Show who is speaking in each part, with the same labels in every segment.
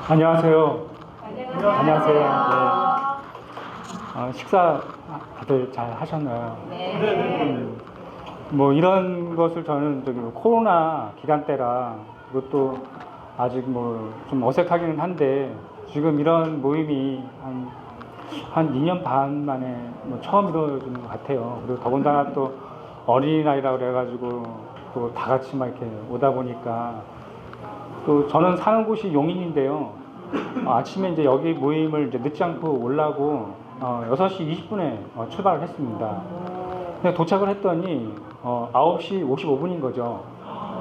Speaker 1: 안녕하세요. 안녕하세요. 식사 다들 잘 하셨나요?
Speaker 2: 네.
Speaker 1: 뭐 이런 것을 저는 코로나 기간 때라 그것도 아직 뭐 좀 어색하기는 한데 지금 이런 모임이 한 2년 반 만에 뭐 처음 이루어지는 것 같아요. 그리고 더군다나 또 어린이날이라고 그래가지고 또 다 같이 막 이렇게 오다 보니까 또 저는 사는 곳이 용인인데요. 아침에 이제 여기 모임을 이제 늦지 않고 오려고 6시 20분에 출발을 했습니다. 근데 도착을 했더니 9시 55분인 거죠.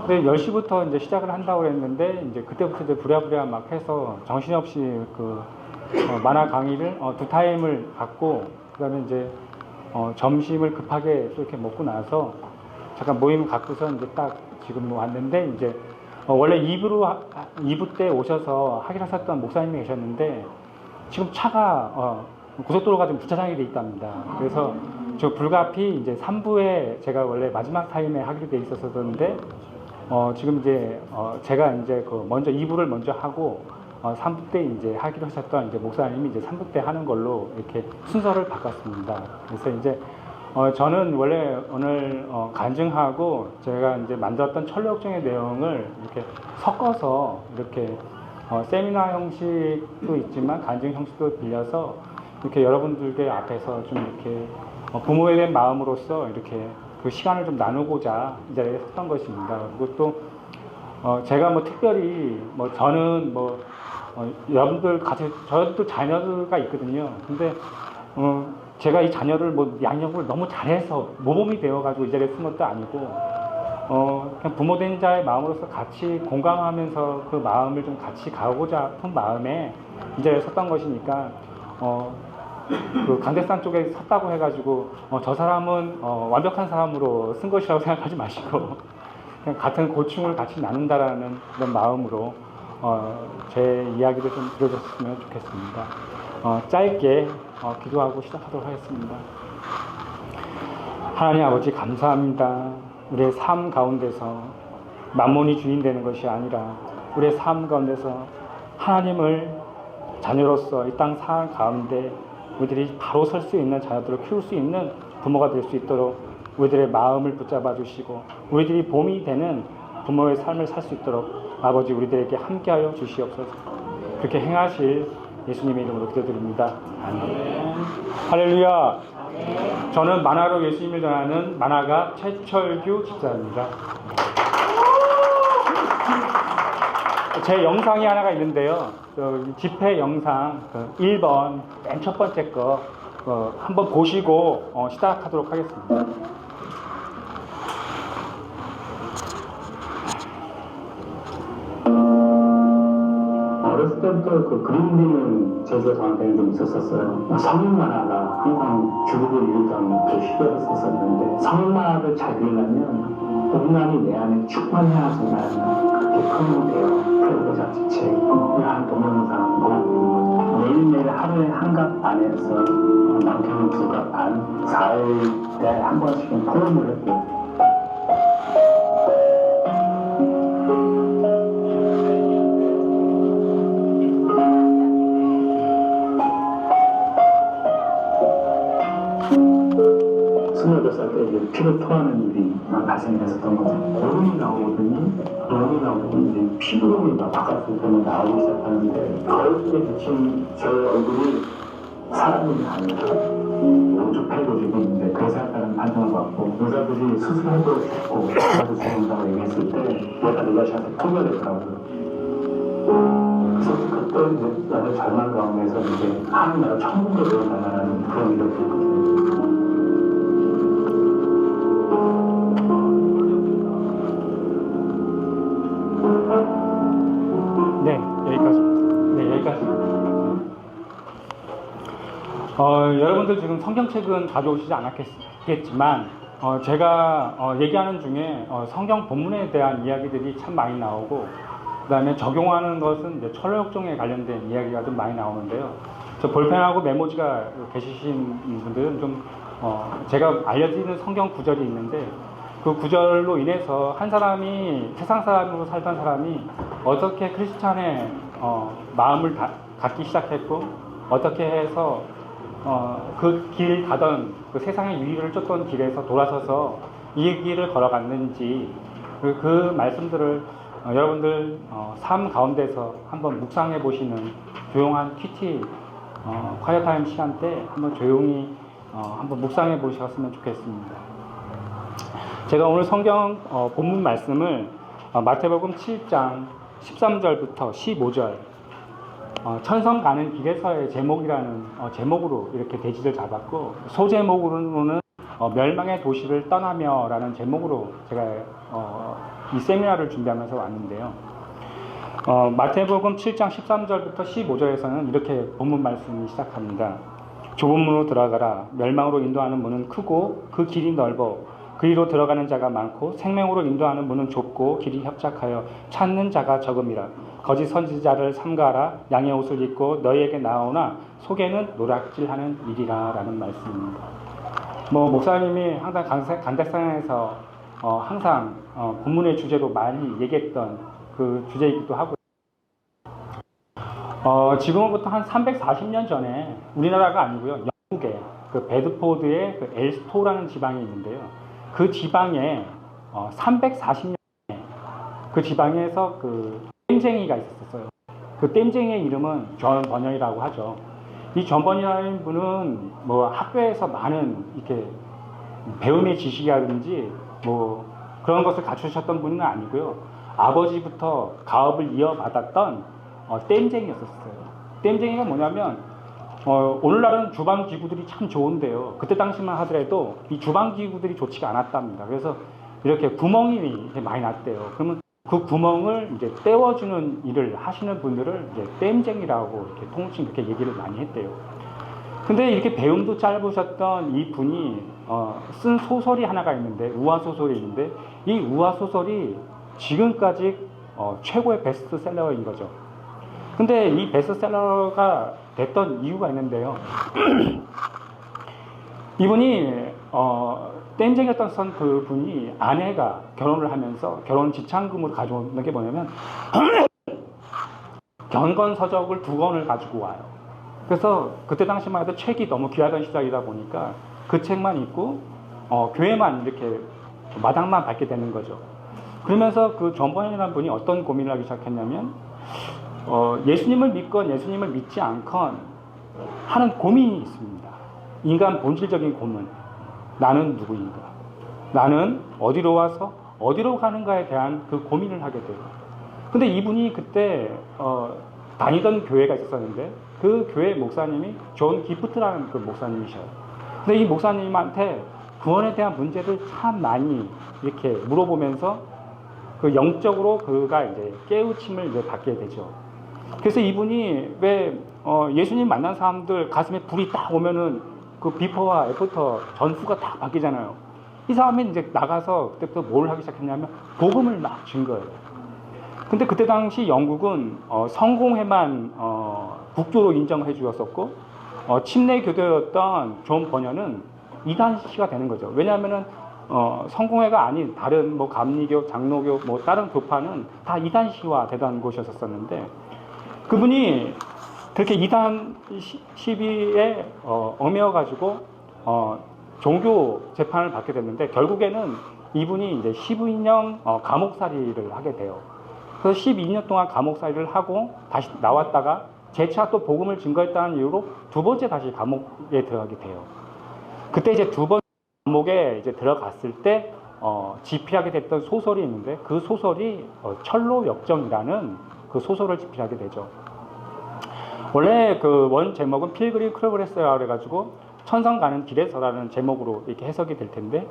Speaker 1: 근데 10시부터 이제 시작을 한다고 했는데 이제 그때부터 이제 부랴부랴 막 해서 정신없이 그 만화 강의를 두 타임을 갖고 그다음에 이제 점심을 급하게 또 이렇게 먹고 나서 잠깐 모임 갖고서 이제 딱 지금 왔는데 이제 원래 2부 때 오셔서 하기로 하셨던 목사님이 계셨는데 지금 차가 고속도로가 좀 주차장이 돼 있답니다. 그래서 저 불가피 이제 3부에 제가 원래 마지막 타임에 하기로 돼 있었었는데 지금 이제 제가 이제 그 먼저 2부를 먼저 하고 3부 때 이제 하기로 하셨던 이제 목사님이 이제 3부 때 하는 걸로 이렇게 순서를 바꿨습니다. 그래서 이제 저는 원래 오늘 간증하고 제가 이제 만들었던 철로역정의 내용을 이렇게 섞어서 이렇게 세미나 형식도 있지만 간증 형식도 빌려서 이렇게 여러분들께 앞에서 좀 이렇게 부모에 대한 마음으로서 이렇게 그 시간을 좀 나누고자 이 자리에 섰던 것입니다. 그리고 또 제가 뭐 특별히 뭐 저는 뭐 여러분들 같이 저도 자녀가 있거든요. 근데 제가 이 자녀를 뭐 양육을 너무 잘해서 모범이 되어가지고 이 자리에 쓴 것도 아니고 그냥 부모된 자의 마음으로서 같이 공감하면서 그 마음을 좀 같이 가고자 한 마음에 이 자리에 섰던 것이니까 그 강대상 쪽에 섰다고 해가지고 저 사람은 완벽한 사람으로 쓴 것이라고 생각하지 마시고 그냥 같은 고충을 같이 나눈다라는 그런 마음으로 제 이야기를 좀 들어줬으면 좋겠습니다. 짧게 기도하고 시작하도록 하겠습니다. 하나님 아버지 감사합니다. 우리의 삶 가운데서 만몬이 주인 되는 것이 아니라 우리의 삶 가운데서 하나님을 자녀로서 이 땅 살 가운데 우리들이 바로 설 수 있는 자녀들을 키울 수 있는 부모가 될 수 있도록 우리들의 마음을 붙잡아 주시고 우리들이 봄이 되는 부모의 삶을 살 수 있도록 아버지 우리들에게 함께하여 주시옵소서. 그렇게 행하실 예수님의 이름으로 기도드립니다. 아멘. 할렐루야. 저는 만화로 예수님을 전하는 만화가 최철규 집사입니다. 제 영상이 하나가 있는데요. 집회 영상 1번 맨 첫 번째 거 한번 보시고 시작하도록 하겠습니다.
Speaker 3: 어렸을 때부터 그 그림 그리는 재주가 저한테는 좀 있었었어요. 성인 만화가 항상 주목을 이루던 그 시절이었었는데 성인 만화를 잘 그리려면 공간이 내 안에 충만해야지만 그렇게 큰 돼요. 프레드 자치책, 한 동영상 뭐 매일매일 하루에 한 갑 안에서 많게는 2갑 반, 4일에 한 번씩은 포럼을 했고 피를 토하는 일이 발생했었던 거죠. 고름이 나오더니 이제 피부름이 바깥으로 나오기 시작하는데 거울에 비친 제 얼굴이 사람이 아니라 오죽해도 지고 있는데 그 생각하는 판정을 받고 의사들이 수술해도 죽고 의사도 죽는다고 얘기했을 때 내가 의사한테 통과되더라고요. 그래서 그때 이제 나의 절망 가운데서 이제 하나님 천국에 들어가라는 그런 일을 했거든요.
Speaker 1: 여러분들 지금 성경책은 가져오시지 않았겠지만 제가 얘기하는 중에 성경 본문에 대한 이야기들이 참 많이 나오고 그 다음에 적용하는 것은 이제 철로역정에 관련된 이야기가 좀 많이 나오는데요. 저 볼펜하고 메모지가 계시신 분들은 좀 제가 알려드리는 성경 구절이 있는데 그 구절로 인해서 한 사람이 세상 사람으로 살던 사람이 어떻게 크리스찬의 마음을 갖기 시작했고 어떻게 해서 그 길 가던 그 세상의 유리를 쫓던 길에서 돌아서서 이 길을 걸어갔는지 그 말씀들을 여러분들 삶 가운데서 한번 묵상해 보시는 조용한 큐티 콰이어 타임 시간 때 한번 조용히 한번 묵상해 보셨으면 좋겠습니다. 제가 오늘 성경 본문 말씀을 마태복음 7장 13절부터 15절 천성 가는 길에서의 제목이라는 제목으로 이렇게 대지를 잡았고, 소제목으로는 멸망의 도시를 떠나며 라는 제목으로 제가 이 세미나를 준비하면서 왔는데요. 마태복음 7장 13절부터 15절에서는 이렇게 본문 말씀이 시작합니다. 좁은 문으로 들어가라. 멸망으로 인도하는 문은 크고 그 길이 넓어 그리로 들어가는 자가 많고 생명으로 인도하는 문은 좁고 길이 협착하여 찾는 자가 적음이라. 거짓 선지자를 삼가하라. 양의 옷을 입고 너희에게 나오나 속에는 노략질하는 일이라 라는 말씀입니다. 목사님이 항상 간대상에서 항상 본문의 주제로 많이 얘기했던 그 주제이기도 하고, 지금부터 한 340년 전에 우리나라가 아니고요, 영국의 그 베드포드의 그 엘스토라는 지방이 있는데요. 그 지방에 340년 전에 그 지방에서 그 땜쟁이가 있었어요. 그 땜쟁이의 이름은 존 버녀이라고 하죠. 이 존 버녀이라는 분은 학교에서 많은 이렇게 배움의 지식이라든지 그런 것을 갖추셨던 분은 아니고요. 아버지부터 가업을 이어받았던 땜쟁이였었어요. 땜쟁이가 뭐냐면 오늘날은 주방 기구들이 참 좋은데요. 그때 당시만 하더라도 이 주방 기구들이 좋지가 않았답니다. 그래서 이렇게 구멍이 이렇게 많이 났대요. 그러면 그 구멍을 이제 떼워주는 일을 하시는 분들을 이제 땜쟁이라고 이렇게 통칭 그렇게 얘기를 많이 했대요. 근데 이렇게 배움도 짧으셨던 이 분이 쓴 소설이 하나가 있는데, 우화소설이 있는데, 이 우화소설이 지금까지 최고의 베스트셀러인 거죠. 근데 이 베스트셀러가 됐던 이유가 있는데요. 이분이 땜쟁이였던 그 분이 아내가 결혼을 하면서 결혼 지참금으로 가져오는 게 뭐냐면 경건서적을 2권을 가지고 와요. 그래서 그때 당시만 해도 책이 너무 귀하던 시절이다 보니까 그 책만 읽고 교회만 이렇게 마당만 밟게 되는 거죠. 그러면서 그 존 버녀이라는 분이 어떤 고민을 하기 시작했냐면 예수님을 믿건 예수님을 믿지 않건 하는 고민이 있습니다. 인간 본질적인 고민. 나는 누구인가? 나는 어디로 와서 어디로 가는가에 대한 그 고민을 하게 돼요. 근데 이분이 그때 다니던 교회가 있었는데 그 교회 목사님이 존 기프트라는 그 목사님이셔요. 근데 이 목사님한테 구원에 대한 문제를 참 많이 이렇게 물어보면서 그 영적으로 그가 이제 깨우침을 이제 받게 되죠. 그래서 이분이 왜 예수님 만난 사람들 가슴에 불이 딱 오면은 그 비포와 애프터 전후가 딱 바뀌잖아요. 이 사람이 이제 나가서 그때부터 뭘 하기 시작했냐면 복음을 막 준 거예요. 근데 그때 당시 영국은 성공회만 국교로 인정해 주었었고 침례 교도였던 존 버녀는 이단시가 되는 거죠. 왜냐하면은 성공회가 아닌 다른 감리교, 장로교, 다른 교파는 다 이단시화 되던 곳이었었는데, 그분이 그렇게 이단 시비에 얽매여가지고 종교 재판을 받게 됐는데, 결국에는 이분이 이제 12년 감옥살이를 하게 돼요. 그래서 12년 동안 감옥살이를 하고 다시 나왔다가 재차 또 복음을 증거했다는 이유로 2번째 다시 감옥에 들어가게 돼요. 그때 이제 2번 감옥에 이제 들어갔을 때 집필하게 됐던 소설이 있는데, 그 소설이 철로 역정이라는 그 소설을 집필하게 되죠. 원래 그 원 제목은 필그림 크로그레스라 그래가지고 천성 가는 길에서라는 제목으로 이렇게 해석이 될 텐데,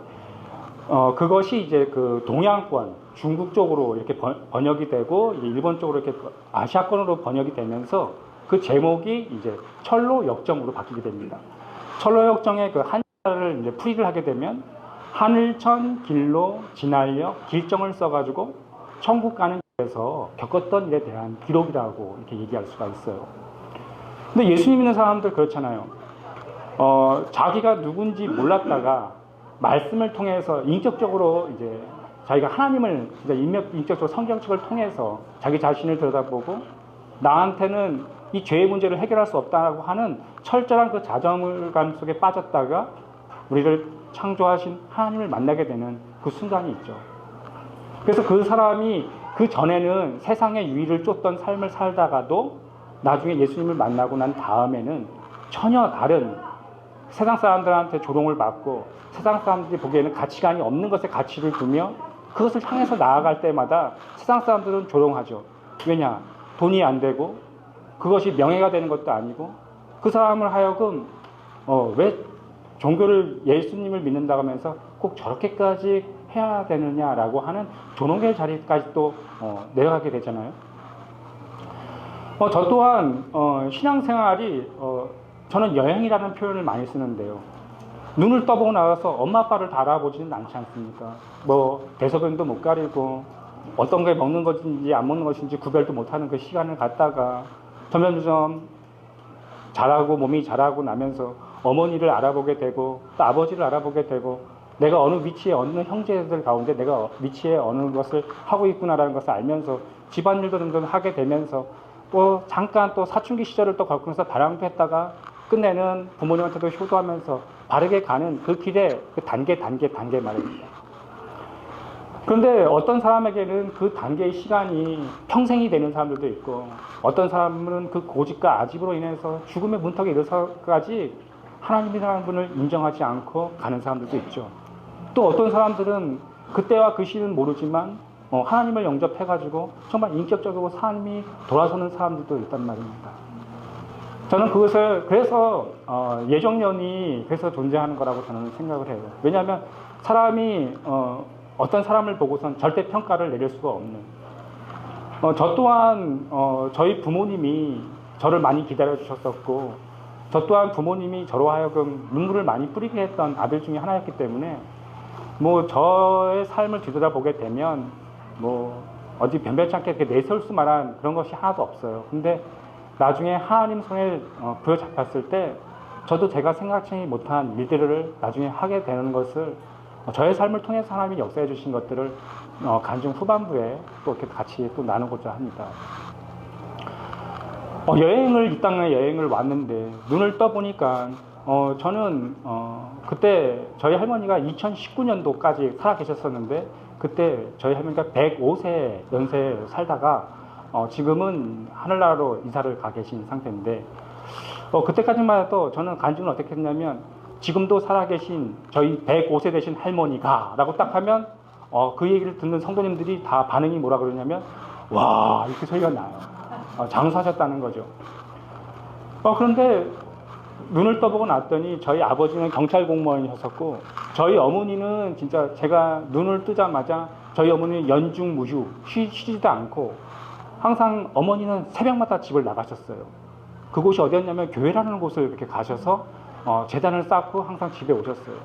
Speaker 1: 그것이 이제 그 동양권 중국 쪽으로 이렇게 번역이 되고 일본 쪽으로 이렇게 아시아권으로 번역이 되면서 그 제목이 이제 철로 역정으로 바뀌게 됩니다. 철로 역정의 그 한자를 이제 풀이를 하게 되면 하늘천 길로 지날려 길정을 써가지고 천국 가는 길에서 겪었던 일에 대한 기록이라고 이렇게 얘기할 수가 있어요. 근데 예수님 믿는 사람들 그렇잖아요. 자기가 누군지 몰랐다가 말씀을 통해서 인격적으로 이제 자기가 하나님을 진짜 인격적으로 성경책을 통해서 자기 자신을 들여다보고 나한테는 이 죄의 문제를 해결할 수 없다고 하는 철저한 그 자정감 속에 빠졌다가 우리를 창조하신 하나님을 만나게 되는 그 순간이 있죠. 그래서 그 사람이 그 전에는 세상의 유의를 쫓던 삶을 살다가도 나중에 예수님을 만나고 난 다음에는 전혀 다른 세상 사람들한테 조롱을 받고 세상 사람들이 보기에는 가치관이 없는 것에 가치를 두며 그것을 향해서 나아갈 때마다 세상 사람들은 조롱하죠. 왜냐? 돈이 안 되고 그것이 명예가 되는 것도 아니고 그 사람을 하여금 왜 종교를 예수님을 믿는다고 하면서 꼭 저렇게까지 해야 되느냐라고 하는 조롱의 자리까지 또 내려가게 되잖아요. 저 또한 신앙생활이 저는 여행이라는 표현을 많이 쓰는데요. 눈을 떠보고 나가서 엄마 아빠를 다 알아보지는 않지 않습니까? 뭐 대소변도 못 가리고 어떤 게 먹는 것인지 안 먹는 것인지 구별도 못하는 그 시간을 갖다가 점점점 자라고 몸이 자라고 나면서 어머니를 알아보게 되고 또 아버지를 알아보게 되고 내가 어느 위치에 어느 형제들 가운데 내가 위치에 어느 것을 하고 있구나라는 것을 알면서 집안일도 등등 하게 되면서 또 잠깐 또 사춘기 시절을 또 겪으면서 바람도 했다가 끝내는 부모님한테도 효도하면서 바르게 가는 그 길에 그 단계 말입니다. 그런데 어떤 사람에게는 그 단계의 시간이 평생이 되는 사람들도 있고 어떤 사람은 그 고집과 아집으로 인해서 죽음의 문턱에 이르러서까지 하나님이라는 분을 인정하지 않고 가는 사람들도 있죠. 또 어떤 사람들은 그때와 그 시는 모르지만 하나님을 영접해가지고 정말 인격적으로 삶이 돌아서는 사람들도 있단 말입니다. 저는 그것을 그래서 예정론이 그래서 존재하는 거라고 저는 생각을 해요. 왜냐하면 사람이 어떤 사람을 보고선 절대 평가를 내릴 수가 없는. 저 또한 저희 부모님이 저를 많이 기다려 주셨었고, 저 또한 부모님이 저로 하여금 눈물을 많이 뿌리게 했던 아들 중에 하나였기 때문에 뭐 저의 삶을 뒤돌아보게 되면 뭐 어디 변변치 않게 이렇게 내세울 수 만한 그런 것이 하나도 없어요. 근데 나중에 하나님 손에 부여잡혔을 때 저도 제가 생각지 못한 일들을 나중에 하게 되는 것을 저의 삶을 통해서 하나님이 역사해 주신 것들을 간중 후반부에 또 이렇게 같이 또 나누고자 합니다. 이 땅에 여행을 왔는데 눈을 떠보니까 저는 그때 저희 할머니가 2019년도까지 살아 계셨었는데 그때 저희 할머니가 105세 연세에 살다가 지금은 하늘나라로 이사를 가 계신 상태인데 그때까지만 해도 저는 간증을 어떻게 했냐면 지금도 살아계신 저희 105세 되신 할머니가 라고 딱 하면 그 얘기를 듣는 성도님들이 다 반응이 뭐라 그러냐면 와 이렇게 소리가 나요. 장수하셨다는 거죠. 그런데 눈을 떠보고 났더니 저희 아버지는 경찰 공무원이셨었고 저희 어머니는 진짜 제가 눈을 뜨자마자 저희 어머니는 연중무휴 쉬지도 않고 항상 어머니는 새벽마다 집을 나가셨어요. 그곳이 어디였냐면 교회라는 곳을 이렇게 가셔서 재단을 쌓고 항상 집에 오셨어요.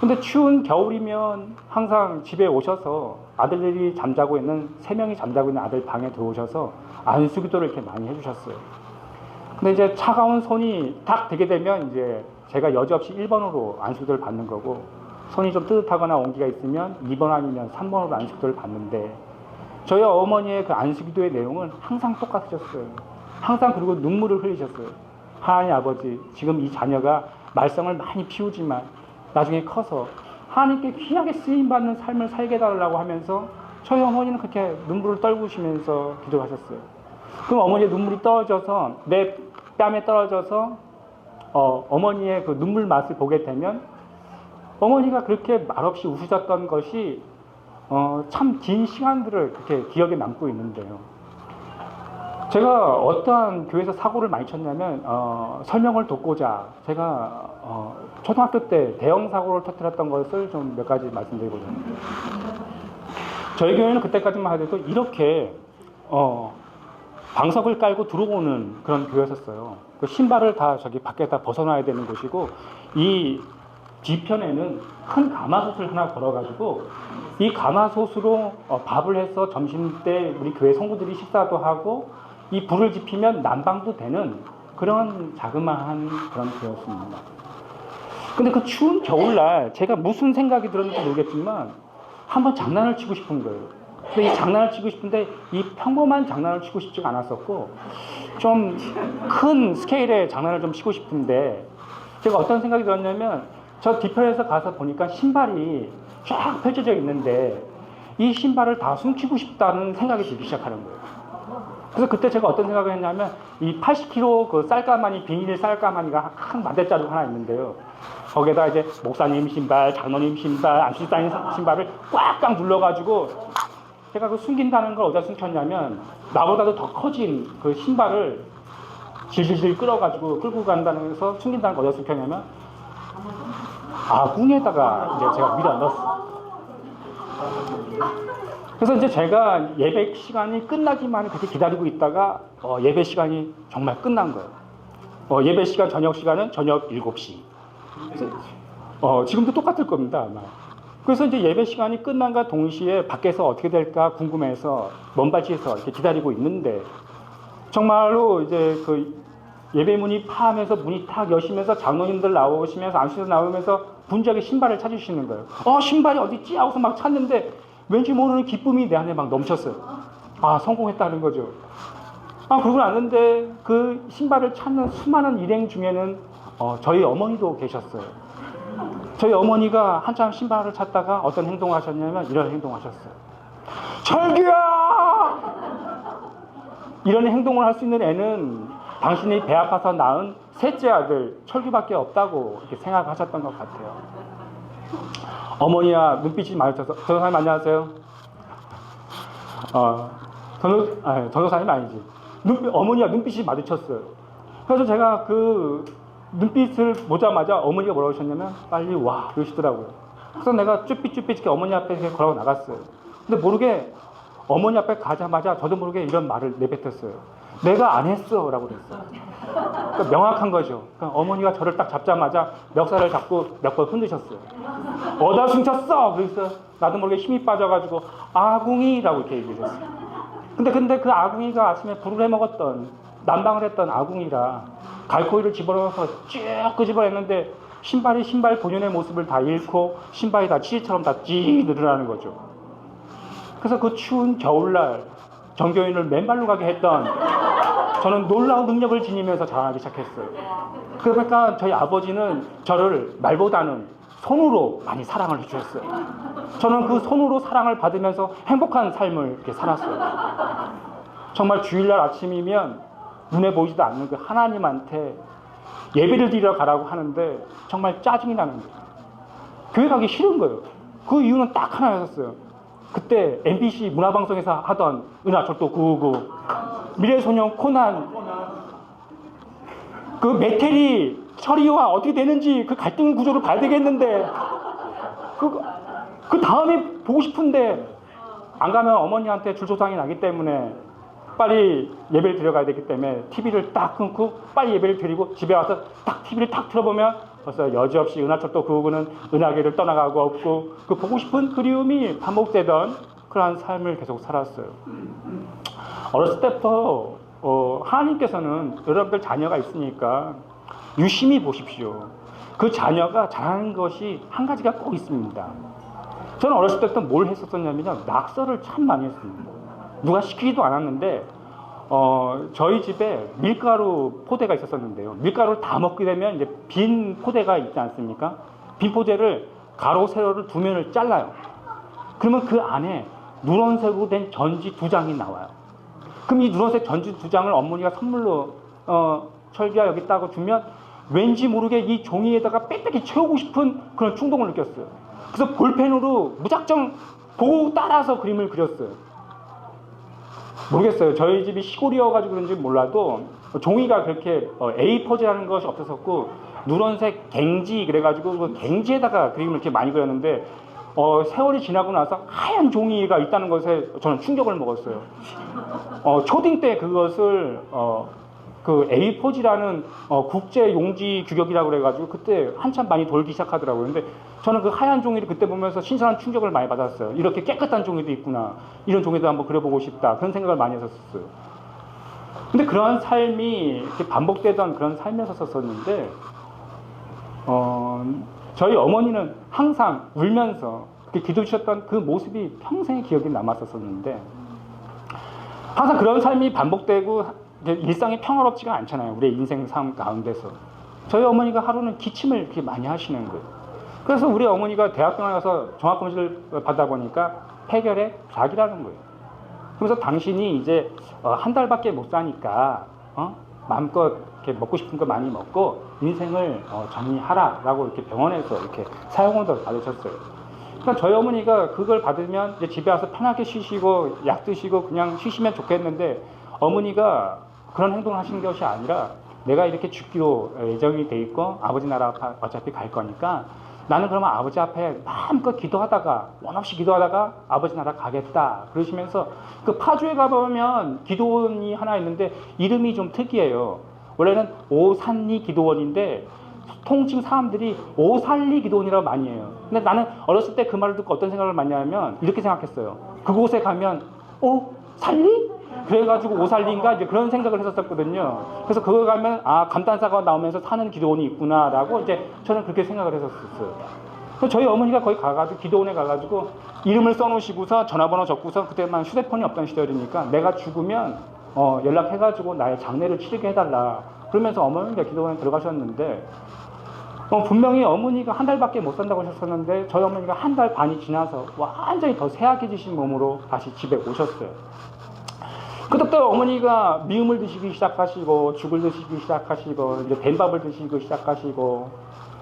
Speaker 1: 근데 추운 겨울이면 항상 집에 오셔서 아들들이 잠자고 있는 3명이 잠자고 있는 아들 방에 들어오셔서 안수기도를 이렇게 많이 해주셨어요. 근데 이제 차가운 손이 딱 되게 되면 이제 제가 여지없이 1번으로 안수기도를 받는 거고 손이 좀 뜨뜻하거나 온기가 있으면 2번 아니면 3번으로 안수기도를 받는데 저희 어머니의 그 안수기도의 내용은 항상 똑같으셨어요. 항상 그리고 눈물을 흘리셨어요. 하나님 아버지, 지금 이 자녀가 말썽을 많이 피우지만 나중에 커서 하나님께 귀하게 쓰임받는 삶을 살게 해달라고 하면서 저희 어머니는 그렇게 눈물을 떨구시면서 기도하셨어요. 그럼 어머니의 눈물이 떨어져서 내 뺨에 떨어져서 어머니의 그 눈물 맛을 보게 되면 어머니가 그렇게 말없이 우시셨던 것이 참 긴 시간들을 그렇게 기억에 남고 있는데요. 제가 어떠한 교회에서 사고를 많이 쳤냐면 설명을 돕고자 제가 초등학교 때 대형 사고를 터뜨렸던 것을 좀 몇 가지 말씀드리고자 합니다. 저희 교회는 그때까지만 하더라도 이렇게 방석을 깔고 들어오는 그런 교회였었어요. 그 신발을 다 저기 밖에다 벗어놔야 되는 곳이고 이 뒤편에는 큰 가마솥을 하나 걸어가지고 이 가마솥으로 밥을 해서 점심때 우리 교회 성도들이 식사도 하고 이 불을 지피면 난방도 되는 그런 자그마한 그런 교회였습니다. 근데 그 추운 겨울날 제가 무슨 생각이 들었는지 모르겠지만 한번 장난을 치고 싶은 거예요. 근데 이 장난을 치고 싶은데 이 평범한 장난을 치고 싶지가 않았었고 좀 큰 스케일의 장난을 좀 치고 싶은데 제가 어떤 생각이 들었냐면 저 뒤편에서 가서 보니까 신발이 쫙 펼쳐져 있는데 이 신발을 다 훔치고 싶다는 생각이 들기 시작하는 거예요. 그래서 그때 제가 어떤 생각을 했냐면 이 80kg 그 쌀가마니 비닐 쌀가마니가 한 만대짜리가 하나 있는데요. 거기에다 이제 목사님 신발, 장로님 신발, 안수사님 신발을 꽉꽉 눌러가지고 제가 그 숨긴다는 걸 어디다 숨겼냐면 나보다도 더 커진 그 신발을 질질질 끌고 간다는 해서 숨긴다는 걸 어디다 숨겼냐면 아궁에다가 이제 제가 밀어 넣었어요. 그래서 이제 제가 예배 시간이 끝나기만 그렇게 기다리고 있다가 예배 시간이 정말 끝난 거예요. 예배 시간 저녁 시간은 저녁 7시. 그래서 지금도 똑같을 겁니다, 아마. 그래서 이제 예배 시간이 끝난과 동시에 밖에서 어떻게 될까 궁금해서 먼발치에서 이렇게 기다리고 있는데 정말로 이제 그 예배문이 파하면서 문이 탁 여시면서 장로님들 나오시면서 안수들 나오면서 분주하게 신발을 찾으시는 거예요. 신발이 어디 있지? 하고서 막 찾는데 왠지 모르는 기쁨이 내 안에 막 넘쳤어요. 성공했다는 거죠. 그러고 났는데 그 신발을 찾는 수많은 일행 중에는 저희 어머니도 계셨어요. 저희 어머니가 한참 신발을 찾다가 어떤 행동을 하셨냐면 이런 행동을 하셨어요. 철규야! 이런 행동을 할 수 있는 애는 당신이 배 아파서 낳은 셋째 아들 철규밖에 없다고 이렇게 생각하셨던 것 같아요. 어머니와 눈빛이 마주쳐서 전도사님 안녕하세요. 전도사님 아니지. 어머니와 눈빛이 마주쳤어요. 그래서 제가 그 눈빛을 보자마자 어머니가 뭐라고 하셨냐면 빨리 와 그러시더라고요. 그래서 내가 쭈삣쭈삣 어머니 앞에 이렇게 걸어 나갔어요. 근데 모르게 어머니 앞에 가자마자 저도 모르게 이런 말을 내뱉었어요. 내가 안 했어 라고 그랬어요. 그러니까 명확한 거죠. 그러니까 어머니가 저를 딱 잡자마자 멱살을 잡고 몇 번 흔드셨어요. 어디다 숨겼어? 그래서 나도 모르게 힘이 빠져가지고 아궁이라고 이렇게 얘기했어요. 근데 그 아궁이가 아침에 불을 해먹었던 난방을 했던 아궁이라 갈코이를 집어넣어서 쭉 끄집어냈는데 신발 본연의 모습을 다 잃고 신발이 다 치즈처럼 다 찌 늘어나는 거죠. 그래서 그 추운 겨울날 정교인을 맨발로 가게 했던 저는 놀라운 능력을 지니면서 자라나기 시작했어요. 그러니까 저희 아버지는 저를 말보다는 손으로 많이 사랑을 해주셨어요. 저는 그 손으로 사랑을 받으면서 행복한 삶을 이렇게 살았어요. 정말 주일날 아침이면 눈에 보이지도 않는 그 하나님한테 예배를 드리러 가라고 하는데 정말 짜증이 나는 거예요. 교회 가기 싫은 거예요. 그 이유는 딱 하나였어요. 그때 MBC 문화방송에서 하던 은하철도 999, 미래소년 코난, 그 메테리 처리와 어떻게 되는지 그 갈등 구조를 봐야 되겠는데 그 다음에 보고 싶은데 안 가면 어머니한테 줄조상이 나기 때문에 빨리 예배를 드려가야 되기 때문에 TV를 딱 끊고 빨리 예배를 드리고 집에 와서 딱 TV를 딱 틀어보면 벌써 여지없이 은하철도 999는 은하계를 떠나가고 없고 그 보고 싶은 그리움이 반복되던 그러한 삶을 계속 살았어요. 어렸을 때부터 하나님께서는 여러분들 자녀가 있으니까 유심히 보십시오. 그 자녀가 잘하는 것이 한 가지가 꼭 있습니다. 저는 어렸을 때부터 뭘 했었냐면요, 낙서를 참 많이 했습니다. 누가 시키지도 않았는데 저희 집에 밀가루 포대가 있었는데요. 밀가루를 다 먹게 되면 이제 빈 포대가 있지 않습니까? 빈 포대를 가로 세로를 두 면을 잘라요. 그러면 그 안에 누런색으로 된 전지 2장이 나와요. 그럼 이 누런색 전지 2장을 어머니가 선물로 철기야 여기 있다고 주면 왠지 모르게 이 종이에다가 빽빽히 채우고 싶은 그런 충동을 느꼈어요. 그래서 볼펜으로 무작정 보고 따라서 그림을 그렸어요. 모르겠어요. 저희 집이 시골이어가지고 그런지 몰라도 종이가 그렇게 A4지라는 것이 없었었고 누런색 갱지 그래가지고 그 갱지에다가 그림을 이렇게 많이 그렸는데 세월이 지나고 나서 하얀 종이가 있다는 것에 저는 충격을 먹었어요. 초딩 때 그것을 그 A4지라는 국제 용지 규격이라고 그래가지고 그때 한참 많이 돌기 시작하더라고요. 근데 저는 그 하얀 종이를 그때 보면서 신선한 충격을 많이 받았어요. 이렇게 깨끗한 종이도 있구나. 이런 종이도 한번 그려보고 싶다. 그런 생각을 많이 했었어요. 근데 그러한 삶이 이렇게 반복되던 그런 삶에서 썼었는데 저희 어머니는 항상 울면서 기도 주셨던 그 모습이 평생의 기억이 남았었는데 항상 그런 삶이 반복되고 일상이 평화롭지가 않잖아요. 우리의 인생 삶 가운데서. 저희 어머니가 하루는 기침을 그렇게 많이 하시는 거예요. 그래서 우리 어머니가 대학병원에 가서 종합검진을 받다 보니까 폐결핵 좌기라는 거예요. 그래서 당신이 이제 한 달밖에 못 사니까 마음껏 이렇게 먹고 싶은 거 많이 먹고 인생을 정리하라라고 이렇게 병원에서 이렇게 사용원을 받으셨어요. 그러니까 저희 어머니가 그걸 받으면 이제 집에 와서 편하게 쉬시고 약 드시고 그냥 쉬시면 좋겠는데 어머니가 그런 행동을 하신 것이 아니라 내가 이렇게 죽기로 예정이 돼 있고 아버지 나라 어차피 갈 거니까 나는 그러면 아버지 앞에 마음껏 기도하다가 원 없이 기도하다가 아버지 나라 가겠다 그러시면서 그 파주에 가보면 기도원이 하나 있는데 이름이 좀 특이해요. 원래는 오산리 기도원인데 통칭 사람들이 오살리 기도원이라고 많이 해요. 근데 나는 어렸을 때 그 말을 듣고 어떤 생각을 많이 하면 이렇게 생각했어요. 그곳에 가면 살리? 그래가지고 오살리인가 이제 그런 생각을 했었거든요. 그래서 그거 가면 감탄사가 나오면서 사는 기도원이 있구나라고 이제 저는 그렇게 생각을 했었어요. 그래서 저희 어머니가 거기 가가지고 기도원에 가가지고 이름을 써놓으시고서 전화번호 적고서 그때만 휴대폰이 없던 시절이니까 내가 죽으면 연락해가지고 나의 장례를 치르게 해달라. 그러면서 어머니가 기도원에 들어가셨는데 분명히 어머니가 한 달밖에 못 산다고 하셨었는데 저희 어머니가 한 달 반이 지나서 완전히 더 쇠약해지신 몸으로 다시 집에 오셨어요. 그때부터 어머니가 미음을 드시기 시작하시고 죽을 드시기 시작하시고 이제 된밥을 드시기 시작하시고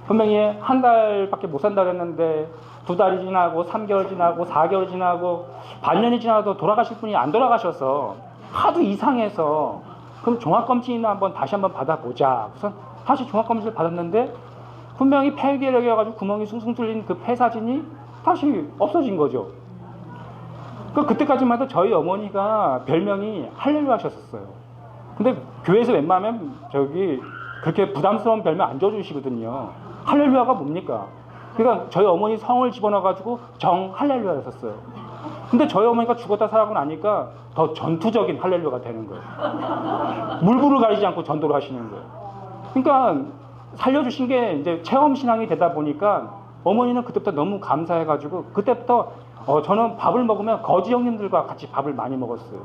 Speaker 1: 분명히 한 달밖에 못 산다고 했는데 2달이 지나고 3개월 지나고 4개월 지나고 반년이 지나도 돌아가실 분이 안 돌아가셔서 하도 이상해서 그럼 종합검진이나 다시 한번 받아보자. 우선 다시 종합검진을 받았는데 분명히 폐결핵이어가지고 구멍이 숭숭 뚫린 그 폐 사진이 다시 없어진 거죠. 그때까지만 해도 저희 어머니가 별명이 할렐루야 하셨었어요. 근데 교회에서 웬만하면 그렇게 부담스러운 별명 안 줘주시거든요. 할렐루야가 뭡니까? 그러니까 저희 어머니 성을 집어넣어가지고 정 할렐루야 했었어요. 근데 저희 어머니가 죽었다 살아고 나니까 더 전투적인 할렐루야가 되는 거예요. 물불을 가리지 않고 전도를 하시는 거예요. 그러니까 살려주신 게 이제 체험신앙이 되다 보니까 어머니는 그때부터 너무 감사해가지고 그때부터 저는 밥을 먹으면 거지 형님들과 같이 밥을 많이 먹었어요.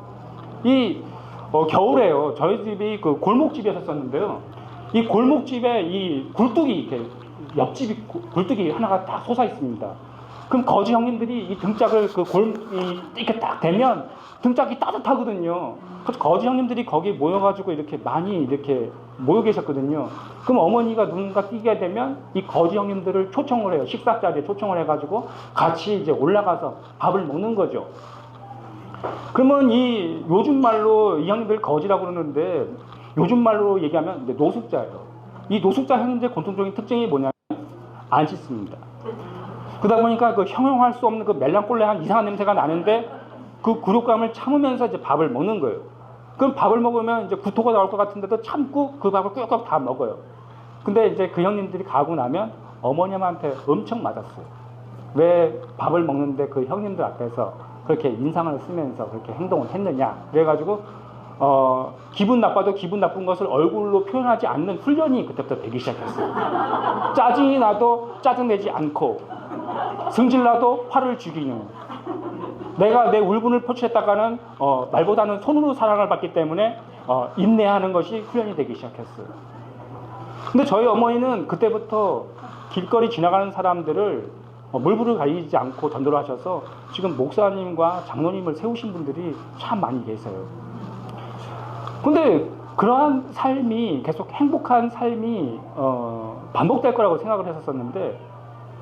Speaker 1: 겨울에요. 저희 집이 그 골목집이었었는데요. 이 골목집에 이 굴뚝이 이렇게 옆집이 굴뚝이 하나가 딱 솟아 있습니다. 그럼 거지 형님들이 이 등짝을 이렇게 딱 대면 등짝이 따뜻하거든요. 그래서 거지 형님들이 거기 모여가지고 이렇게 많이 이렇게 모여 계셨거든요. 그럼 어머니가 누군가 뛰게 되면 이 거지 형님들을 초청을 해요. 식사 자리에 초청을 해가지고 같이 이제 올라가서 밥을 먹는 거죠. 그러면 요즘 말로 이 형님들 거지라고 그러는데 요즘 말로 얘기하면 노숙자예요. 이 노숙자 형님들의 공통적인 특징이 뭐냐면 안 씻습니다. 그러다 보니까 그 형용할 수 없는 그 멜랑꼴레한 이상한 냄새가 나는데 그 굴욕감을 참으면서 이제 밥을 먹는 거예요. 그럼 밥을 먹으면 이제 구토가 나올 것 같은데도 참고 그 밥을 꾹꾹 다 먹어요. 근데 이제 그 형님들이 가고 나면 어머님한테 엄청 맞았어요. 왜 밥을 먹는데 그 형님들 앞에서 그렇게 인상을 쓰면서 그렇게 행동을 했느냐. 그래가지고 기분 나빠도 기분 나쁜 것을 얼굴로 표현하지 않는 훈련이 그때부터 되기 시작했어요. 짜증이 나도 짜증내지 않고 승질나도 화를 죽이는 내가 내 울분을 표출했다가는 말보다는 손으로 사랑을 받기 때문에 인내하는 것이 훈련이 되기 시작했어요. 근데 저희 어머니는 그때부터 길거리 지나가는 사람들을 물불을 가리지 않고 전도를 하셔서 지금 목사님과 장로님을 세우신 분들이 참 많이 계세요. 근데 그러한 삶이 계속 행복한 삶이 반복될 거라고 생각을 했었는데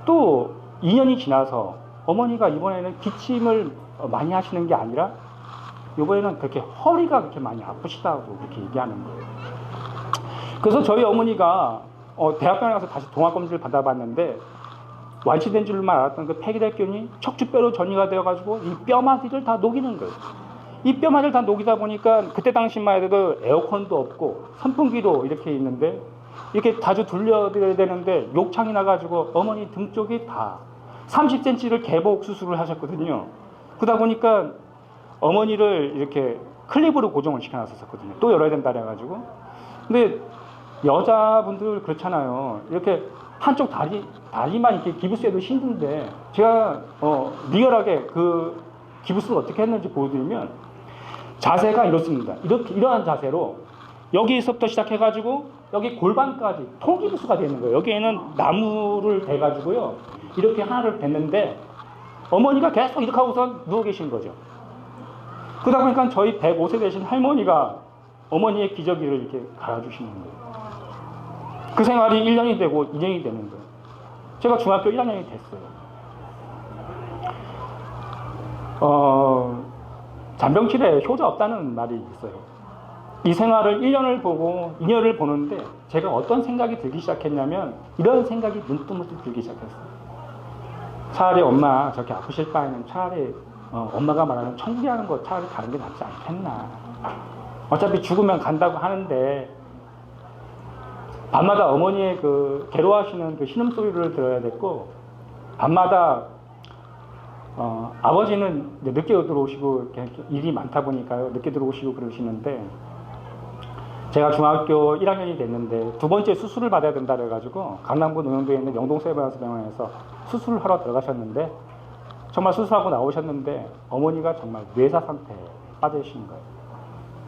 Speaker 1: 또 2년이 지나서 어머니가 이번에는 기침을 많이 하시는 게 아니라 이번에는 그렇게 허리가 그렇게 많이 아프시다고 그렇게 얘기하는 거예요. 그래서 저희 어머니가 대학병원에 가서 다시 종합검진을 받아봤는데 완치된 줄만 알았던 그 폐기혈균이 척추뼈로 전이가 되어가지고 이 뼈마디를 다 녹이는 거예요. 이 뼈마디를 다 녹이다 보니까 그때 당시만 해도 에어컨도 없고 선풍기도 이렇게 있는데 이렇게 자주 돌려드려야 되는데 욕창이 나가지고 어머니 등 쪽이 다 30cm를 개복 수술을 하셨거든요. 그러다 보니까 어머니를 이렇게 클립으로 고정을 시켜놨었거든요. 또 열어야 된다 그래가지고. 근데 여자분들 그렇잖아요. 이렇게 한쪽 다리만 이렇게 기부스해도 힘든데 제가 리얼하게 그 기부스를 어떻게 했는지 보여드리면 자세가 이렇습니다. 이러한 자세로 여기서부터 시작해가지고 여기 골반까지 통기부스가 되는 거예요. 여기에는 나무를 대가지고요. 이렇게 하나를 댔는데 어머니가 계속 이렇게 하고서 누워 계신 거죠. 그러다 보니까 저희 105세 되신 할머니가 어머니의 기저귀를 이렇게 갈아주시는 거예요. 그 생활이 1년이 되고 2년이 되는 거예요. 제가 중학교 1학년이 됐어요. 잔병치레에 효자 없다는 말이 있어요. 이 생활을 1년을 보고 2년을 보는데 제가 어떤 생각이 들기 시작했냐면 이런 생각이 문득문득 들기 시작했어요. 차라리 엄마 저렇게 아프실 바에는 차라리 엄마가 말하는 천국이라는 거 차라리 가는 게 낫지 않겠나. 어차피 죽으면 간다고 하는데 밤마다 어머니의 그 괴로워하시는 그 신음소리를 들어야 됐고 밤마다 아버지는 늦게 들어오시고 일이 많다 보니까요 늦게 들어오시고 그러시는데 제가 중학교 1학년이 됐는데 두 번째 수술을 받아야 된다 그래가지고 강남구 노영도에 있는 영동세브란스병원에서 수술을 하러 들어가셨는데 정말 수술하고 나오셨는데 어머니가 정말 뇌사 상태에 빠지신 거예요.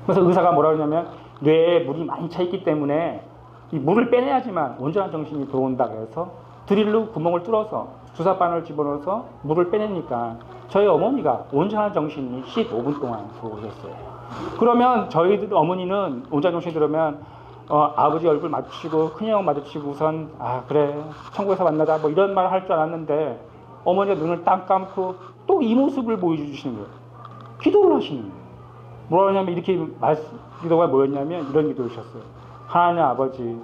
Speaker 1: 그래서 의사가 뭐라 그러냐면 뇌에 물이 많이 차 있기 때문에 이 물을 빼내야지만 온전한 정신이 들어온다 그래서 드릴로 구멍을 뚫어서 주사바늘 집어넣어서 물을 빼내니까 저희 어머니가 온전한 정신이 15분 동안 들어오셨어요. 그러면 저희 어머니는 온전한 정신이 들어오면 아버지 얼굴 마주치고 큰형 마주치고 우선 그래 천국에서 만나자 뭐 이런 말 할 줄 알았는데 어머니가 눈을 딱 감고 또 이 모습을 보여주시는 거예요. 기도를 하시는 거예요. 뭐라 그러냐면 이렇게 기도가 뭐였냐면 이런 기도를 하셨어요. 하나님 아버지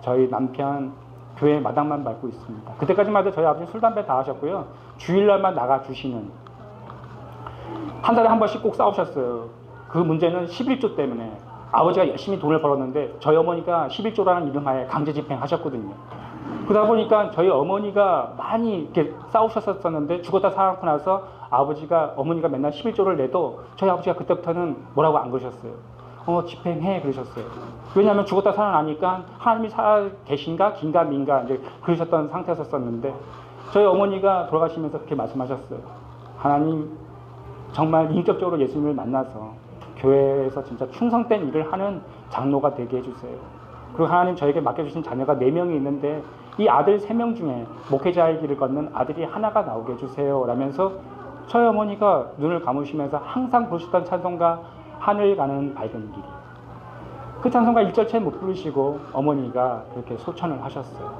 Speaker 1: 저희 남편 교회 마당만 밟고 있습니다. 그때까지만 해도 저희 아버지 술 담배 다 하셨고요. 주일날만 나가주시는 한 달에 한 번씩 꼭 싸우셨어요. 그 문제는 11조 때문에 아버지가 열심히 돈을 벌었는데 저희 어머니가 11조라는 이름하에 강제 집행하셨거든요. 그러다 보니까 저희 어머니가 많이 이렇게 싸우셨었는데 죽었다 살아나고 나서 어머니가 맨날 11조를 내도 저희 아버지가 그때부터는 뭐라고 안 그러셨어요. 집행해 그러셨어요. 왜냐하면 죽었다 살아나니까 하나님이 살아 계신가 긴가 민가 이제 그러셨던 상태였었는데 저희 어머니가 돌아가시면서 그렇게 말씀하셨어요. 하나님 정말 인격적으로 예수님을 만나서 교회에서 진짜 충성된 일을 하는 장로가 되게 해주세요. 그리고 하나님 저에게 맡겨주신 자녀가 4명이 있는데 이 아들 3명 중에 목회자의 길을 걷는 아들이 하나가 나오게 해주세요 라면서 저희 어머니가 눈을 감으시면서 항상 부르셨던 찬송가 하늘 가는 밝은 길이 그 찬송가 1절째 못 부르시고 어머니가 그렇게 소천을 하셨어요.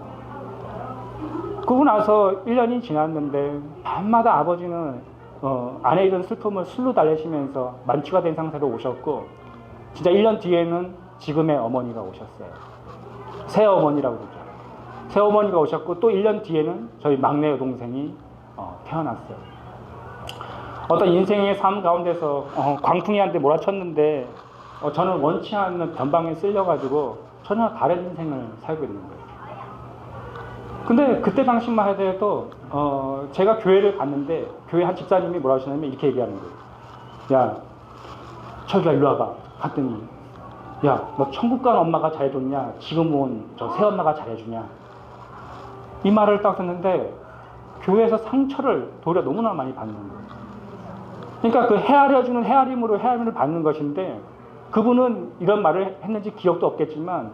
Speaker 1: 그러고 나서 1년이 지났는데 밤마다 아버지는 안에 있던 슬픔을 술로 달래시면서 만취가 된 상태로 오셨고 진짜 1년 뒤에는 지금의 어머니가 오셨어요. 새어머니라고 그러죠. 새어머니가 오셨고 또 1년 뒤에는 저희 막내 여동생이 태어났어요. 어떤 인생의 삶 가운데서 광풍이 한테 몰아쳤는데 저는 원치 않는 변방에 쓸려가지고 전혀 다른 인생을 살고 있는 거예요. 근데 그때 당시만 해도 제가 교회를 갔는데 교회 한 집사님이 뭐라 하시냐면 이렇게 얘기하는 거예요. 야 철규야 일로 와봐. 갔더니 야 너 천국 간 엄마가 잘해줬냐 지금 온 저 새엄마가 잘해주냐 이 말을 딱 듣는데 교회에서 상처를 도리어 너무나 많이 받는 거예요. 그러니까 그 헤아려주는 헤아림으로 헤아림을 받는 것인데 그분은 이런 말을 했는지 기억도 없겠지만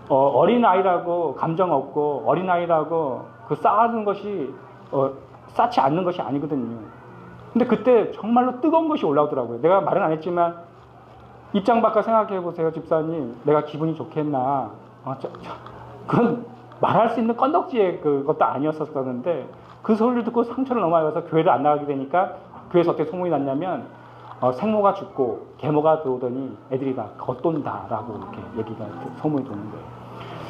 Speaker 1: 어린아이라고 감정 없고 어린아이라고 그 쌓아두는 것이 쌓지 않는 것이 아니거든요. 근데 그때 정말로 뜨거운 것이 올라오더라고요. 내가 말은 안 했지만 입장 바꿔 생각해 보세요. 집사님 내가 기분이 좋겠나. 그건 말할 수 있는 건덕지의 그것도 아니었었는데 그 소리를 듣고 상처를 너무 많이 받아서 교회를 안 나가게 되니까 교회에서 어떻게 소문이 났냐면 생모가 죽고 계모가 들어오더니 애들이 다 겉돈다라고 이렇게 얘기가 소문이 도는 거예요.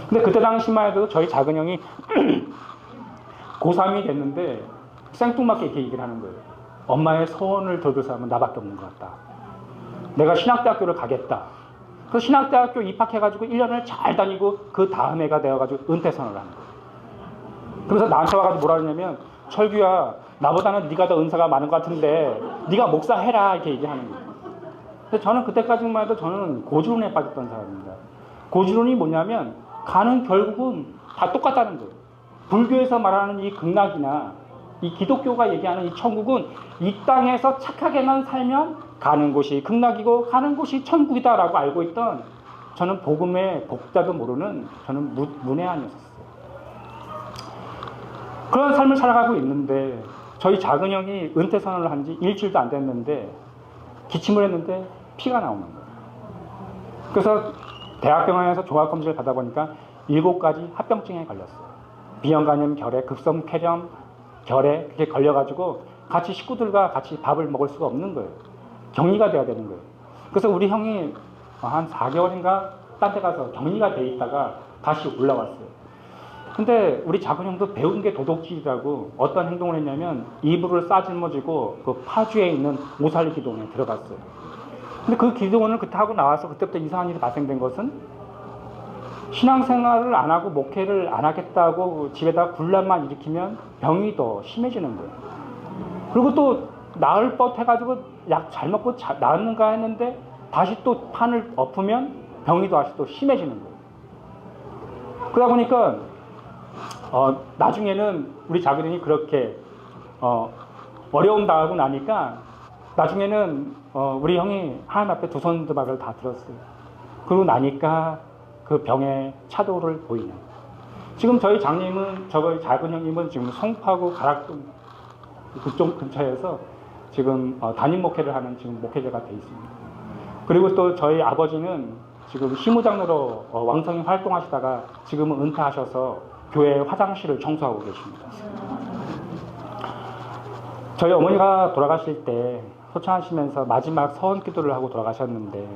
Speaker 1: 근데 그때 당시만 해도 저희 작은 형이 고3이 됐는데 생뚱맞게 이렇게 얘기를 하는 거예요. 엄마의 소원을 들을 사람은 나밖에 없는 것 같다. 내가 신학대학교를 가겠다. 그래서 신학대학교 입학해가지고 1년을 잘 다니고 그 다음 해가 되어가지고 은퇴선을 하는 거예요. 그래서 나한테 와가지고 뭐라 그러냐면 철규야 나보다는 네가 더 은사가 많은 것 같은데 네가 목사 해라 이렇게 얘기하는 거예요. 근데 저는 그때까지만 해도 저는 고지론에 빠졌던 사람입니다. 고지론이 뭐냐면 가는 결국은 다 똑같다는 거예요. 불교에서 말하는 이 극락이나 이 기독교가 얘기하는 이 천국은 이 땅에서 착하게만 살면 가는 곳이 극락이고 가는 곳이 천국이다라고 알고 있던 저는 복음의 복자도 모르는 저는 문외한이었어요. 그런 삶을 살아가고 있는데 저희 작은 형이 은퇴 선언을 한 지 일주일도 안 됐는데 기침을 했는데 피가 나오는 거예요. 그래서 대학병원에서 종합검진을 받아보니까 7가지 합병증에 걸렸어요. 비형간염, 결핵, 급성 폐렴, 결핵 그렇게 걸려가지고 같이 식구들과 같이 밥을 먹을 수가 없는 거예요. 격리가 돼야 되는 거예요. 그래서 우리 형이 한 4개월인가 딴 데 가서 격리가 돼 있다가 다시 올라왔어요. 근데 우리 작은 형도 배운 게 도둑질이라고 어떤 행동을 했냐면 이불을 싸짊어지고 그 파주에 있는 오살리 기도원에 들어갔어요. 근데 그 기도원을 그때 하고 나와서 그때부터 이상한 일이 발생된 것은 신앙생활을 안 하고 목회를 안 하겠다고 집에다 군란만 일으키면 병이 더 심해지는 거예요. 그리고 또 나을 법 해가지고 약 잘 먹고 나았는가 했는데 다시 또 판을 엎으면 병이 다시 또 심해지는 거예요. 그러다 보니까 나중에는 우리 작은 형이 그렇게 어려움 당하고 나니까 나중에는 우리 형이 하나님 앞에 두 손두박을 다 들었어요. 그러고 나니까 그 병의 차도를 보이는. 지금 저희 장님은 저희 작은 형님은 지금 송파구 가락동 그쪽 근처에서 지금 담임 목회를 하는 지금 목회자가 돼 있습니다. 그리고 또 저희 아버지는 지금 시무장로로 왕성히 활동하시다가 지금은 은퇴하셔서 교회 화장실을 청소하고 계십니다. 저희 어머니가 돌아가실 때 소천하시면서 마지막 서원 기도를 하고 돌아가셨는데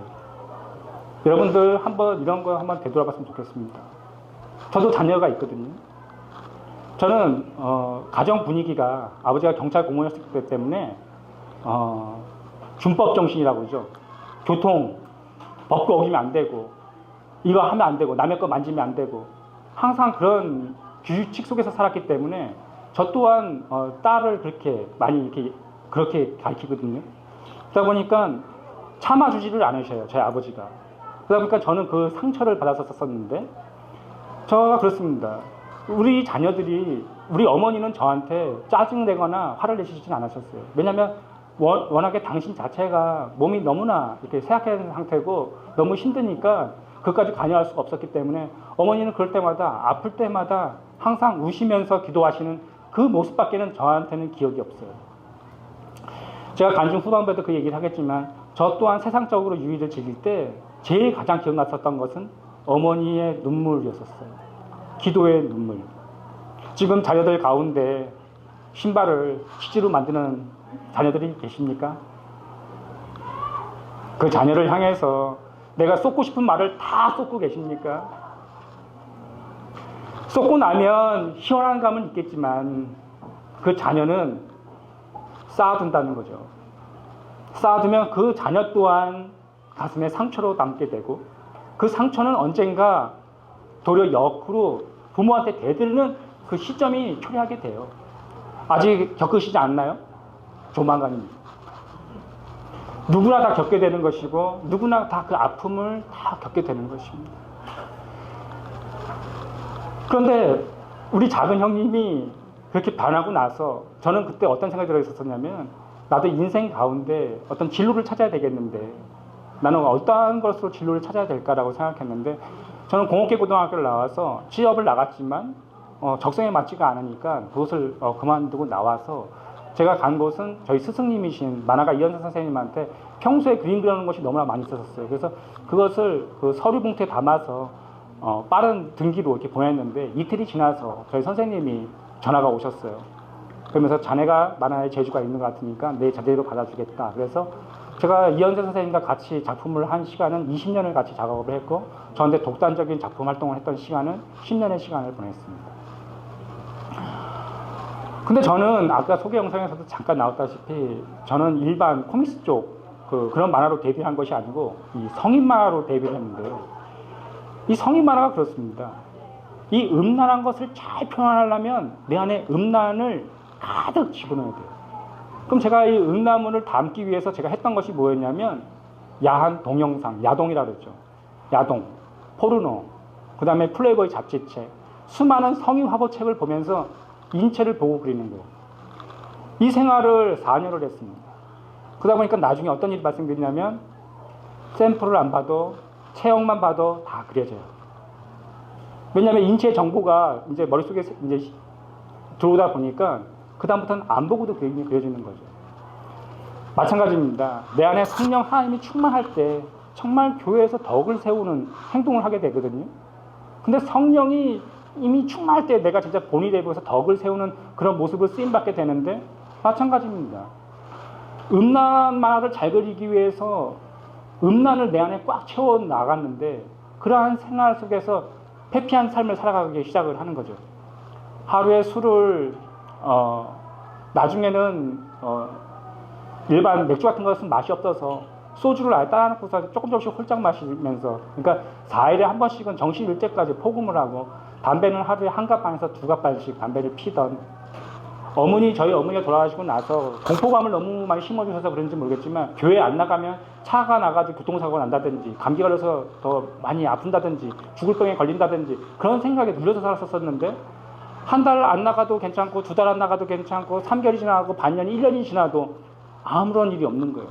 Speaker 1: 여러분들 한번 이런 거 한번 되돌아봤으면 좋겠습니다. 저도 자녀가 있거든요. 저는 가정 분위기가 아버지가 경찰 공무원이었기 때문에 준법 정신이라고 그러죠. 교통 법규 어기면 안 되고 이거 하면 안 되고 남의 거 만지면 안 되고 항상 그런 규칙 속에서 살았기 때문에 저 또한 딸을 그렇게 많이 그렇게 가르치거든요. 그러다 보니까 참아주지를 않으셔요, 저희 아버지가. 그러다 보니까 저는 그 상처를 받았었는데 저가 그렇습니다. 우리 자녀들이 우리 어머니는 저한테 짜증내거나 화를 내시진 않으셨어요. 왜냐하면 워낙에 당신 자체가 몸이 너무나 이렇게 쇠약한 상태고 너무 힘드니까 그것까지 관여할 수가 없었기 때문에 어머니는 그럴 때마다 아플 때마다 항상 우시면서 기도하시는 그 모습밖에는 저한테는 기억이 없어요. 제가 간증 후반부에도 그 얘기를 하겠지만 저 또한 세상적으로 유의를 즐길 때 제일 가장 기억났었던 것은 어머니의 눈물이었어요. 기도의 눈물. 지금 자녀들 가운데 신발을 치즈로 만드는 자녀들이 계십니까? 그 자녀를 향해서 내가 쏟고 싶은 말을 다 쏟고 계십니까? 쏟고 나면 시원한 감은 있겠지만 그 자녀는 쌓아둔다는 거죠. 쌓아두면 그 자녀 또한 가슴에 상처로 남게 되고 그 상처는 언젠가 도리어 역으로 부모한테 대들는 그 시점이 초래하게 돼요. 아직 겪으시지 않나요? 조만간입니다. 누구나 다 겪게 되는 것이고 누구나 다 그 아픔을 다 겪게 되는 것입니다. 그런데 우리 작은 형님이 그렇게 변하고 나서 저는 그때 어떤 생각이 들어 있었냐면 나도 인생 가운데 어떤 진로를 찾아야 되겠는데 나는 어떠한 것으로 진로를 찾아야 될까라고 생각했는데 저는 공업계 고등학교를 나와서 취업을 나갔지만 적성에 맞지가 않으니까 그것을 그만두고 나와서 제가 간 곳은 저희 스승님이신 만화가 이현선 선생님한테 평소에 그림 그리는 것이 너무나 많이 있었어요. 그래서 그것을 그 서류 봉투에 담아서 빠른 등기로 이렇게 보냈는데 이틀이 지나서 저희 선생님이 전화가 오셨어요. 그러면서 자네가 만화에 재주가 있는 것 같으니까 내 자제로 받아주겠다. 그래서 제가 이현선 선생님과 같이 작품을 한 시간은 20년을 같이 작업을 했고 저한테 독단적인 작품 활동을 했던 시간은 10년의 시간을 보냈습니다. 근데 저는 아까 소개 영상에서도 잠깐 나왔다시피 저는 일반 코믹스 쪽 그런 만화로 데뷔한 것이 아니고 이 성인 만화로 데뷔를 했는데요. 이 성인 만화가 그렇습니다. 이 음란한 것을 잘 표현하려면 내 안에 음란을 가득 집어넣어야 돼요. 그럼 제가 이 음란물을 담기 위해서 제가 했던 것이 뭐였냐면 야한 동영상, 야동이라고 그랬죠. 야동, 포르노, 그 다음에 플레이보이 잡지책, 수많은 성인 화보책을 보면서 인체를 보고 그리는 거예요. 이 생활을 4년을 했습니다. 그러다 보니까 나중에 어떤 일이 발생되냐면 샘플을 안 봐도 체형만 봐도 다 그려져요. 왜냐하면 인체 정보가 이제 머릿속에 이제 들어오다 보니까 그다음부터는 안 보고도 그려지는 거죠. 마찬가지입니다. 내 안에 성령 하나님이 충만할 때 정말 교회에서 덕을 세우는 행동을 하게 되거든요. 근데 성령이 이미 충만할 때 내가 진짜 본이 되고서 덕을 세우는 그런 모습을 쓰임받게 되는데 마찬가지입니다. 음란만화를 잘 그리기 위해서 음란을 내 안에 꽉 채워 나갔는데 그러한 생활 속에서 회피한 삶을 살아가기 시작을 하는 거죠. 하루에 술을 나중에는 일반 맥주 같은 것은 맛이 없어서 소주를 아예 따라놓고서 조금씩 홀짝 마시면서, 그러니까 4일에 한 번씩은 정신 일 때까지 포금을 하고 담배는 하루에 한 갑 반에서 두 갑 반씩 담배를 피던, 저희 어머니가 돌아가시고 나서 공포감을 너무 많이 심어주셔서 그런지 모르겠지만 교회 안 나가면 차가 나가지고 교통사고가 난다든지 감기 걸려서 더 많이 아픈다든지 죽을 병에 걸린다든지 그런 생각에 눌려서 살았었는데, 한 달 안 나가도 괜찮고 두 달 안 나가도 괜찮고 3개월이 지나고 반년, 1년이 지나도 아무런 일이 없는 거예요.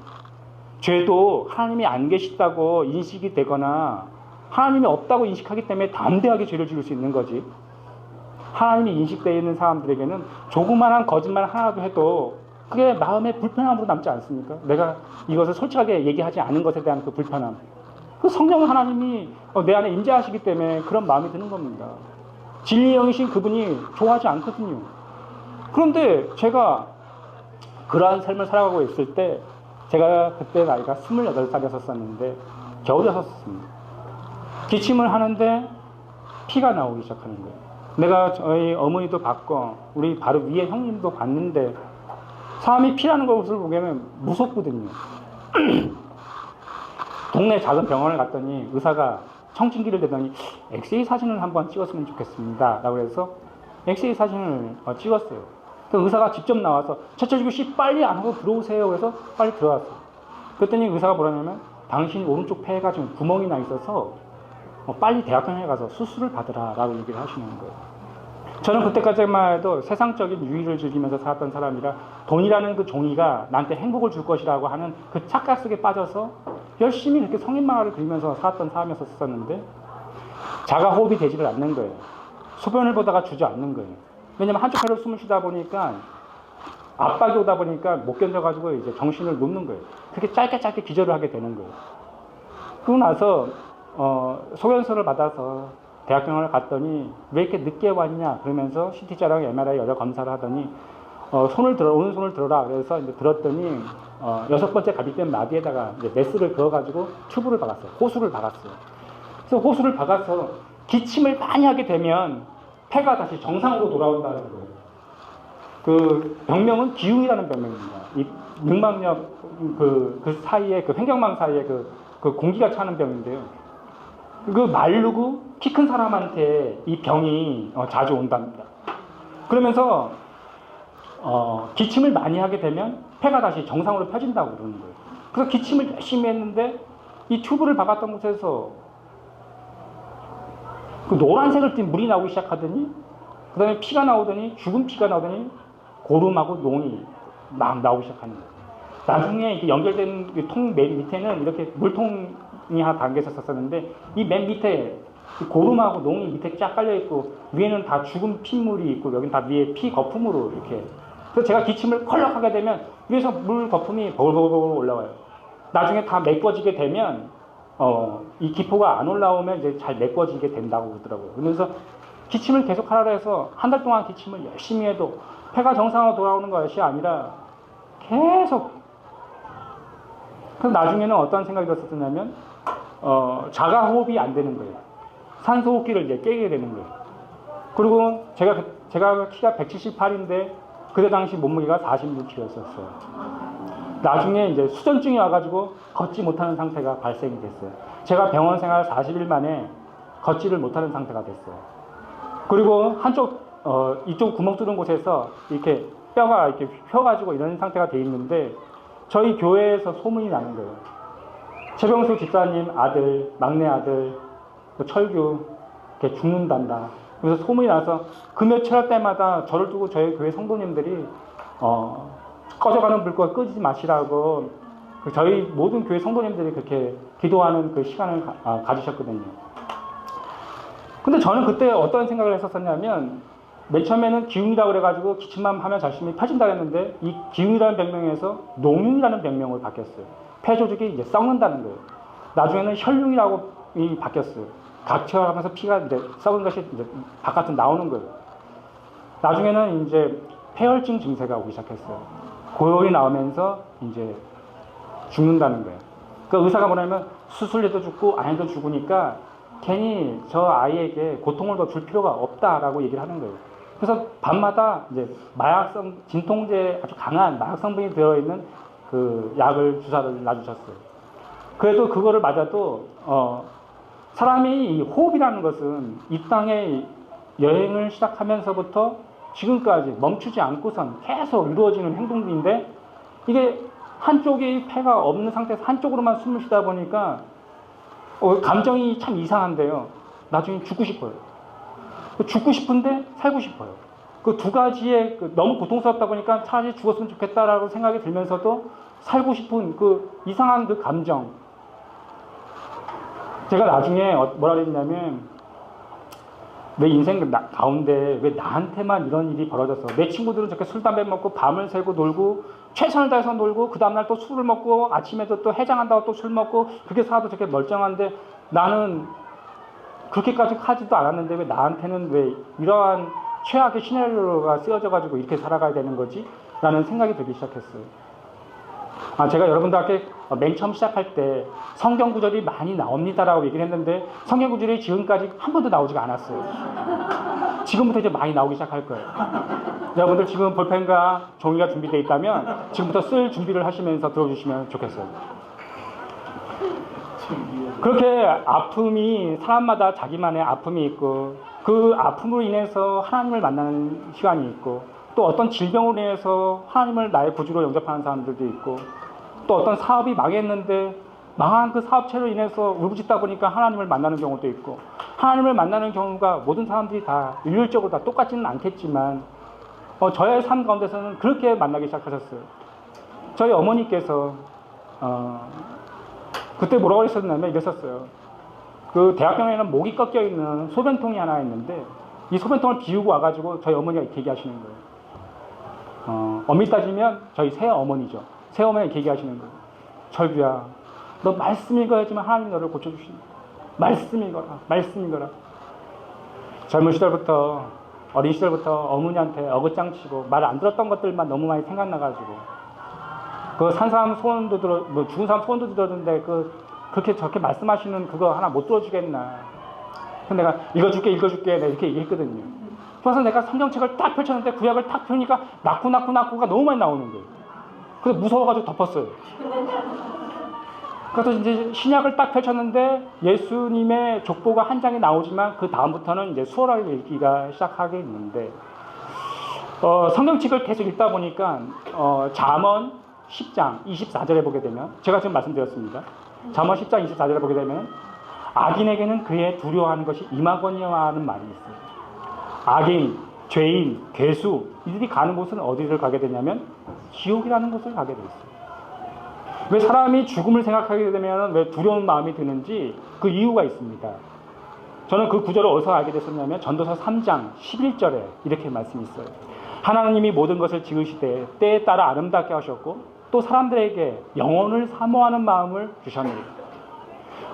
Speaker 1: 죄도 하나님이 안 계시다고 인식이 되거나 하나님이 없다고 인식하기 때문에 담대하게 죄를 지을 수 있는 거지, 하나님이 인식되어 있는 사람들에게는 조그마한 거짓말 하나도 해도 그게 마음의 불편함으로 남지 않습니까? 내가 이것을 솔직하게 얘기하지 않은 것에 대한 그 불편함, 그 성령 하나님이 내 안에 임재하시기 때문에 그런 마음이 드는 겁니다. 진리의 영이신 그분이 좋아하지 않거든요. 그런데 제가 그러한 삶을 살아가고 있을 때, 제가 그때 나이가 28살이었었는데 겨울이었었습니다. 기침을 하는데 피가 나오기 시작하는 거예요. 내가 저희 어머니도 봤고 우리 바로 위에 형님도 봤는데 사람이 피라는 것을 보면 무섭거든요. 동네 작은 병원을 갔더니 의사가 청진기를 대더니 엑스레이 사진을 한번 찍었으면 좋겠습니다 라고 해서 엑스레이 사진을 찍었어요. 그 의사가 직접 나와서 최철규 씨 빨리 안 하고 들어오세요. 그래서 빨리 들어왔어요. 그랬더니 의사가 뭐라냐면 당신이 오른쪽 폐가 지금 구멍이 나 있어서 빨리 대학병원에 가서 수술을 받으라 라고 얘기를 하시는 거예요. 저는 그때까지만 해도 세상적인 유의를 즐기면서 살았던 사람이라 돈이라는 그 종이가 나한테 행복을 줄 것이라고 하는 그 착각 속에 빠져서 열심히 이렇게 성인만화를 그리면서 살았던 사람이었었는데 자가 호흡이 되지를 않는 거예요. 소변을 보다가 주저앉는 거예요. 왜냐면 한쪽 폐로 숨을 쉬다 보니까 압박이 오다 보니까 못 견뎌가지고 이제 정신을 놓는 거예요. 그렇게 짧게 기절을 하게 되는 거예요. 그러고 나서 소견서를 받아서 대학병원을 갔더니 왜 이렇게 늦게 왔냐 그러면서 CT자랑 MRI 여러 검사를 하더니 오른손을 들어라 그래서 이제 들었더니 6번째 갈비뼈 마디에다가 이제 메스를 그어가지고 튜브를 박았어요. 호수를 박았어요. 그래서 호수를 박아서 기침을 많이 하게 되면 폐가 다시 정상으로 돌아온다는 거예요. 그 병명은 기흉이라는 병명입니다. 이 늑막력 그 사이에 그 횡격막 사이에 그 공기가 차는 병인데요. 그 마르고 키 큰 사람한테 이 병이 자주 온답니다. 그러면서 기침을 많이 하게 되면 폐가 다시 정상으로 펴진다고 그러는 거예요. 그래서 기침을 열심히 했는데 이 튜브를 박았던 곳에서 그 노란색을 띤 물이 나오기 시작하더니 그 다음에 피가 나오더니 죽은 피가 나오더니 고름하고 농이 막 나오기 시작하는 거예요. 나중에 이렇게 연결된 통 맨 밑에는 이렇게 물통이 하나 담겨 있었었는데 이 맨 밑에 고름하고 농이 밑에 쫙 깔려 있고 위에는 다 죽은 핏물이 있고 여긴 다 위에 피 거품으로 이렇게. 그래서 제가 기침을 컬럭 하게 되면 위에서 물 거품이 버글버글 올라와요. 나중에 다 메꿔지게 되면 이 기포가 안 올라오면 이제 잘 메꿔지게 된다고 그러더라고요. 그래서 기침을 계속 하라 해서 한 달 동안 기침을 열심히 해도 폐가 정상으로 돌아오는 것이 아니라 계속. 그래서 나중에는 어떤 생각이 들었었냐면 자가 호흡이 안 되는 거예요. 산소 호흡기를 이제 깨게 되는 거예요. 그리고 제가 키가 178인데 그때 당시 몸무게가 46kg였었어요. 나중에 이제 수전증이 와가지고 걷지 못하는 상태가 발생이 됐어요. 제가 병원 생활 40일 만에 걷지를 못하는 상태가 됐어요. 그리고 이쪽 구멍 뚫은 곳에서 이렇게 뼈가 이렇게 휘어가지고 이런 상태가 돼 있는데 저희 교회에서 소문이 나는 거예요. 최병수 집사님 아들, 막내 아들, 철규 이렇게 죽는단다. 그래서 소문이 나서 금요철 때마다 저를 두고 저희 교회 성도님들이 꺼져가는 불꽃 끄지 마시라고 저희 모든 교회 성도님들이 그렇게 기도하는 그 시간을 가지셨거든요. 근데 저는 그때 어떤 생각을 했었냐면 맨 처음에는 기흉이라고 그래가지고 기침만 하면 자신이 펴진다고 했는데 이 기흉이라는 병명에서 농흉이라는 병명으로 바뀌었어요. 폐조직이 이제 썩는다는 거예요. 나중에는 혈흉이라고 바뀌었어요. 각체하면서 피가 이제 썩은 것이 이제 바깥으로 나오는 거예요. 나중에는 이제 폐혈증 증세가 오기 시작했어요. 고열이 나오면서 이제 죽는다는 거예요. 그 의사가 뭐냐면 수술해도 죽고 안 해도 죽으니까 괜히 저 아이에게 고통을 더 줄 필요가 없다라고 얘기를 하는 거예요. 그래서 밤마다 이제 마약성 진통제 아주 강한 마약 성분이 들어있는 그 약을 주사를 놔주셨어요. 그래도 그거를 맞아도 사람이 이 호흡이라는 것은 이 땅에 여행을 시작하면서부터 지금까지 멈추지 않고선 계속 이루어지는 행동인데 이게 한쪽이 폐가 없는 상태에서 한쪽으로만 숨을 쉬다 보니까 감정이 참 이상한데요. 나중에 죽고 싶어요. 죽고 싶은데 살고 싶어요. 그 두 가지에 너무 고통스럽다 보니까 차라리 죽었으면 좋겠다라고 생각이 들면서도 살고 싶은 그 이상한 그 감정. 제가 나중에 뭐라 그랬냐면 내 인생 가운데 왜 나한테만 이런 일이 벌어졌어. 내 친구들은 저렇게 술, 담배 먹고 밤을 새고 놀고 최선을 다해서 놀고 그 다음날 또 술을 먹고 아침에도 또 해장한다고 또 술 먹고 그렇게 살아도 저렇게 멀쩡한데 나는 그렇게까지 하지도 않았는데 왜 나한테는 왜 이러한 최악의 시나리오가 쓰여져 가지고 이렇게 살아가야 되는 거지? 라는 생각이 들기 시작했어요. 제가 여러분들께 맨 처음 시작할 때 성경 구절이 많이 나옵니다라고 얘기를 했는데 성경 구절이 지금까지 한 번도 나오지가 않았어요. 지금부터 이제 많이 나오기 시작할 거예요. 여러분들 지금 볼펜과 종이가 준비되어 있다면 지금부터 쓸 준비를 하시면서 들어주시면 좋겠어요. 그렇게 아픔이 사람마다 자기만의 아픔이 있고 그 아픔으로 인해서 하나님을 만나는 시간이 있고 또 어떤 질병으로 인해서 하나님을 나의 구주로 영접하는 사람들도 있고 또 어떤 사업이 망했는데 망한 그 사업체로 인해서 울부짖다 보니까 하나님을 만나는 경우도 있고 하나님을 만나는 경우가 모든 사람들이 다 일률적으로 다 똑같지는 않겠지만 저의 삶 가운데서는 그렇게 만나기 시작하셨어요. 저희 어머니께서 그때 뭐라고 했었냐면 이랬었어요. 그 대학병원에는 목이 꺾여 있는 소변통이 하나 있는데 이 소변통을 비우고 와가지고 저희 어머니가 이렇게 얘기하시는 거예요. 엄밀히 따지면 저희 새어머니죠. 새어머니가 이렇게 얘기하시는 거예요. 철규야, 너 말씀 읽어야지만 하나님이 너를 고쳐주신다. 말씀 읽어라. 말씀 읽어라. 젊은 시절부터 어린 시절부터 어머니한테 어긋장치고 말 안 들었던 것들만 너무 많이 생각나가지고 그 산 사람 소원도 들어, 뭐 죽은 사람 소원도 들었는데 그렇게 저렇게 말씀하시는 그거 하나 못 들어주겠나. 그래서 내가 읽어줄게 내가 이렇게 얘기했거든요. 그래서 내가 성경책을 딱 펼쳤는데 구약을 딱 펴니까 낙구가 너무 많이 나오는 거예요. 그래서 무서워가지고 덮었어요. 그래서 이제 신약을 딱 펼쳤는데 예수님의 족보가 한 장이 나오지만 그 다음부터는 이제 수월하게 읽기가 시작하게 있는데 성경책을 계속 읽다 보니까 잠언 10장 24절에 보게 되면 제가 지금 말씀드렸습니다. 잠언 10장 24절에 보게 되면 악인에게는 그의 두려워하는 것이 임하거니와 하는 말이 있어요. 악인, 죄인, 괴수 이들이 가는 곳은 어디를 가게 되냐면 지옥이라는 곳을 가게 돼 있어요. 왜 사람이 죽음을 생각하게 되면 왜 두려운 마음이 드는지 그 이유가 있습니다. 저는 그 구절을 어디서 알게 됐었냐면 전도서 3장 11절에 이렇게 말씀이 있어요. 하나님이 모든 것을 지으시되 때에 따라 아름답게 하셨고 또 사람들에게 영혼을 사모하는 마음을 주셨느니라.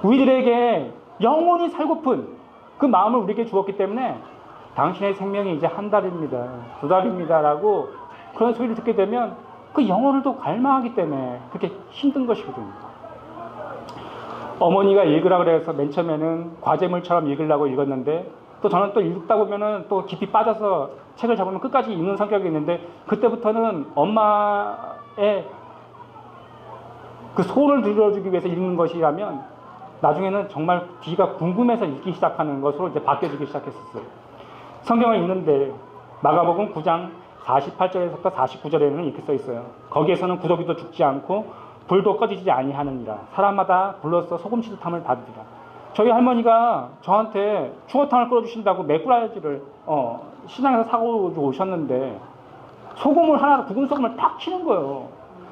Speaker 1: 우리들에게 영혼이 살고픈 그 마음을 우리에게 주었기 때문에 당신의 생명이 이제 한 달입니다. 두 달입니다. 라고 그런 소리를 듣게 되면 그 영혼을 또 갈망하기 때문에 그렇게 힘든 것이거든요. 어머니가 읽으라 그래서 맨 처음에는 과제물처럼 읽으려고 읽었는데 또 저는 또 읽다 보면은 또 깊이 빠져서 책을 잡으면 끝까지 읽는 성격이 있는데 그때부터는 엄마의 그 소원을 들어주기 위해서 읽는 것이라면 나중에는 정말 귀가 궁금해서 읽기 시작하는 것으로 이제 바뀌어지기 시작했었어요. 성경을 읽는데 마가복음 9장 48절에서부터 49절에는 이렇게 써 있어요. 거기에서는 구더기도 죽지 않고 불도 꺼지지 아니하느니라. 사람마다 불로써 소금 시듯함을 받으리라. 저희 할머니가 저한테 추어탕을 끓여주신다고 메꾸라지를 시장에서 사고 오셨는데 소금을 하나, 굵은 소금을 탁 치는 거예요.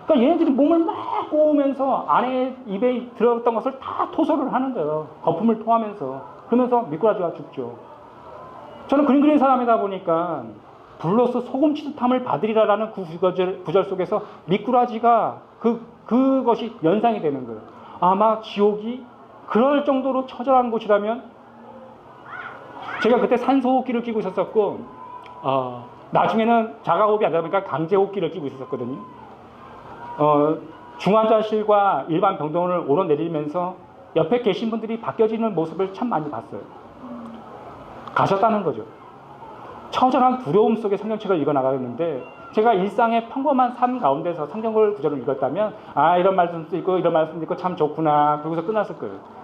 Speaker 1: 그러니까 얘네들이 몸을 막 꼬우면서 안에 입에 들어갔던 것을 다 토설을 하는 거예요. 거품을 토하면서. 그러면서 미꾸라지가 죽죠. 저는 그림 그리는 사람이다 보니까 불로서 소금 치듯함을 받으리라라는 그 구절 속에서 미꾸라지가 그것이 연상이 되는 거예요. 아마 지옥이 그럴 정도로 처절한 곳이라면, 제가 그때 산소호흡기를 끼고 있었었고, 나중에는 자가호흡이 안 되다 보니까 강제호흡기를 끼고 있었거든요. 중환자실과 일반 병동을 오르내리면서 옆에 계신 분들이 바뀌어지는 모습을 참 많이 봤어요. 가셨다는 거죠. 처절한 두려움 속에 성경책을 읽어나가는데, 제가 일상의 평범한 삶 가운데서 성경을 구절을 읽었다면, 이런 말씀도 있고 이런 말씀도 있고 참 좋구나, 그러고서 끝났을 거예요.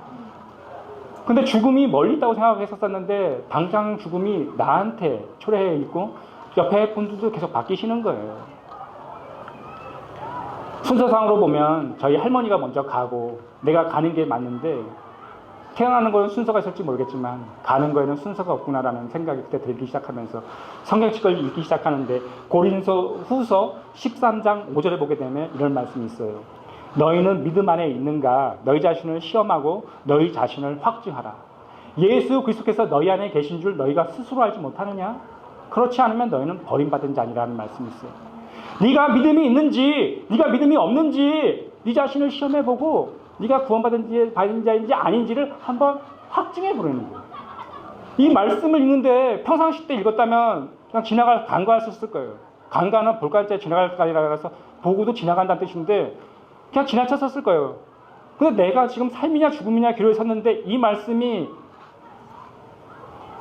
Speaker 1: 근데 죽음이 멀리 있다고 생각했었는데 당장 죽음이 나한테 초래해 있고 옆에 분들도 계속 바뀌시는 거예요. 순서상으로 보면 저희 할머니가 먼저 가고 내가 가는 게 맞는데, 태어나는 거는 순서가 있을지 모르겠지만 가는 거에는 순서가 없구나라는 생각이 그때 들기 시작하면서 성경책을 읽기 시작하는데, 고린도 후서 13장 5절에 보게 되면 이런 말씀이 있어요. 너희는 믿음 안에 있는가? 너희 자신을 시험하고 너희 자신을 확증하라. 예수 그리스도께서 너희 안에 계신 줄 너희가 스스로 알지 못하느냐? 그렇지 않으면 너희는 버림받은 자니라는 말씀이 있어요. 네가 믿음이 있는지 네가 믿음이 없는지 네 자신을 시험해보고 네가 구원받은 자인지 아닌지를 한번 확증해 보려는 거예요. 이 말씀을 읽는데 평상시 때 읽었다면 그냥 간과했었을 거예요. 간과는 볼갈자 지나갈까지라 해서 보고도 지나간다는 뜻인데 그냥 지나쳤었을 거예요. 근데 내가 지금 삶이냐 죽음이냐 기로에 섰는데 이 말씀이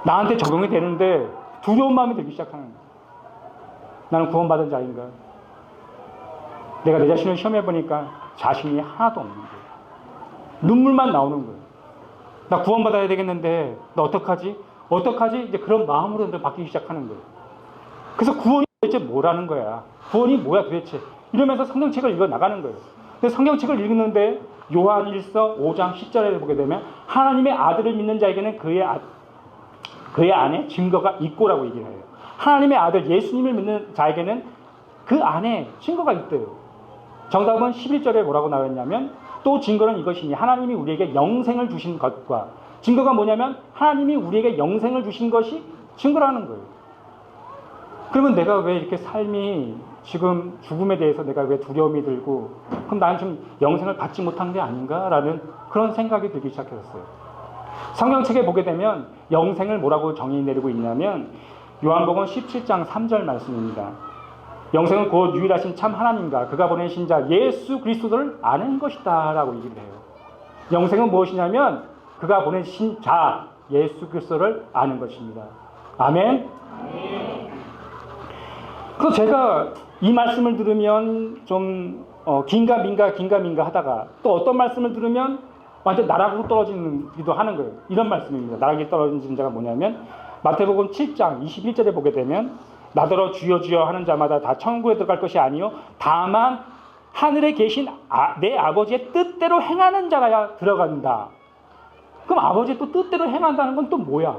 Speaker 1: 나한테 적용이 되는데 두려운 마음이 들기 시작하는 거예요. 나는 구원받은 자인가? 내가 내 자신을 시험해보니까 자신이 하나도 없는 거예요. 눈물만 나오는 거예요. 나 구원받아야 되겠는데 나 어떡하지? 이제 그런 마음으로 바뀌기 시작하는 거예요. 그래서 구원이 도대체 뭐라는 거야? 구원이 뭐야 도대체? 이러면서 성경책을 읽어 나가는 거예요. 근데 성경책을 읽는데 요한 1서 5장 10절에 보게 되면 하나님의 아들을 믿는 자에게는 그의 안에 증거가 있고라고 얘기를 해요. 하나님의 아들 예수님을 믿는 자에게는 그 안에 증거가 있대요. 정답은 11절에 뭐라고 나왔냐면, 또 증거는 이것이니 하나님이 우리에게 영생을 주신 것과, 증거가 뭐냐면 하나님이 우리에게 영생을 주신 것이 증거라는 거예요. 그러면 내가 왜 이렇게 삶이 지금 죽음에 대해서 내가 왜 두려움이 들고, 그럼 나는 좀 영생을 받지 못한 게 아닌가라는 그런 생각이 들기 시작했어요. 성경책에 보게 되면 영생을 뭐라고 정의 내리고 있냐면 요한복음 17장 3절 말씀입니다. 영생은 곧 유일하신 참 하나님과 그가 보내신 자 예수 그리스도를 아는 것이다 라고 얘기를 해요. 영생은 무엇이냐면 그가 보내신 자 예수 그리스도를 아는 것입니다. 아멘. 그래서 제가 이 말씀을 들으면 좀 긴가민가 하다가 또 어떤 말씀을 들으면 완전 나락으로 떨어지기도 하는 거예요. 이런 말씀입니다. 나락에 떨어진 자가 뭐냐면 마태복음 7장 21절에 보게 되면 나더러 주여 주여 하는 자마다 다 천국에 들어갈 것이 아니요 다만 하늘에 계신 내 아버지의 뜻대로 행하는 자라야 들어간다. 그럼 아버지의 또 뜻대로 행한다는 건 또 뭐야?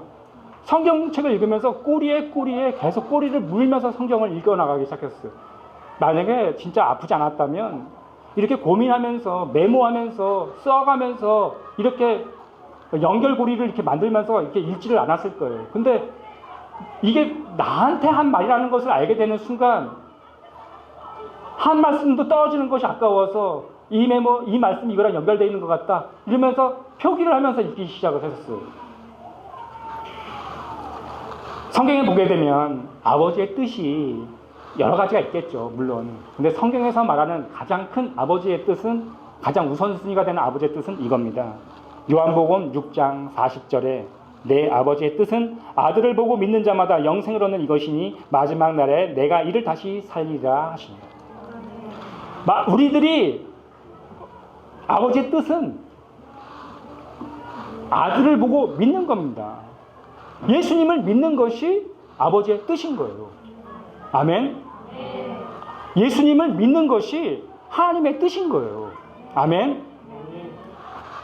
Speaker 1: 성경책을 읽으면서 꼬리에 계속 꼬리를 물면서 성경을 읽어나가기 시작했어요. 만약에 진짜 아프지 않았다면 이렇게 고민하면서 메모하면서 써가면서 이렇게 연결고리를 이렇게 만들면서 이렇게 읽지를 않았을 거예요. 근데 이게 나한테 한 말이라는 것을 알게 되는 순간 한 말씀도 떨어지는 것이 아까워서 이 말씀 이거랑 연결되어 있는 것 같다 이러면서 표기를 하면서 읽기 시작을 했었어요. 성경에 보게 되면 아버지의 뜻이 여러 가지가 있겠죠, 물론. 근데 성경에서 말하는 가장 큰 아버지의 뜻은, 가장 우선순위가 되는 아버지의 뜻은 이겁니다. 요한복음 6장 40절에 내 아버지의 뜻은 아들을 보고 믿는 자마다 영생을 얻는 이것이니 마지막 날에 내가 이를 다시 살리라 하십니다. 우리들이 아버지의 뜻은 아들을 보고 믿는 겁니다. 예수님을 믿는 것이 아버지의 뜻인 거예요. 아멘. 예수님을 믿는 것이 하나님의 뜻인 거예요. 아멘.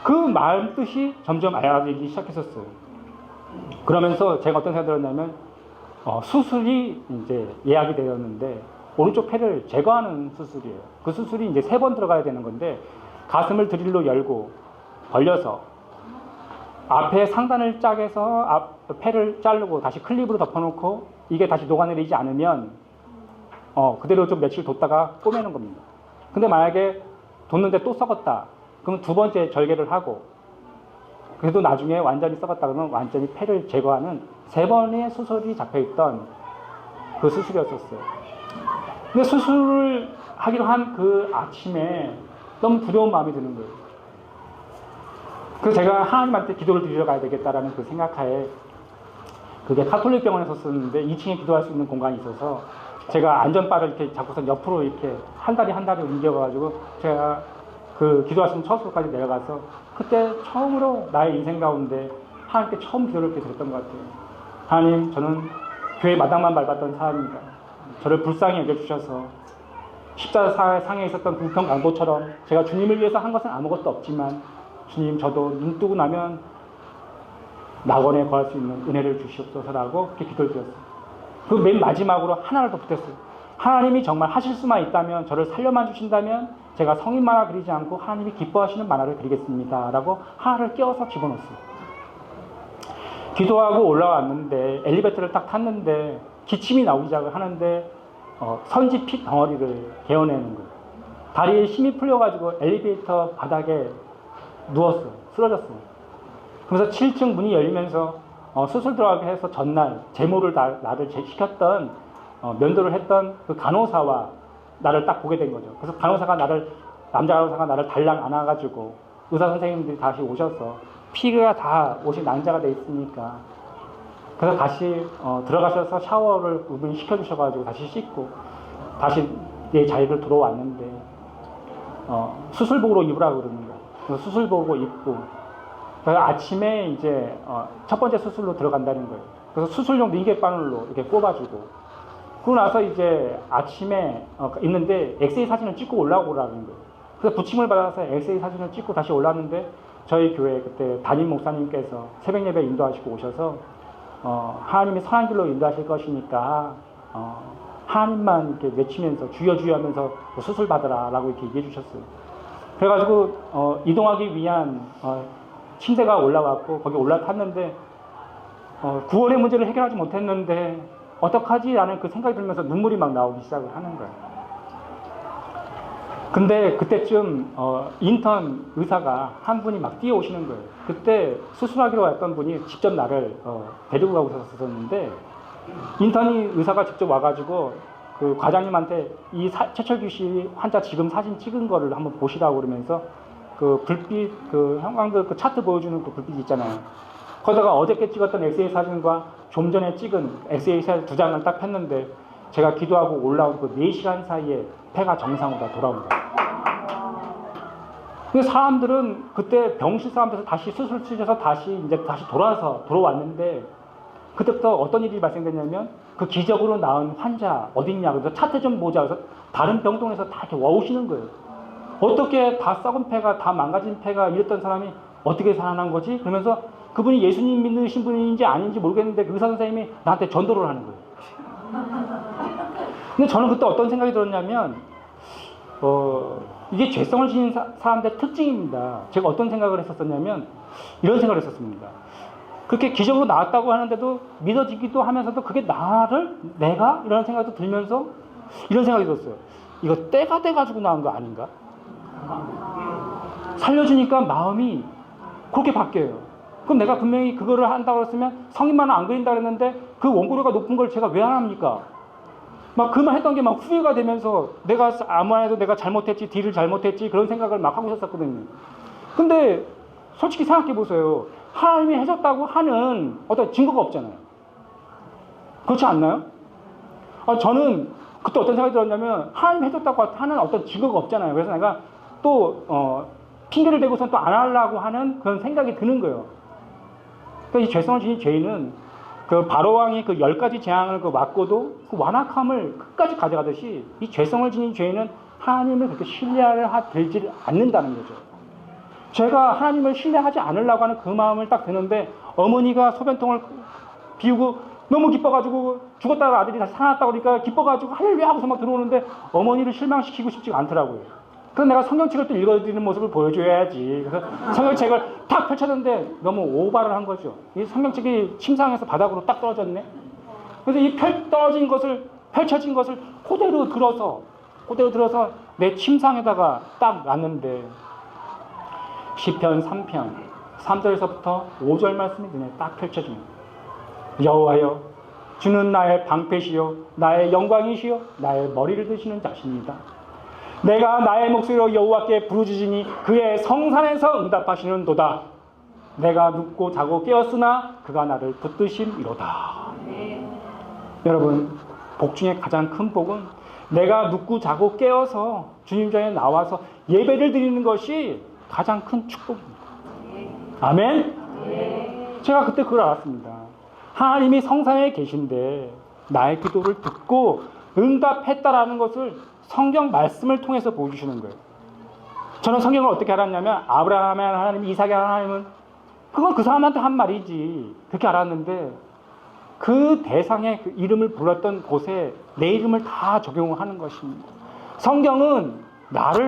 Speaker 1: 그 마음 뜻이 점점 알아지기 시작했었어요. 그러면서 제가 어떤 생각이 들었냐면 수술이 이제 예약이 되었는데 오른쪽 폐를 제거하는 수술이에요. 그 수술이 이제 3번 들어가야 되는 건데 가슴을 드릴로 열고 벌려서 앞에 상단을 짜게서 폐를 자르고 다시 클립으로 덮어놓고 이게 다시 녹아내리지 않으면 그대로 좀 며칠 뒀다가 꼬매는 겁니다. 근데 만약에 뒀는데 또 썩었다. 그럼 2번째 절개를 하고 그래도 나중에 완전히 썩었다 그러면 완전히 폐를 제거하는 3번의 수술이 잡혀있던 그 수술이었었어요. 근데 수술을 하기로 한 그 아침에 너무 두려운 마음이 드는 거예요. 그래서 제가 하나님한테 기도를 드리러 가야 되겠다라는 그 생각하에 그게 가톨릭 병원에서 썼는데 2층에 기도할 수 있는 공간이 있어서 제가 안전바를 이렇게 잡고서 옆으로 이렇게 한 다리 옮겨가지고 제가 그 기도할 수 있는 처소까지 내려가서 그때 처음으로 나의 인생 가운데 하나님께 처음 기도를 이렇게 드렸던 것 같아요. 하나님, 저는 교회 마당만 밟았던 사람입니다. 저를 불쌍히 여겨주셔서 십자가상에 있었던 불평강도처럼 제가 주님을 위해서 한 것은 아무것도 없지만 주님, 저도 눈 뜨고 나면 낙원에 거할 수 있는 은혜를 주시옵소서라고 그렇게 기도를 드렸어요. 그 맨 마지막으로 하나를 더 붙였어요. 하나님이 정말 하실 수만 있다면, 저를 살려만 주신다면 제가 성인 만화 그리지 않고 하나님이 기뻐하시는 만화를 그리겠습니다 라고 하나를 끼워서 집어넣었어요. 기도하고 올라왔는데 엘리베이터를 딱 탔는데 기침이 나오기 시작을 하는데 선지 피 덩어리를 개어내는 거예요. 다리에 힘이 풀려가지고 엘리베이터 바닥에 누웠어요. 쓰러졌어요. 그래서 7층 문이 열리면서 수술 들어가게 해서 전날 제모를 나를 시켰던 면도를 했던 그 간호사와 나를 딱 보게 된 거죠. 그래서 남자 간호사가 나를 달랑 안아가지고 의사 선생님들이 다시 오셔서 피가 다 옷이 난자가 돼 있으니까 그래서 다시 들어가셔서 샤워를 우분이 시켜주셔가지고 다시 씻고 다시 내 자리를 들어왔는데 수술복으로 입으라고 그러는 거예요. 그래서 수술복으로 입고 그래서 아침에 이제 첫 번째 수술로 들어간다는 거예요. 그래서 수술용 링겔 바늘로 이렇게 꼽아주고 그러고 나서 이제 아침에 있는데 엑스레이 사진을 찍고 올라오라는 거예요. 그래서 부침을 받아서 엑스레이 사진을 찍고 다시 올랐는데 저희 교회 그때 담임 목사님께서 새벽 예배 인도하시고 오셔서 하나님이 선한 길로 인도하실 것이니까 하나님만 이렇게 외치면서 주여 주여 하면서 수술 받으라 라고 이렇게 얘기해 주셨어요. 그래가지고 이동하기 위한 침대가 올라왔고 거기 올라탔는데 구원의 문제를 해결하지 못했는데 어떡하지? 라는 그 생각이 들면서 눈물이 막 나오기 시작을 하는 거예요. 근데 그때쯤 인턴 의사가 한 분이 막 뛰어오시는 거예요. 그때 수술하기로 했던 분이 직접 나를 데리고 가고 있었는데 인턴이 의사가 직접 와가지고 그 과장님한테 이 최철규 씨 환자 지금 사진 찍은 거를 한번 보시라고 그러면서 그 불빛 그 형광등 그 차트 보여주는 그 불빛 있잖아요. 거기다가 어저께 찍었던 엑스레이 사진과 좀 전에 찍은 엑스레이 사진 2장을 딱 폈는데 제가 기도하고 올라온 그 4시간 사이에 폐가 정상으로 다 돌아온 거예요. 근데 사람들은 그때 병실 사람들에서 다시 수술 치셔서 다시 돌아왔는데 그때부터 어떤 일이 발생됐냐면 그 기적으로 나은 환자 어딨냐 그래서 차트 좀 보자 그래서 다른 병동에서 다 이렇게 와오시는 거예요. 어떻게 다 썩은 폐가 다 망가진 폐가 이랬던 사람이 어떻게 살아난 거지? 그러면서 그분이 예수님 믿으신 분인지 아닌지 모르겠는데 그 의사 선생님이 나한테 전도를 하는 거예요. 근데 저는 그때 어떤 생각이 들었냐면 이게 죄성을 지닌 사람들의 특징입니다. 제가 어떤 생각을 했었냐면 이런 생각을 했었습니다. 그렇게 기적으로 나왔다고 하는데도 믿어지기도 하면서도 그게 내가? 이런 생각도 들면서 이런 생각이 들었어요. 이거 때가 돼가지고 나온 거 아닌가? 살려주니까 마음이 그렇게 바뀌어요. 그럼 내가 분명히 그거를 한다고 했으면 성인만은 안 그린다고 했는데 그 원고료가 높은 걸 제가 왜 안 합니까? 막 그 말 했던 게 막 후회가 되면서 내가 아무나 해도 내가 잘못했지, 딜을 잘못했지 그런 생각을 막 하고 있었거든요. 근데 솔직히 생각해 보세요. 하나님이 해줬다고 하는 어떤 증거가 없잖아요. 그렇지 않나요? 저는 그때 어떤 생각이 들었냐면 하나님이 해줬다고 하는 어떤 증거가 없잖아요. 그래서 내가 또 핑계를 대고선 또 안 하려고 하는 그런 생각이 드는 거예요. 그러니까 이 죄성을 지닌 죄인은 그 바로왕이 그 10가지 재앙을 맞고도 그 완악함을 끝까지 가져가듯이 이 죄성을 지닌 죄인은 하나님을 그렇게 신뢰를 들지 않는다는 거죠. 제가 하나님을 신뢰하지 않으려고 하는 그 마음을 딱 드는데 어머니가 소변통을 비우고 너무 기뻐가지고 죽었다가 아들이 다시 살아났다고 그러니까 기뻐가지고 할렐루야 하고서 막 들어오는데 어머니를 실망시키고 싶지가 않더라고요. 그래서 내가 성경책을 또 읽어드리는 모습을 보여줘야지. 그래서 성경책을 딱 펼쳤는데 너무 오바를 한 거죠. 이 성경책이 침상에서 바닥으로 딱 떨어졌네. 그래서 이 펼쳐진 것을 그대로 들어서 내 침상에다가 딱 놨는데 시편 3편 3절에서부터 5절 말씀이 눈에 딱 펼쳐집니다. 여호와여, 주는 나의 방패시요 나의 영광이시요 나의 머리를 드시는 자십니다. 내가 나의 목소리로 여호와께 부르짖으니 그의 성산에서 응답하시는도다. 내가 눕고 자고 깨었으나 그가 나를 붙드심이로다. 여러분, 복 중에 가장 큰 복은 내가 눕고 자고 깨어서 주님 전에 나와서 예배를 드리는 것이 가장 큰 축복입니다. 아멘? 제가 그때 그걸 알았습니다. 하나님이 성산에 계신데 나의 기도를 듣고 응답했다라는 것을 성경 말씀을 통해서 보여주시는 거예요. 저는 성경을 어떻게 알았냐면 아브라함의 하나님, 이삭의 하나님은 그건 그 사람한테 한 말이지 그렇게 알았는데 그 대상의 그 이름을 불렀던 곳에 내 이름을 다 적용을 하는 것입니다. 성경은 나를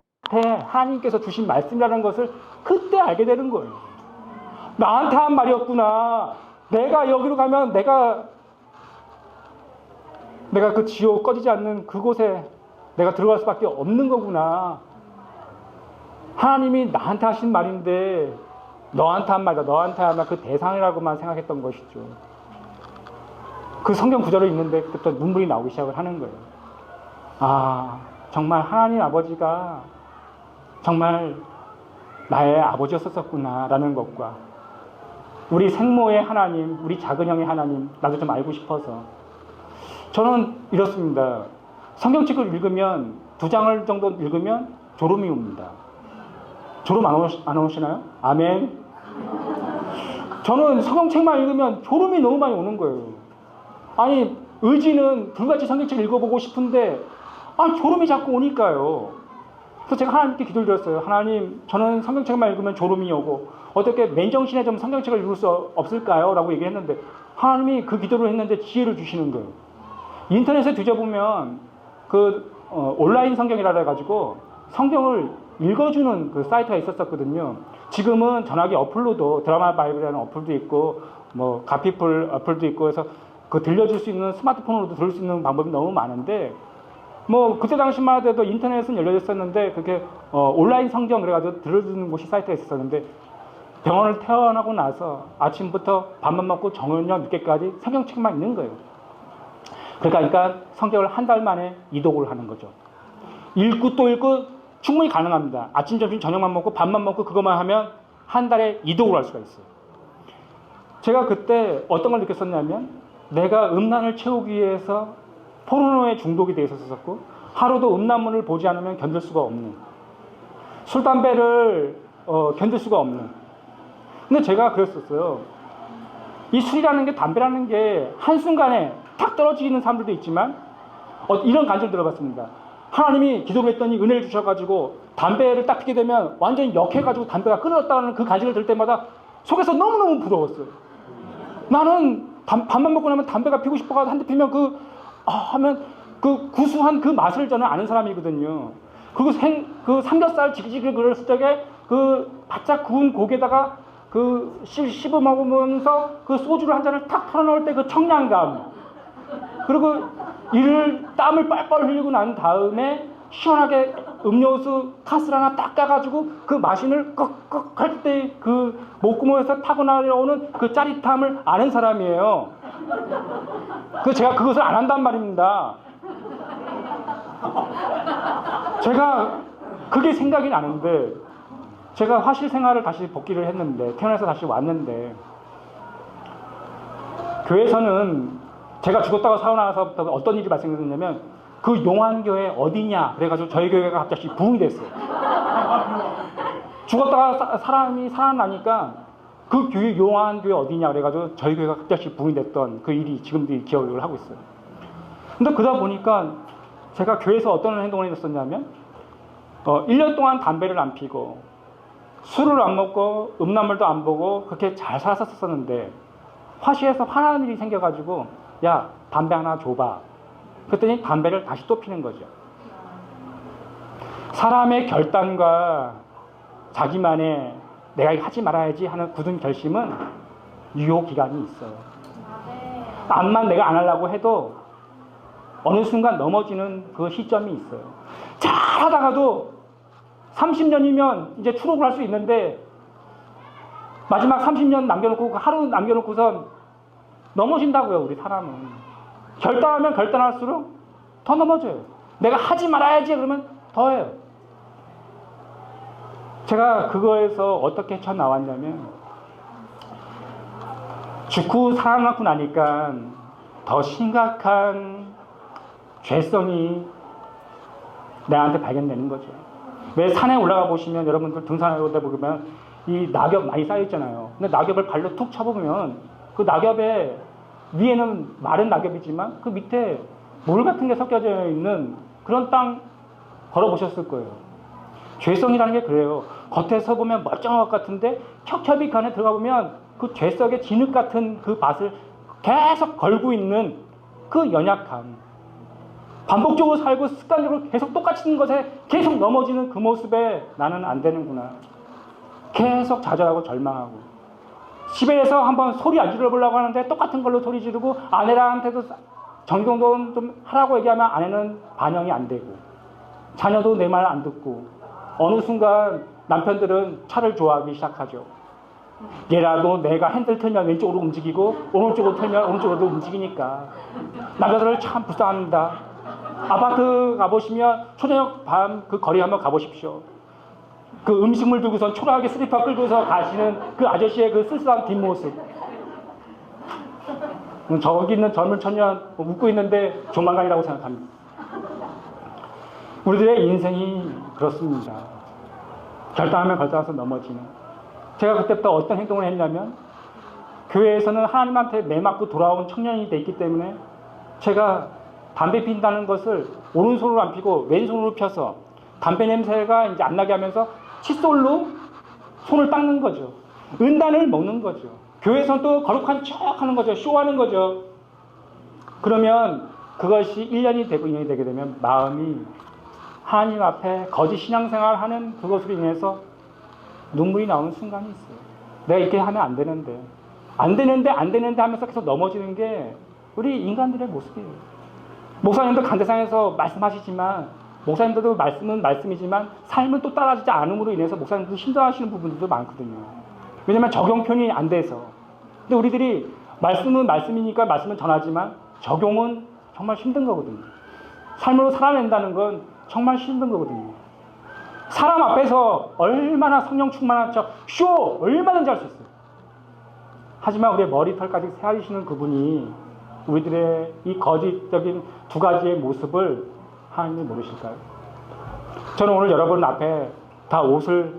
Speaker 1: 하나님께서 주신 말씀이라는 것을 그때 알게 되는 거예요. 나한테 한 말이었구나. 내가 여기로 가면 내가 그 지옥 꺼지지 않는 그곳에 내가 들어갈 수밖에 없는 거구나. 하나님이 나한테 하신 말인데 너한테 한 말이다. 너한테 한 말 그 대상이라고만 생각했던 것이죠. 그 성경 구절을 읽는데 그때부터 눈물이 나오기 시작을 하는 거예요. 아, 정말 하나님 아버지가 정말 나의 아버지였었구나 라는 것과 우리 생모의 하나님, 우리 작은 형의 하나님 나도 좀 알고 싶어서 저는 이렇습니다. 성경책을 읽으면 2장을 정도 읽으면 졸음이 옵니다. 졸음 안 오시나요? 아멘. 저는 성경책만 읽으면 졸음이 너무 많이 오는 거예요. 아니, 의지는 불같이 성경책을 읽어보고 싶은데 졸음이 자꾸 오니까요. 그래서 제가 하나님께 기도를 드렸어요. 하나님, 저는 성경책만 읽으면 졸음이 오고 어떻게 맨정신에 좀 성경책을 읽을 수 없을까요? 라고 얘기했는데 하나님이 그 기도를 했는데 지혜를 주시는 거예요. 인터넷에 뒤져보면 온라인 성경이라 해가지고 성경을 읽어주는 그 사이트가 있었거든요. 지금은 전화기 어플로도 드라마 바이블이라는 어플도 있고 뭐 가피풀 어플도 있고 해서 그 들려줄 수 있는 스마트폰으로도 들을 수 있는 방법이 너무 많은데 뭐 그때 당시만 해도 인터넷은 열려 있었는데 그게 온라인 성경 그래가지고 들어주는 곳이 사이트가 있었는데 병원을 퇴원하고 나서 아침부터 밥만 먹고 저녁 늦게까지 성경책만 읽는 거예요. 그러니까 성경을 한 달 만에 이독을 하는 거죠. 읽고 또 읽고 충분히 가능합니다. 아침, 점심, 저녁만 먹고 밥만 먹고 그것만 하면 한 달에 이독을 할 수가 있어요. 제가 그때 어떤 걸 느꼈었냐면 내가 음란을 채우기 위해서 포르노에 중독이 되어 있었었고 하루도 음란물을 보지 않으면 견딜 수가 없는 술, 담배를 견딜 수가 없는 근데 제가 그랬었어요. 이 술이라는 게 담배라는 게 한순간에 탁 떨어지는 사람들도 있지만 이런 간증을 들어봤습니다. 하나님이 기도를 했더니 은혜를 주셔가지고 담배를 딱 피게 되면 완전히 역해가지고 담배가 끊어졌다는 그 간증을 들을 때마다 속에서 너무너무 부러웠어요. 나는 밥만 먹고 나면 담배가 피고 싶어가지고 한 대 피면 하면 그 구수한 그 맛을 저는 아는 사람이거든요. 그리고 그 삼겹살 지글지글 그랬을 적에 그 바짝 구운 고기에다가 씹어 먹으면서 그 소주를 한 잔을 탁 털어넣을 때 그 청량감. 그리고 땀을 뻘뻘 흘리고 난 다음에 시원하게 음료수 카스를 하나 딱 까가지고 그 마신을 꺽꺽 할 때 그 목구멍에서 타고 나오는 그 짜릿함을 아는 사람이에요. 제가 그것을 안 한단 말입니다. 제가 그게 생각이 나는데 제가 화실 생활을 다시 복귀를 했는데 태어나서 다시 왔는데 교회에서는 제가 죽었다가 살아나서부터 어떤 일이 발생했냐면 그 용환교회 어디냐 그래가지고 저희 교회가 갑자기 부흥이 됐어요. 죽었다가 사람이 살아나니까 그 교회 용환교회 어디냐 그래가지고 저희 교회가 갑자기 부흥이 됐던 그 일이 지금도 기억을 하고 있어요. 근데 그러다 보니까 제가 교회에서 어떤 행동을 했었냐면 1년 동안 담배를 안 피고 술을 안 먹고 음란물도 안 보고 그렇게 잘 살았었는데 화시에서 화나는 일이 생겨가지고 야 담배 하나 줘봐. 그랬더니 담배를 다시 또 피는 거죠. 사람의 결단과 자기만의 내가 이거 하지 말아야지 하는 굳은 결심은 유효기간이 있어요. 암만 내가 안 하려고 해도 어느 순간 넘어지는 그 시점이 있어요. 잘 하다가도 30년이면 이제 추록을 할 수 있는데 마지막 30년 남겨놓고 하루 남겨놓고선 넘어진다고요. 우리 사람은 결단하면 결단할수록 더 넘어져요. 내가 하지 말아야지 그러면 더 해요. 제가 그거에서 어떻게 헤쳐나왔냐면 죽고 살아남고 나니까 더 심각한 죄성이 내한테 발견되는 거죠. 왜 산에 올라가 보시면 여러분들 등산하다 보면 이 낙엽 많이 쌓여 있잖아요. 근데 낙엽을 발로 툭 쳐보면 그 낙엽에 위에는 마른 낙엽이지만 그 밑에 물 같은 게 섞여져 있는 그런 땅 걸어보셨을 거예요. 죄성이라는 게 그래요. 겉에서 보면 멀쩡한 것 같은데 켜켜이 그 안에 들어가 보면 그 죄석의 진흙 같은 그 밭을 계속 걸고 있는 그 연약함. 반복적으로 살고 습관적으로 계속 똑같은 것에 계속 넘어지는 그 모습에 나는 안 되는구나. 계속 좌절하고 절망하고. 집에서 한번 소리 안 질러보려고 하는데 똑같은 걸로 소리 지르고 아내한테도 정정돈 좀 하라고 얘기하면 아내는 반영이 안 되고 자녀도 내 말 안 듣고 어느 순간 남편들은 차를 좋아하기 시작하죠. 얘라도 내가 핸들 틀면 왼쪽으로 움직이고 오른쪽으로 틀면 오른쪽으로 움직이니까 남자들을 참 불쌍합니다. 아파트 가보시면 초저녁 밤 그 거리 한번 가보십시오. 그 음식물 들고선 초라하게 슬리퍼 끌고서 가시는 그 아저씨의 그 쓸쓸한 뒷모습. 저기 있는 젊은 청년 웃고 있는데 조만간이라고 생각합니다. 우리들의 인생이 그렇습니다. 결단하면 결단해서 넘어지는. 제가 그때부터 어떤 행동을 했냐면 교회에서는 하나님한테 매 맞고 돌아온 청년이 돼 있기 때문에 제가 담배 핀다는 것을 오른손으로 안 피고 왼손으로 펴서 담배 냄새가 이제 안 나게 하면서 칫솔로 손을 닦는 거죠. 은단을 먹는 거죠. 교회에서는 또 거룩한 척 하는 거죠. 쇼하는 거죠. 그러면 그것이 1년이 되고 2년이 되게 되면 마음이 하나님 앞에 거짓 신앙생활 하는 그것으로 인해서 눈물이 나오는 순간이 있어요. 내가 이렇게 하면 안 되는데 하면서 계속 넘어지는 게 우리 인간들의 모습이에요. 목사님도 간대상에서 말씀하시지만 목사님들도 말씀은 말씀이지만 삶은 또 따라지지 않음으로 인해서 목사님들도 힘들어하시는 부분들도 많거든요. 왜냐면 적용편이 안 돼서. 근데 우리들이 말씀은 말씀이니까 말씀은 전하지만 적용은 정말 힘든 거거든요. 삶으로 살아낸다는 건 정말 힘든 거거든요. 사람 앞에서 얼마나 성령 충만한 척 쇼 얼마든지 할 수 있어요. 하지만 우리의 머리털까지 세아리시는 그분이 우리들의 이 거짓적인 두 가지의 모습을 하나님이 모르실까요? 저는 오늘 여러분 앞에 다 옷을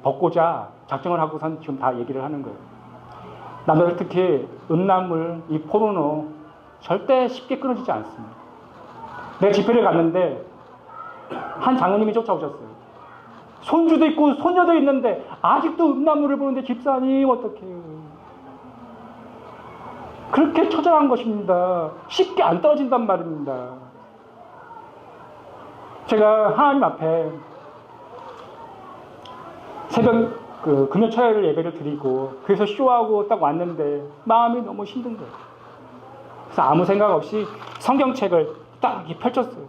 Speaker 1: 벗고자 작정을 하고선 지금 다 얘기를 하는 거예요. 남자들 특히 음란물, 이 포르노 절대 쉽게 끊어지지 않습니다. 내가 집회를 갔는데 한 장로님이 쫓아오셨어요. 손주도 있고 손녀도 있는데 아직도 음란물을 보는데 집사님 어떡해요. 그렇게 처절한 것입니다. 쉽게 안 떨어진단 말입니다. 제가 하나님 앞에 새벽 금요철야일 예배를 드리고 그래서 쇼하고 딱 왔는데 마음이 너무 힘든 거예요. 그래서 아무 생각 없이 성경책을 딱 이렇게 펼쳤어요.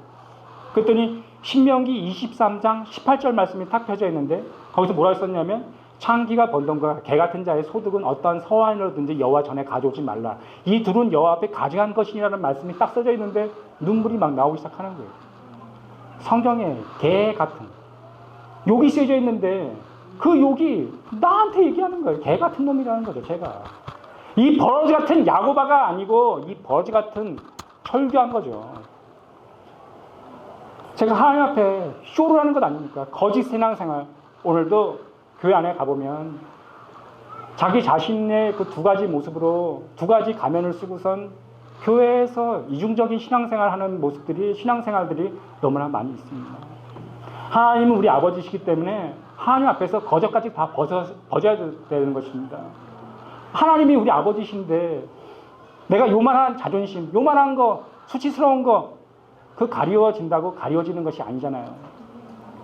Speaker 1: 그랬더니 신명기 23장 18절 말씀이 딱 펴져 있는데 거기서 뭐라고 썼냐면 창기가 번던가 개 같은 자의 소득은 어떠한 서환이라든지 여호와 전에 가져오지 말라. 이 둘은 여호와 앞에 가증한 것이라는 말씀이 딱 써져 있는데 눈물이 막 나오기 시작하는 거예요. 성경에 개 같은 욕이 쓰여져 있는데 그 욕이 나한테 얘기하는 거예요. 개 같은 놈이라는 거죠. 제가 이 버러지 같은 야고바가 아니고 이 버러지 같은 철교한 거죠. 제가 하나님 앞에 쇼를 하는 것 아닙니까? 거짓 신앙생활. 오늘도 교회 안에 가보면 자기 자신의 그 두 가지 모습으로 두 가지 가면을 쓰고선 교회에서 이중적인 신앙생활 하는 모습들이 신앙생활들이 너무나 많이 있습니다. 하나님은 우리 아버지시기 때문에 하나님 앞에서 거저까지 다 버져야 되는 것입니다. 하나님이 우리 아버지신데 내가 요만한 자존심, 요만한 거, 수치스러운 거, 그 가리워진다고 가리워지는 것이 아니잖아요.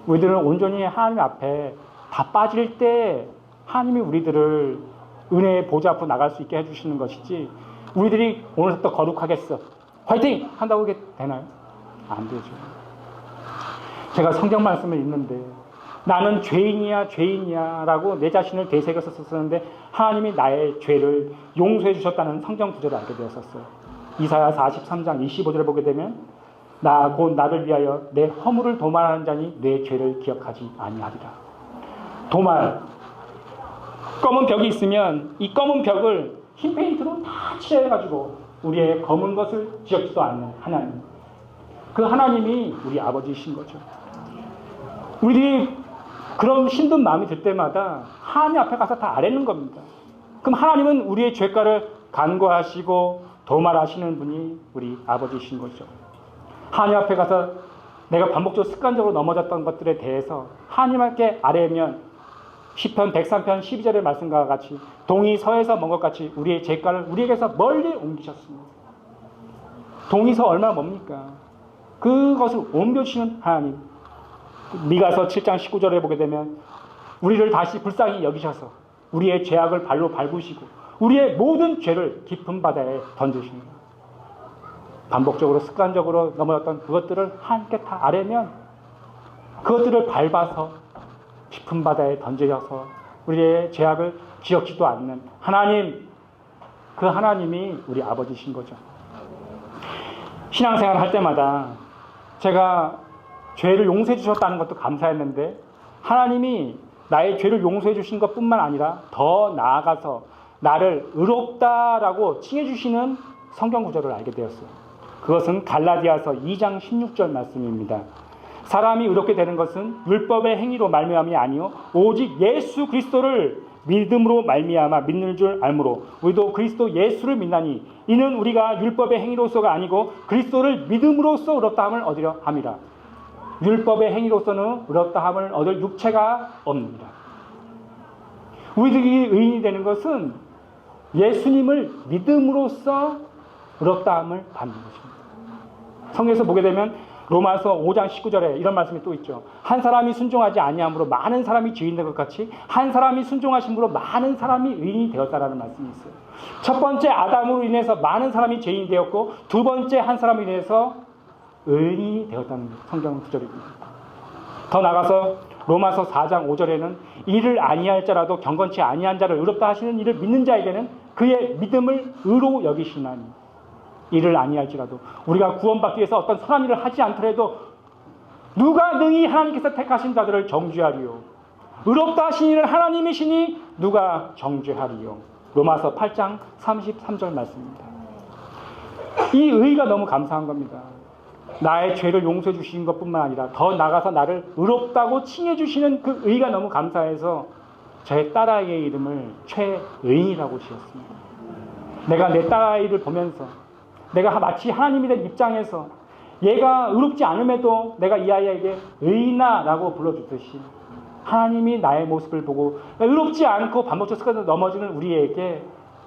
Speaker 1: 우리들은 온전히 하나님 앞에 다 빠질 때 하나님이 우리들을 은혜의 보좌 앞으로 나갈 수 있게 해주시는 것이지, 우리들이 오늘부터 거룩하겠어, 화이팅! 한다고 그게 되나요? 안 되죠. 제가 성경 말씀을 읽는데 나는 죄인이야 라고 내 자신을 되새겨서 썼었는데 하나님이 나의 죄를 용서해 주셨다는 성경 구절을 알게 되었었어요. 이사야 43장 25절을 보게 되면 나 곧 나를 위하여 내 허물을 도말하는 자니 내 죄를 기억하지 아니하리라. 도말, 검은 벽이 있으면 이 검은 벽을 흰 페인트로 다 칠해가지고 우리의 검은 것을 지적지도 않는 하나님, 그 하나님이 우리 아버지이신 거죠. 우리들이 그런 힘든 마음이 들 때마다 하나님 앞에 가서 다 아뢰는 겁니다. 그럼 하나님은 우리의 죄가를 간과하시고 도말하시는 분이 우리 아버지이신 거죠. 하나님 앞에 가서 내가 반복적으로 습관적으로 넘어졌던 것들에 대해서 하나님께 아뢰면 시편 103편 12절의 말씀과 같이 동이 서에서 먼 것 같이 우리의 죄가를 우리에게서 멀리 옮기셨습니다. 동이 서 얼마나 멉니까? 그것을 옮겨주시는 하나님. 미가서 7장 19절에 보게 되면 우리를 다시 불쌍히 여기셔서 우리의 죄악을 발로 밟으시고 우리의 모든 죄를 깊은 바다에 던지십니다. 반복적으로 습관적으로 넘어졌던 그것들을 하나님께 다 아뢰면 그것들을 밟아서 깊은 바다에 던져져서 우리의 죄악을 기억지도 않는 하나님, 그 하나님이 우리 아버지신 거죠. 신앙생활을 할 때마다 제가 죄를 용서해 주셨다는 것도 감사했는데 하나님이 나의 죄를 용서해 주신 것뿐만 아니라 더 나아가서 나를 의롭다라고 칭해 주시는 성경 구절을 알게 되었어요. 그것은 갈라디아서 2장 16절 말씀입니다. 사람이 의롭게 되는 것은 율법의 행위로 말미암이 아니요 오직 예수 그리스도를 믿음으로 말미암아 믿는 줄 알므로 우리도 그리스도 예수를 믿나니 이는 우리가 율법의 행위로서가 아니고 그리스도를 믿음으로써 의롭다함을 얻으려 함이라. 율법의 행위로서는 의롭다함을 얻을 육체가 없습니다. 우리들이 의인이 되는 것은 예수님을 믿음으로써 의롭다함을 받는 것입니다. 성경에서 보게 되면 로마서 5장 19절에 이런 말씀이 또 있죠. 한 사람이 순종하지 아니함으로 많은 사람이 죄인 된 것 같이 한 사람이 순종하심으로 많은 사람이 의인이 되었다라는 말씀이 있어요. 첫 번째 아담으로 인해서 많은 사람이 죄인이 되었고 두 번째 한 사람으로 인해서 의인이 되었다는 성경 구절입니다. 더 나가서 로마서 4장 5절에는 이를 아니할 자라도 경건치 아니한 자를 의롭다 하시는 이를 믿는 자에게는 그의 믿음을 의로 여기시나니 이를 아니할지라도 우리가 구원받기 위해서 어떤 선한 일을 하지 않더라도 누가 능히 하나님께서 택하신 자들을 정죄하리요 의롭다 하신 이는 하나님이시니 누가 정죄하리요. 로마서 8장 33절 말씀입니다. 이 의가 너무 감사한 겁니다. 나의 죄를 용서해 주신 것뿐만 아니라 더 나아가서 나를 의롭다고 칭해 주시는 그 의가 너무 감사해서 저의 딸아이의 이름을 최의인이라고 지었습니다. 내가 내 딸아이를 보면서 내가 마치 하나님이 된 입장에서 얘가 의롭지 않음에도 내가 이 아이에게 의인아라고 불러주듯이 하나님이 나의 모습을 보고 의롭지 않고 반복적으로 습관으로 넘어지는 우리에게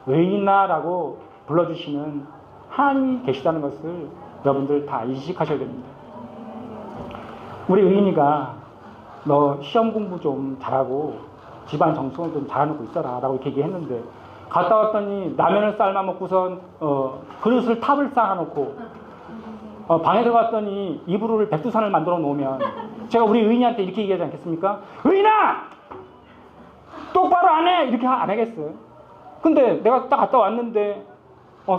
Speaker 1: 의인아라고 불러주시는 하나님이 계시다는 것을 여러분들 다 인식하셔야 됩니다. 우리 의인이가 너 시험 공부 좀 잘하고 집안 정성을 좀 잘해놓고 있어라 라고 이렇게 얘기했는데 갔다 왔더니 라면을 삶아 먹고선 그릇을 탑을 쌓아놓고 방에 들어갔더니 이불을 백두산을 만들어 놓으면 제가 우리 의인이한테 이렇게 얘기하지 않겠습니까? 의인아! 똑바로 안 해! 이렇게 안 하겠어요. 근데 내가 딱 갔다 왔는데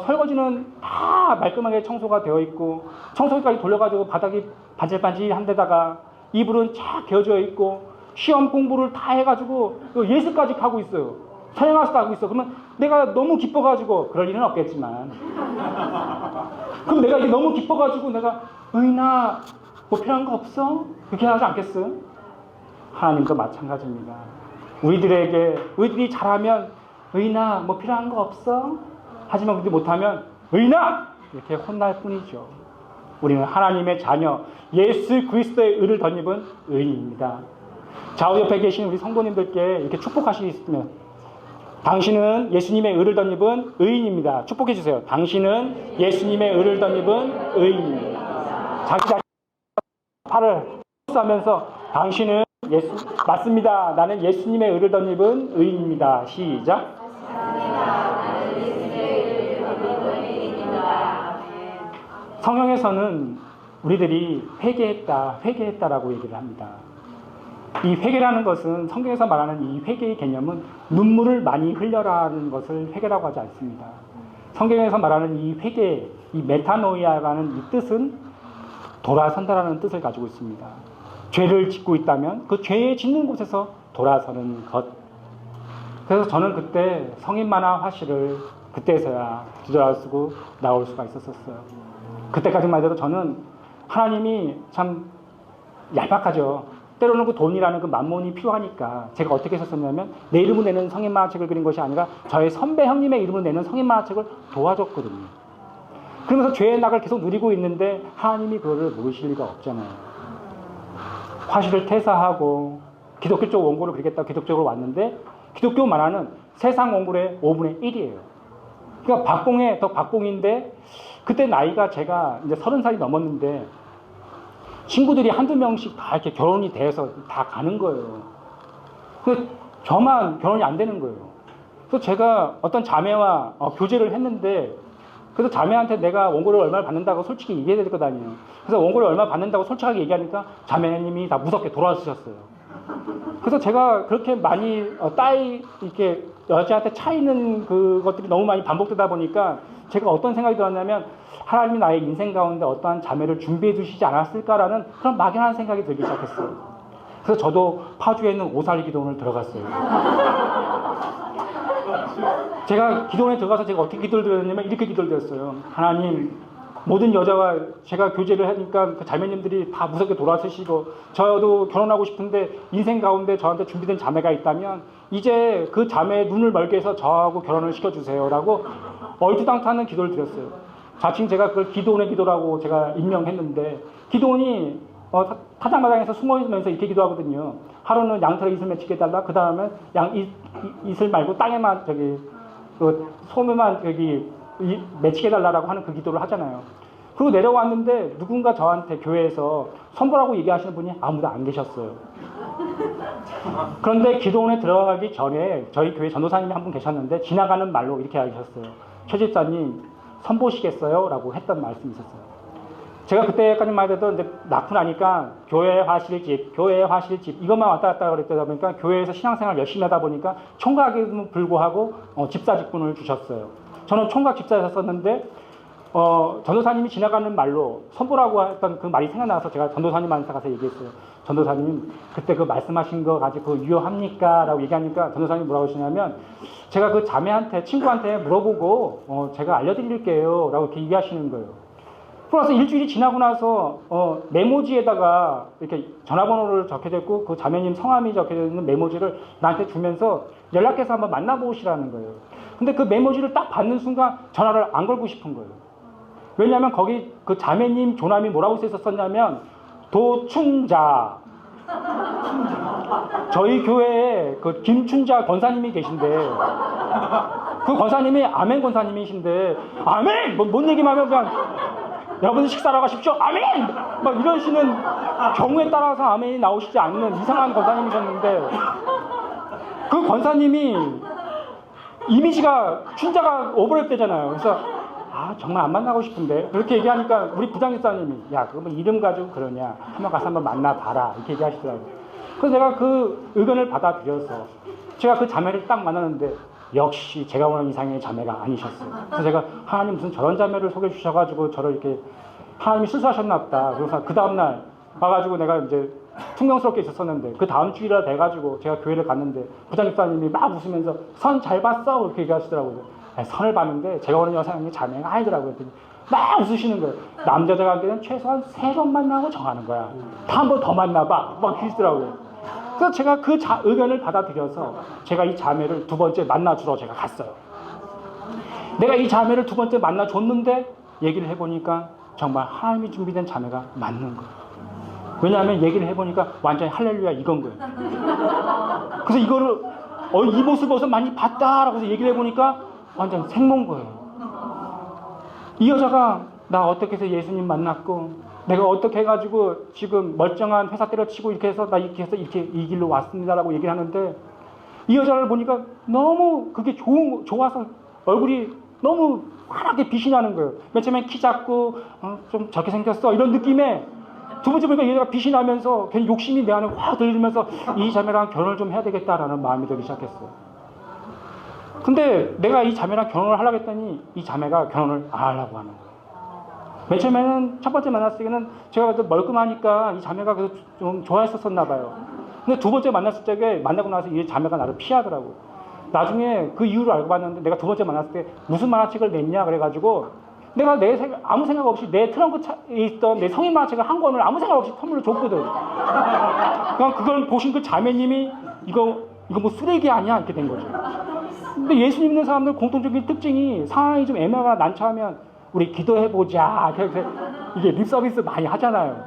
Speaker 1: 설거지는 다 말끔하게 청소가 되어 있고 청소기까지 돌려가지고 바닥이 반질반질한 데다가 이불은 쫙 개어져 있고 시험 공부를 다 해가지고 예습까지 하고 있어요. 사냥학습 하고 있어. 그러면 내가 너무 기뻐가지고 그럴 일은 없겠지만 그럼 내가 이게 너무 기뻐가지고 내가 의인아 뭐 필요한 거 없어? 그렇게 하지 않겠어요? 하나님도 마찬가지입니다. 우리들이 잘하면 의인아 뭐 필요한 거 없어? 하지만 우리들이 못하면 의인아! 이렇게 혼날 뿐이죠. 우리는 하나님의 자녀 예수 그리스도의 의를 덧입은 의인입니다. 좌우 옆에 계신 우리 성도님들께 이렇게 축복하시겠으면, 당신은 예수님의 의를 덧입은 의인입니다. 축복해 주세요. 당신은 예수님의 의를 덧입은 의인입니다. 자기 자신 팔을 하면서 당신은 맞습니다. 나는 예수님의 의를 덧입은 의인입니다. 시작. 성경에서는 우리들이 회개했다라고 얘기를 합니다. 이 회개라는 것은, 성경에서 말하는 이 회개의 개념은 눈물을 많이 흘려라는 것을 회개라고 하지 않습니다. 성경에서 말하는 이 회개, 이 메타노이아라는 이 뜻은 돌아선다라는 뜻을 가지고 있습니다. 죄를 짓고 있다면 그 죄에 짓는 곳에서 돌아서는 것. 그래서 저는 그때 성인 만화 화실을 그때서야 두드려 쓰고 나올 수가 있었어요. 그때까지만 해도 저는 하나님이 참 얄팍하죠. 때로는 그 돈이라는 그 만몬이 필요하니까 제가 어떻게 했었냐면 내 이름을 내는 성인 만화책을 그린 것이 아니라 저의 선배 형님의 이름을 내는 성인 만화책을 도와줬거든요. 그러면서 죄의 낙을 계속 누리고 있는데 하나님이 그거를 모르실 리가 없잖아요. 화실을 퇴사하고 기독교 쪽 원고를 그리겠다고 기독교로 왔는데 기독교 만화는 세상 원고의 5분의 1이에요. 그러니까 박봉의 더 박봉인데 그때 나이가 제가 이제 30살이 넘었는데 친구들이 한두 명씩 다 이렇게 결혼이 돼서 다 가는 거예요. 근데 저만 결혼이 안 되는 거예요. 그래서 제가 어떤 자매와 교제를 했는데, 그래서 자매한테 내가 원고를 얼마를 받는다고 솔직히 얘기해야 될 거 아니에요. 그래서 원고를 얼마 받는다고 솔직하게 얘기하니까 자매님이 다 무섭게 돌아서셨어요. 그래서 제가 그렇게 많이 이렇게 여자한테 차이는 그것들이 너무 많이 반복되다 보니까 제가 어떤 생각이 들었냐면, 하나님이 나의 인생 가운데 어떠한 자매를 준비해 주시지 않았을까라는 그런 막연한 생각이 들기 시작했어요. 그래서 저도 파주에 있는 오살 기도원을 들어갔어요. 제가 기도원에 들어가서 제가 어떻게 기도를 드렸냐면 이렇게 기도를 드렸어요. 하나님, 모든 여자와 제가 교제를 하니까 그 자매님들이 다 무섭게 돌아서시고 저도 결혼하고 싶은데 인생 가운데 저한테 준비된 자매가 있다면 이제 그 자매의 눈을 멀게 해서 저하고 결혼을 시켜주세요 라고 얼토당토하는 기도를 드렸어요. 자칭 제가 그걸 기도원의 기도라고 제가 임명했는데, 기도원이 타작마당에서 숨어있으면서 이렇게 기도하거든요. 하루는 양털에 이슬 맺히게 해달라. 그 다음에 이슬 말고 땅에만 소매만 맺히게 해달라고 하는 그 기도를 하잖아요. 그리고 내려왔는데 누군가 저한테 교회에서 선보라고 얘기하시는 분이 아무도 안 계셨어요. 그런데 기도원에 들어가기 전에 저희 교회 전도사님이 한 분 계셨는데 지나가는 말로 이렇게 하셨어요. 최 집사님 선보시겠어요? 라고 했던 말씀이 있었어요. 제가 그때까지만 해도 이제 낳고 나니까 교회 화실집 이것만 왔다 갔다 그랬다 보니까 교회에서 신앙생활 열심히 하다 보니까 총각에도 불구하고 집사 직분을 주셨어요. 저는 총각 집사였었는데 전도사님이 지나가는 말로 선보라고 했던 그 말이 생각나서 제가 전도사님한테 가서 얘기했어요. 전도사님, 그때 그 말씀하신 거 가지고 유효합니까? 라고 얘기하니까 전도사님이 뭐라고 하시냐면, 제가 그 자매한테, 친구한테 물어보고 제가 알려드릴게요 라고 이렇게 얘기하시는 거예요. 그래서 일주일이 지나고 나서 메모지에다가 이렇게 전화번호를 적혀져 있고 그 자매님 성함이 적혀져 있는 메모지를 나한테 주면서 연락해서 한번 만나보시라는 거예요. 근데 그 메모지를 딱 받는 순간 전화를 안 걸고 싶은 거예요. 왜냐하면 거기 그 자매님 조남이 뭐라고 써 있었냐면 도충자. 저희 교회에 그 김춘자 권사님이 계신데 그 권사님이 아멘 권사님이신데 아멘! 뭔 얘기만 하면 그냥 여러분 식사하러 가십시오. 아멘! 막 이러시는 경우에 따라서 아멘이 나오시지 않는 이상한 권사님이셨는데, 그 권사님이 이미지가 춘자가 오버랩되잖아요. 그래서 정말 안 만나고 싶은데 그렇게 얘기하니까 우리 부장집사님이 야 그거 뭐 이름 가지고 그러냐, 한번 가서 한번 만나봐라 이렇게 얘기하시더라고요. 그래서 제가 그 의견을 받아들여서 제가 그 자매를 딱 만났는데 역시 제가 원하는 이상의 자매가 아니셨어요. 그래서 제가 하나님 무슨 저런 자매를 소개해 주셔가지고 저를 이렇게 하나님이 실수하셨나 보다. 그래서 그 다음날 와가지고 내가 이제 충격스럽게 있었었는데 그 다음 주일이라 돼가지고 제가 교회를 갔는데 부장집사님이 막 웃으면서 선 잘 봤어? 이렇게 얘기하시더라고요. 선을 봤는데 제가 원하는 여성이 자매가 아니더라고요. 막 웃으시는 거예요. 남자자 관계는 최소한 3번 만나고 정하는 거야. 한 번 더 만나봐. 막 그러시더라고요. 그래서 제가 그 의견을 받아들여서 제가 이 자매를 2번째 만나주러 제가 갔어요. 내가 이 자매를 2번째 만나줬는데 얘기를 해보니까 정말 하나님이 준비된 자매가 맞는 거예요. 왜냐하면 얘기를 해보니까 완전히 할렐루야 이건 거예요. 그래서 이거를 이 모습을 어디서 많이 봤다라고 해서 얘기를 해보니까 완전 생모인 거예요. 이 여자가 나 어떻게 해서 예수님 만났고 내가 어떻게 해가지고 지금 멀쩡한 회사 때려치고 이렇게 해서 나 이렇게 해서 이렇게 이 길로 왔습니다라고 얘기를 하는데 이 여자를 보니까 너무 그게 좋아서 얼굴이 너무 환하게 빛이 나는 거예요. 맨 처음엔 키 작고 좀 저렇게 생겼어 이런 느낌에 두 번째 보니까 얘가 빛이 나면서 괜히 욕심이 내 안에 확 들리면서 이 자매랑 결혼을 좀 해야 되겠다라는 마음이 들기 시작했어요. 근데 내가 이 자매랑 결혼을 하려고 했더니 이 자매가 결혼을 안 하려고 하는 거예요. 맨 처음에는 첫 번째 만났을 때는 제가 멀끔하니까 이 자매가 그래도 좀 좋아했었나 봐요. 근데 두 번째 만났을 때 만나고 나서 이 자매가 나를 피하더라고. 나중에 그 이유를 알고 봤는데 내가 두 번째 만났을 때 무슨 만화책을 냈냐 그래가지고 내가 아무 생각 없이 내 트렁크에 있던 내 성인 만화책을 한 권을 아무 생각 없이 선물로 줬거든. 그러니까 그걸 보신 그 자매님이 이거 뭐 쓰레기 아니야 이렇게 된 거죠. 근데 예수 믿는 사람들 공통적인 특징이 상황이 좀 애매하거나 난처하면 우리 기도해보자. 이게 립서비스 많이 하잖아요.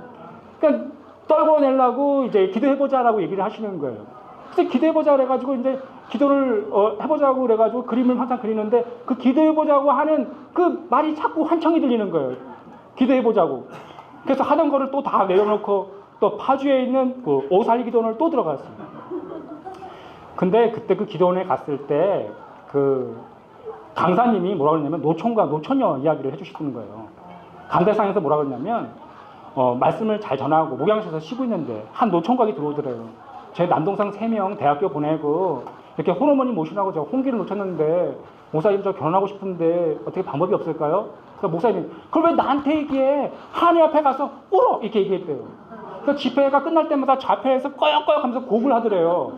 Speaker 1: 그러니까 떨궈내려고 이제 기도해보자라고 얘기를 하시는 거예요. 그래서 기도해보자 그래가지고 이제 기도를 해보자고 그래가지고 그림을 항상 그리는데 그 기도해보자고 하는 그 말이 자꾸 환청이 들리는 거예요. 기도해보자고. 그래서 하던 거를 또 다 내려놓고 또 파주에 있는 그 오살리 기도원을 또 들어갔어요. 근데 그때 그 기도원에 갔을 때 그 강사님이 뭐라 그러냐면 노총과 노처녀 이야기를 해주시는 거예요. 강대상에서 뭐라 그러냐면 말씀을 잘 전하고 목양실에서 쉬고 있는데 한 노총각이 들어오더래요. 제 남동생 3명 대학교 보내고 이렇게 호르몬이 모시라고 제가 홍기를 놓쳤는데 목사님 저 결혼하고 싶은데 어떻게 방법이 없을까요? 그래서 목사님이 그걸 왜 나한테 얘기해? 하나님 앞에 가서 울어! 이렇게 얘기했대요. 그래서 집회가 끝날 때마다 좌회에서 꺼역꺼역 하면서 곡을 하더래요.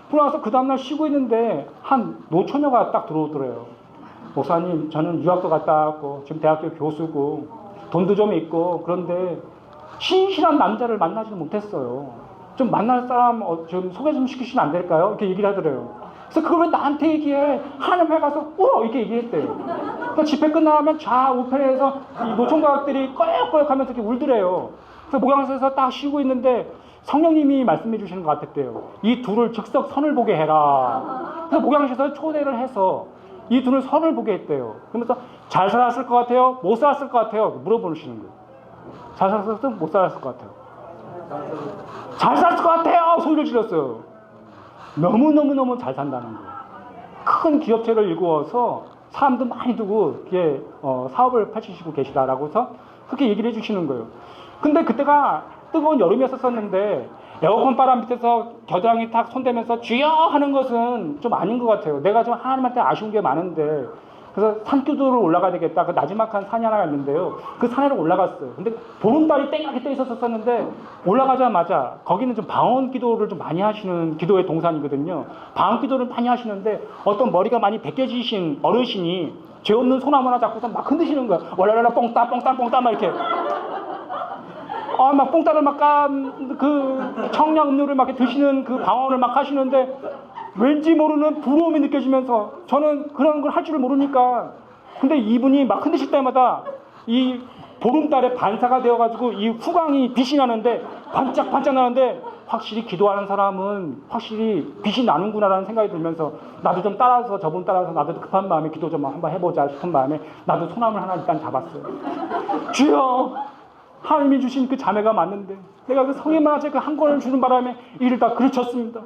Speaker 1: 그러고 그 다음날 쉬고 있는데 한 노처녀가 딱 들어오더래요. 목사님 저는 유학도 갔다 왔고 지금 대학교 교수고 돈도 좀 있고 그런데 신실한 남자를 만나지는 못했어요. 좀 만날 사람 좀 소개 좀 시키시면 안 될까요? 이렇게 얘기를 하더래요. 그래서 그걸 왜 나한테 얘기해? 하나님에 가서 울어! 이렇게 얘기했대요. 그러니까 집회 끝나면 좌우편에서 이 노총각들이 꺼역꺼역 하면서 이렇게 울더래요. 그래서 목양실에서 딱 쉬고 있는데 성령님이 말씀해 주시는 것 같았대요. 이 둘을 즉석 선을 보게 해라. 그래서 목양실에서 초대를 해서 이 둘을 선을 보게 했대요. 그러면서 잘 살았을 것 같아요? 못 살았을 것 같아요? 물어보시는 거예요. 잘 살았을 못 살았을 것 같아요? 잘 살았을 것 같아요! 소리를 질렀어요. 너무너무너무 잘 산다는 거예요. 큰 기업체를 일구어서 사람도 많이 두고 이게 사업을 펼치시고 계시다라고 해서 그렇게 얘기를 해주시는 거예요. 근데 그때가 뜨거운 여름이었었는데 에어컨 바람 밑에서 겨드랑이 탁 손대면서 주여 하는 것은 좀 아닌 것 같아요. 내가 좀 하나님한테 아쉬운 게 많은데 그래서 산기도를 올라가야 되겠다. 그 나지막한 산이 하나가 있는데요. 그 산에로 올라갔어요. 근데 보름달이 땡하게 떠 있었었는데 올라가자마자 거기는 좀 방언 기도를 좀 많이 하시는 기도의 동산이거든요. 방언 기도를 많이 하시는데 어떤 머리가 많이 벗겨지신 어르신이 죄 없는 소나무 하나 잡고서 막 흔드시는 거야. 월라라 뽕따 뽕따 뽕따 막 이렇게. 막 뽕따를 막 그 청량 음료를 막 이렇게 드시는 그 방언을 막 하시는데 왠지 모르는 부러움이 느껴지면서 저는 그런 걸 할 줄을 모르니까 근데 이분이 막 흔드실 때마다 이 보름달에 반사가 되어가지고 이 후광이 빛이 나는데 반짝반짝 나는데 확실히 기도하는 사람은 확실히 빛이 나는구나라는 생각이 들면서 나도 좀 따라서 저분 따라서 나도 급한 마음에 기도 좀 한번 해보자 싶은 마음에 나도 소나무를 하나 일단 잡았어요. 주여 하나님이 주신 그 자매가 맞는데 내가 그 성인 만화책 그 한 권을 주는 바람에 이를 다 그르쳤습니다.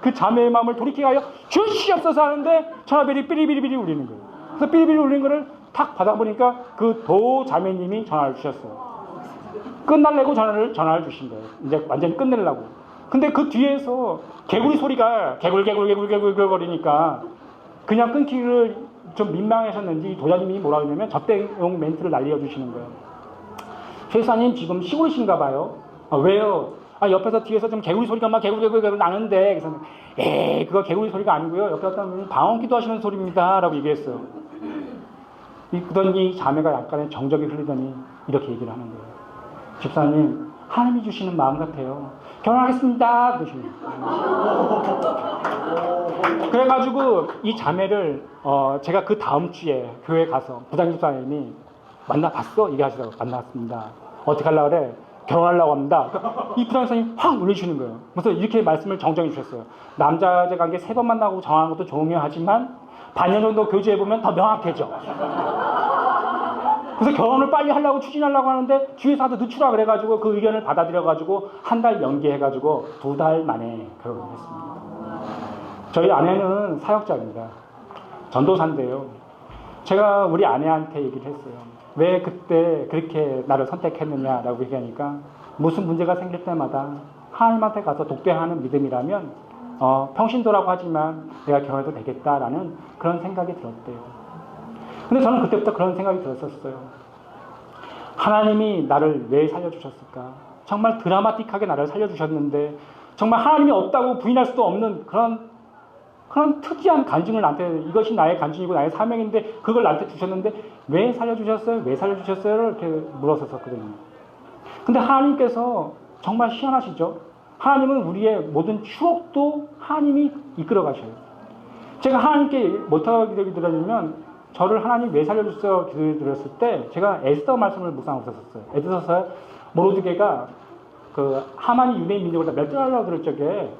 Speaker 1: 그 자매의 마음을 돌이키게 하여 주시옵소서 하는데 전화벨이 삐리비리비리 울리는 거예요. 그래서 삐리비리 울리는 거를 탁 받아보니까 그 도 자매님이 전화를 주셨어요. 끝날래고 전화를 주신 거예요. 이제 완전히 끝내려고. 근데 그 뒤에서 개구리 소리가 개굴 거리니까 그냥 끊기를 좀 민망하셨는지 도자님이 뭐라 그러냐면 접대용 멘트를 날려주시는 거예요. 최사님 지금 시골이신가 봐요. 왜요? 옆에서 뒤에서 좀 개구리 소리가 막 개굴 나는데 그래서 그거 개구리 소리가 아니고요. 옆에 어떤 분이 방언 기도하시는 소리입니다 라고 얘기했어요. 그러더니 자매가 약간의 정적이 흘리더니 이렇게 얘기를 하는 거예요. 집사님 하나님이 주시는 마음 같아요. 결혼하겠습니다 그러시는 거예요. 그래가지고 이 자매를 제가 그 다음 주에 교회 가서 부장 집사님이 만나봤어? 얘기하시다가 만났습니다. 어떻게 하려고 그래? 결혼하려고 합니다. 이 부장선생님이 확 놀리시는 거예요. 그래서 이렇게 말씀을 정정해 주셨어요. 남자제 관계 3번 만나고 정하는 것도 중요하지만 반년 정도 교제해보면 더 명확해져. 그래서 결혼을 빨리 하려고 추진하려고 하는데 주위에서 하도 늦추라 그래가지고 그 의견을 받아들여가지고 한 달 연기해가지고 2달 만에 결혼을 했습니다. 저희 아내는 사역자입니다. 전도사인데요. 제가 우리 아내한테 얘기를 했어요. 왜 그때 그렇게 나를 선택했느냐라고 얘기하니까 무슨 문제가 생길 때마다 하나님한테 가서 독배하는 믿음이라면 평신도라고 하지만 내가 결혼해도 되겠다라는 그런 생각이 들었대요. 근데 저는 그때부터 그런 생각이 들었었어요. 하나님이 나를 왜 살려주셨을까? 정말 드라마틱하게 나를 살려주셨는데 정말 하나님이 없다고 부인할 수도 없는 그런 특이한 간증을 나한테, 이것이 나의 간증이고 나의 사명인데 그걸 나한테 주셨는데 왜 살려주셨어요? 왜 살려주셨어요? 이렇게 물었었거든요. 근데 하나님께서 정말 희한하시죠? 하나님은 우리의 모든 추억도 하나님이 이끌어 가셔요. 제가 하나님께 못하고 기도를 드리면 저를 하나님 왜 살려주세요 기도를 드렸을 때 제가 에스더 말씀을 묵상하고 있었어요. 에스더 모르드게가 그 하만이 유대인 민족을 다 멸절하려고 그럴 적에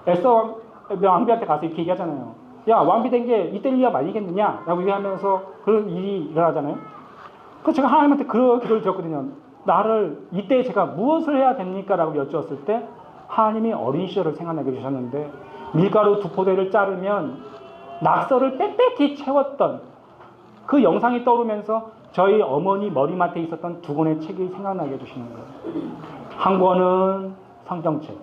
Speaker 1: 에스더 왕비한테 가서 이렇게 얘기하잖아요. 야, 왕비 된 게 이때리아 아니겠느냐? 라고 얘기하면서 그런 일이 일어나잖아요. 그래서 제가 하나님한테 그런 기도를 드렸거든요. 나를 이때 제가 무엇을 해야 됩니까? 라고 여쭈었을 때 하나님이 어린 시절을 생각나게 해주셨는데 밀가루 2포대를 자르면 낙서를 빽빽히 채웠던 그 영상이 떠오르면서 저희 어머니 머리맡에 있었던 2권의 책이 생각나게 해주시는 거예요. 한 권은 성경책,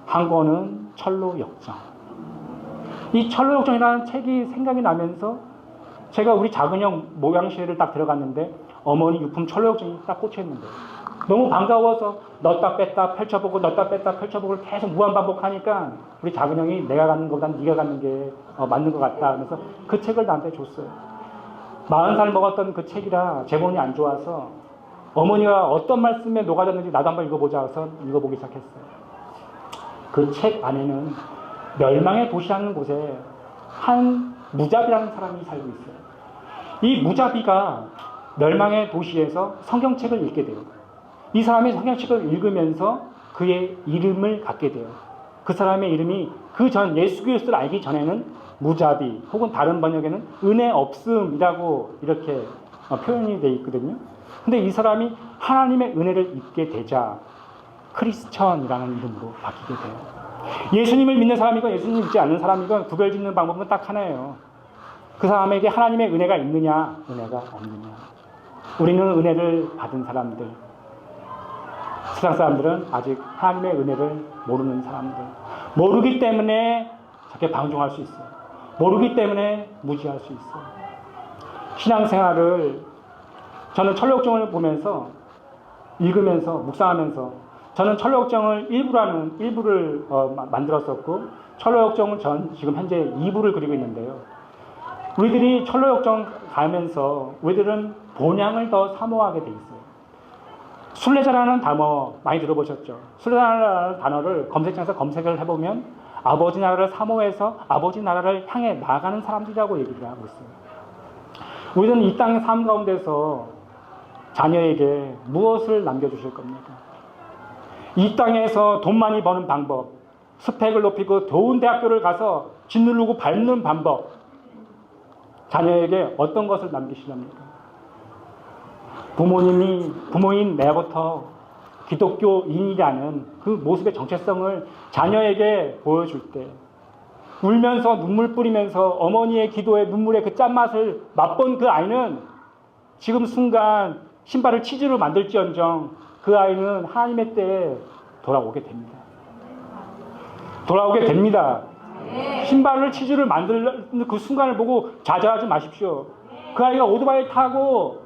Speaker 1: 한 권은 철로역정. 이 철로역정이라는 책이 생각이 나면서 제가 우리 작은 형 모양실을 딱 들어갔는데 어머니 유품 철로역정이 딱 꽂혀있는데 너무 반가워서 넣었다 뺐다 펼쳐보고 넣었다 뺐다 펼쳐보고 계속 무한반복하니까 우리 작은 형이 내가 갖는 것보다는 네가 갖는 게 맞는 것 같다 그래서 그 책을 나한테 줬어요. 40살 먹었던 그 책이라 제본이 안 좋아서 어머니가 어떤 말씀에 녹아졌는지 나도 한번 읽어보자 해서 읽어보기 시작했어요. 그 책 안에는 멸망의 도시라는 곳에 한 무자비라는 사람이 살고 있어요. 이 무자비가 멸망의 도시에서 성경책을 읽게 돼요. 이 사람이 성경책을 읽으면서 그의 이름을 갖게 돼요. 그 사람의 이름이 그 전 예수 그리스도를 알기 전에는 무자비 혹은 다른 번역에는 은혜 없음이라고 이렇게 표현이 되어 있거든요. 근데 이 사람이 하나님의 은혜를 입게 되자 크리스천이라는 이름으로 바뀌게 돼요. 예수님을 믿는 사람이건 예수님을 믿지 않는 사람이건 구별짓는 방법은 딱 하나예요. 그 사람에게 하나님의 은혜가 있느냐, 은혜가 없느냐. 우리는 은혜를 받은 사람들, 세상 사람들은 아직 하나님의 은혜를 모르는 사람들. 모르기 때문에 저렇게 방종할 수 있어요. 모르기 때문에 무지할 수 있어요. 신앙생활을 저는 철로역정을 보면서 읽으면서 묵상하면서 저는 철로역정을 일부를 만들었었고 철로역정을 전 지금 현재 2부를 그리고 있는데요. 우리들이 철로역정 가면서 우리들은 본향을 더 사모하게 돼 있어요. 순례자라는 단어 많이 들어보셨죠? 순례자라는 단어를 검색창에서 검색을 해보면 아버지 나라를 사모해서 아버지 나라를 향해 나가는 사람들이라고 얘기를 하고 있어요. 우리는 이 땅의 삶 가운데서 자녀에게 무엇을 남겨주실 겁니까? 이 땅에서 돈 많이 버는 방법, 스펙을 높이고 좋은 대학교를 가서 짓누르고 밟는 방법, 자녀에게 어떤 것을 남기시렵니까? 부모인 내부터 기독교인이라는 그 모습의 정체성을 자녀에게 보여줄 때 울면서 눈물 뿌리면서 어머니의 기도에 눈물의 그 짠맛을 맛본 그 아이는 지금 순간 신발을 치즈로 만들지언정 그 아이는 하나님의 때에 돌아오게 됩니다. 돌아오게 됩니다. 신발을 치즈를 만드는 그 순간을 보고 좌절하지 마십시오. 그 아이가 오토바이 타고